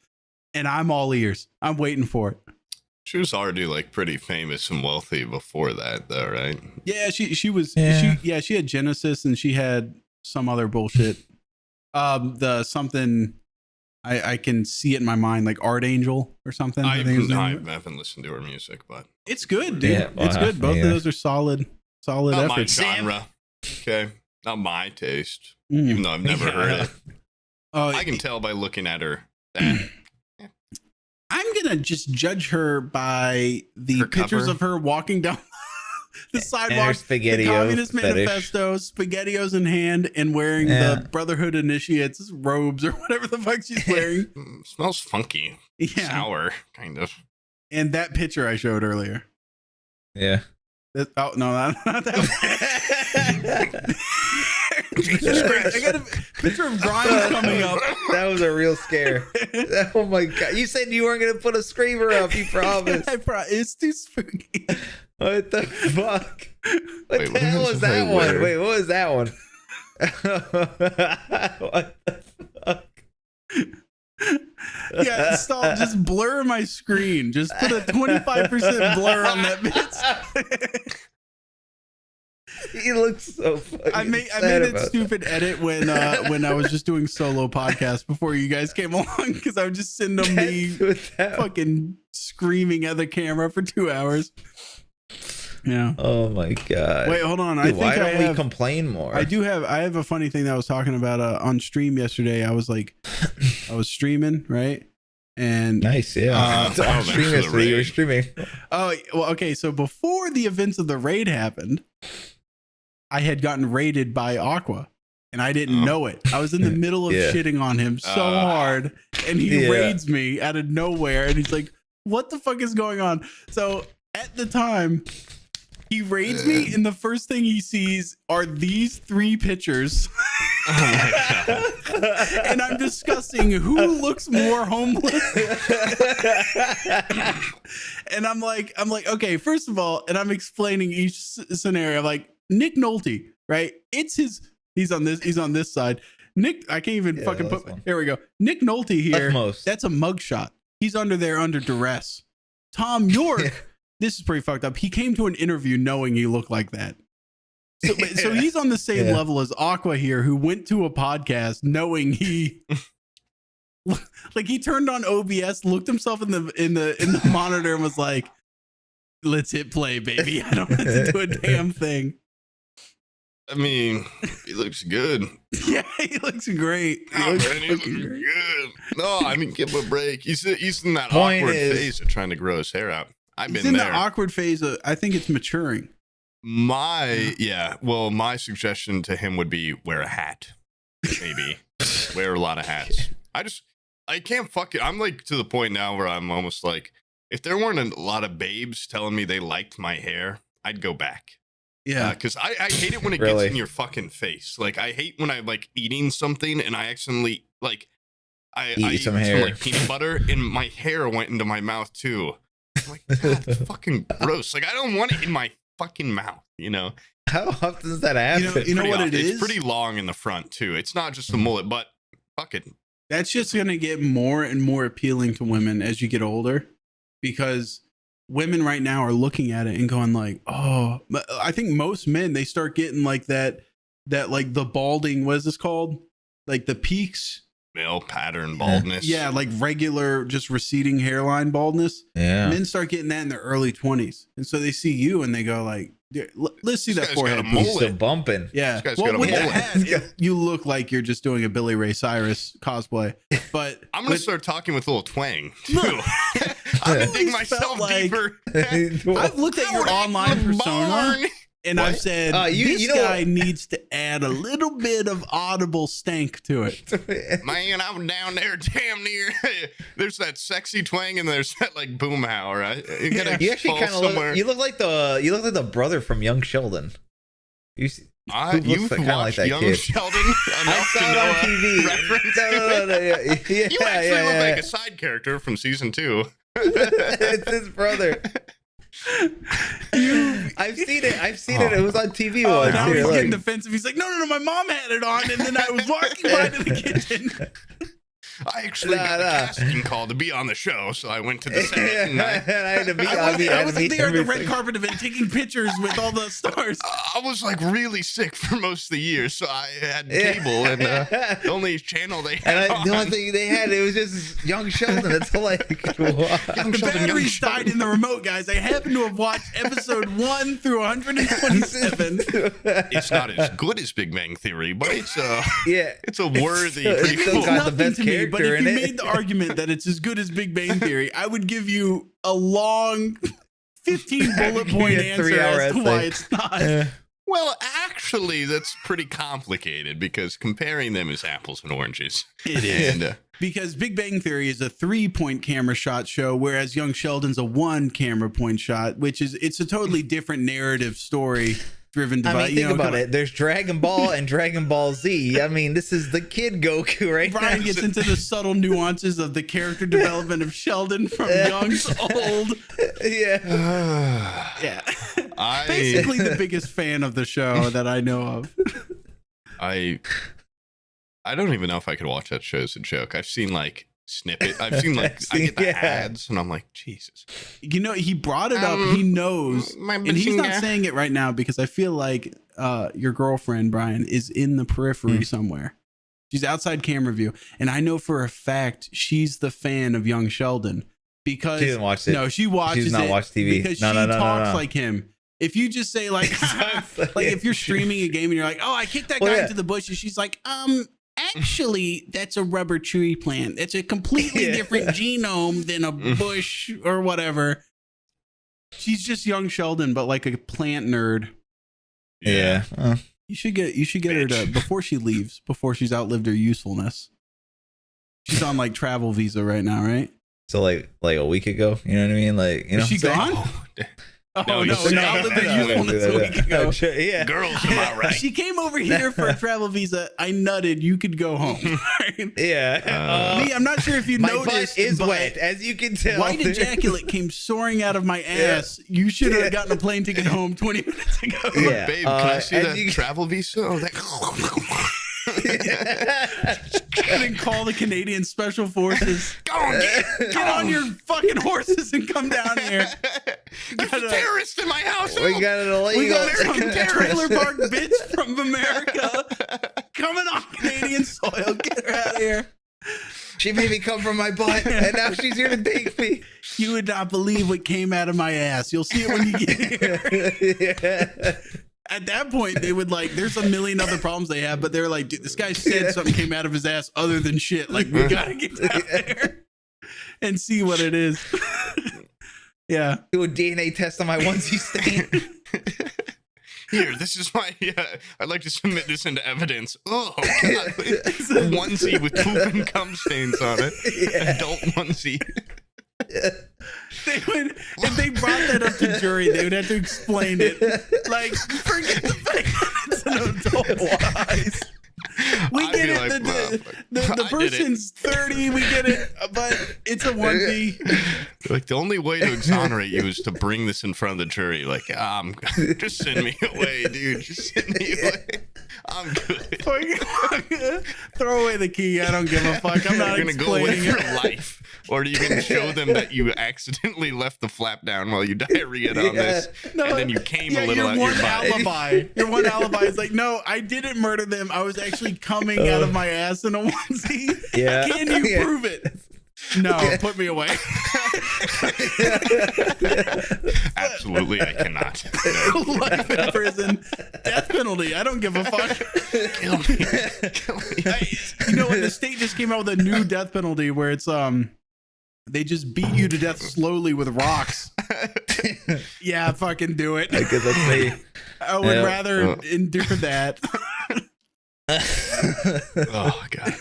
and I'm all ears. I'm waiting for it. She was already like pretty famous and wealthy before that, though, right? Yeah, she was. Yeah. She had Genesis and she had some other bullshit. The something I can see it in my mind, like Art Angel or something. I haven't listened to her music, but it's good, dude. Yeah, well, it's good. Both of those are solid not my efforts. genre. Okay, not my taste. Even though I've never heard it, I can tell by looking at her that. I'm gonna just judge her by the pictures of her walking down the sidewalk, the Communist Manifesto, SpaghettiOs in hand, and wearing the Brotherhood Initiates robes or whatever the fuck she's wearing. Smells funky, sour, kind of. And that picture I showed earlier. Yeah. Oh no, not that. Jesus Christ! I got a picture of Grimes coming up. That was a real scare. Oh my god! You said you weren't gonna put a screamer up. You promised. It's too spooky. What the fuck? What Wait, the hell was that one? where? Wait, what was that one? What the fuck? Yeah, stop. Just blur my screen. Just put a 25% blur on that bit. He looks so fucking I made sad that about stupid edit when I was just doing solo podcasts before you guys came along because I was just sending them me fucking screaming at the camera for 2 hours. Yeah. Oh my god. Wait, hold on. Dude, I think why don't we have, complain more? I have a funny thing that I was talking about on stream yesterday. I was streaming, right? And Nice, yeah. Oh, Stream thanks for the yesterday, you were raid. streaming. oh well, okay. So before the events of the raid happened, I had gotten raided by Aqua. And I didn't know it. I was in the middle of Yeah. shitting on him so hard, and he Yeah. raids me out of nowhere, and he's like, "What the fuck is going on?" So at the time, he raids me, and the first thing he sees are these 3 pictures, Oh my god. and I'm discussing who looks more homeless. And I'm like, okay, first of all, and I'm explaining each scenario. I'm like, Nick Nolte, right? He's on this side. Nick, I can't even Yeah, fucking that's put. one. Here we go. Nick Nolte here. Leftmost. That's a mugshot. He's under duress. Tom York, this is pretty fucked up. He came to an interview knowing he looked like that. So he's on the same Yeah. level as Aqua here, who went to a podcast knowing he like he turned on OBS, looked himself in the monitor and was like, "Let's hit play, baby. I don't have to do a damn thing." I mean, he looks good. Yeah, he looks great. He Oh, looks man, he looks fucking great. good. No, I mean, give him a break. He's in that Point awkward is- phase of trying to grow his hair out. I've He's been in there. the awkward phase of, I think it's maturing. My suggestion to him would be wear a hat. Maybe wear a lot of hats. I can't fucking. I'm like to the point now where I'm almost like, if there weren't a lot of babes telling me they liked my hair, I'd go back. Yeah. Because I hate it when it Really? gets in your fucking face. Like, I hate when I'm like eating something and I accidentally like I Eat some ate hair. like peanut butter and my hair went into my mouth too. I'm like, God, that's fucking gross. Like, I don't want it in my fucking mouth, you know? How often does that happen? You know what it It's is? pretty long in the front too. It's not just a mullet, but fuck it. That's just going to get more and more appealing to women as you get older, because women right now are looking at it and going like, "Oh," but I think most men, they start getting like that like the balding, what is this called? Like the peaks. Male pattern baldness. Yeah, like regular just receding hairline baldness. Yeah. Men start getting that in their early 20s. And so they see you and they go like, "Let's see This that guy's got forehead." a piece." mullet. He's still bumping. Yeah. This guy's Well, got a with the mullet. hat, you look like you're just doing a Billy Ray Cyrus cosplay. But I'm gonna with- start talking with a little twang too. Look, I'm I've gonna dig always myself felt like- deeper. I've looked at your online persona and I've What? said, You this know guy what? needs to add a little bit of audible stank to it. Man, I was down there damn near. There's that sexy twang and there's that like boom howl, right? You gotta You actually fall kind of somewhere. look like the brother from Young Sheldon. You see, who You've looks kinda like watched that Young kid. Sheldon I enough saw to it know on a TV. reference. No, yeah, You actually look like a side character from season 2. It's his brother. I've seen it. It was on TV Oh, once. now Here, he's look. getting defensive. He's like, no, my mom had it on. And then I was walking by to the kitchen. I actually got a casting call to be on the show, so I went to the set. And I had to meet. I was there at the red carpet event taking pictures with all the stars. I was like really sick for most of the year, so I had cable and the only channel they had. And the only thing they had, it was just Young Sheldon. It's like, Young The Sheldon, Young batteries Sheldon. died in the remote, guys. I happen to have watched episode 1 through 127. It's not as good as Big Bang Theory, but it's yeah. it's a worthy It's prequel. still got the Nothing best to me, but character if in you it. made the argument that it's as good as Big Bang Theory, I would give you a long 15 bullet point Give you a answer 3-hour as to why essay. it's not. Well, actually, that's pretty complicated because comparing them is apples and oranges. It is. And because Big Bang Theory is a 3-point camera shot show, whereas Young Sheldon's a 1 camera point shot, which is it's a totally different narrative story driven I by. mean, think about it. There's Dragon Ball and Dragon Ball Z. I mean, this is the kid Goku, right? Brian gets into the subtle nuances of the character development of Sheldon from young to old. Yeah. Yeah. Basically the biggest fan of the show that I know of. I don't even know if I could watch that show as a joke. I've seen like snippet. I've seen like I get the ads and I'm like, Jesus. You know, he brought it up. He knows, and he's not saying it right now because I feel like your girlfriend Brian is in the periphery somewhere. She's outside camera view, and I know for a fact she's the fan of Young Sheldon because She doesn't watch it. No, she watches She does not it watch TV. because No, she no, no, no, talks no. like him. If you just say like, like if you're streaming a game and you're like, oh, I kicked that guy into the bushes, she's like, actually, that's a rubber tree plant. It's a completely different genome than a bush or whatever. She's just Young Sheldon, but like a plant nerd. Yeah. You should get her to before she leaves, before she's outlived her usefulness. She's on like travel visa right now, right? So like a week ago, you know what I mean? Like, you know, Is she gone? Oh no, she outlived her usefulness a week ago. Yeah. Girls, am I right? She came over here for a travel visa. I nutted. You could go home. Yeah. Lee, I'm not sure if you My noticed. butt is but wet, as you can tell. White ejaculate came soaring out of my ass. You should have gotten a plane ticket home 20 minutes ago. Yeah. Babe, can I see and that you- travel visa? Oh, that. And then call the Canadian Special Forces. Go on, Get on your fucking horses and come down here. There's a terrorist in my house. We got an illegal. We got some trailer park bitch from America coming on Canadian soil. Get her out of here. She made me come from my butt, and now she's here to take me. You would not believe what came out of my ass. You'll see it when you get here. At that point, they would like, there's a million other problems they have, but they're like, dude, this guy said something came out of his ass other than shit. Like, we gotta get down there and see what it is. Yeah. Do a DNA test on my onesie stain. Here, this is my. I'd like to submit this into evidence. Oh, God. Onesie with poop and cum stains on it. Adult onesie. They would, if they brought that up to jury, they would have to explain it. Like, forget the fact that it's an adult size. We I'd get be it. like, The I did it. person's 30. We get it, but it's a onesie. Like, the only way to exonerate you is to bring this in front of the jury. Like, just send me away, dude. Just send me away. I'm good. Throw away the key. I don't give a fuck. I'm not You're gonna go away explaining for it. life. Or are you going to show them that you accidentally left the flap down while you diarrheaed on this, No, and then you came a yeah, little your out one your butt? alibi. Your one alibi is like, no, I didn't murder them. I was actually coming out of my ass in a onesie. Yeah. Can you prove it? No, put me away. Absolutely, I cannot. No. Life in prison, death penalty. I don't give a fuck. Kill me. Kill me. You know what? The state just came out with a new death penalty where it's they just beat you to death slowly with rocks. Yeah, fucking do it. I guess that's me. I would rather endure that. Oh, God.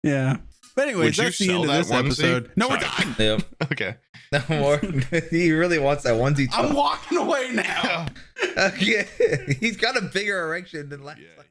Yeah. But anyways, Would you that's the sell end of that this onesie? episode. No, we're Sorry. done. Yep. Okay. No more. He really wants that onesie. I'm walking away now. Yeah. He's got a bigger erection than last Yeah. time.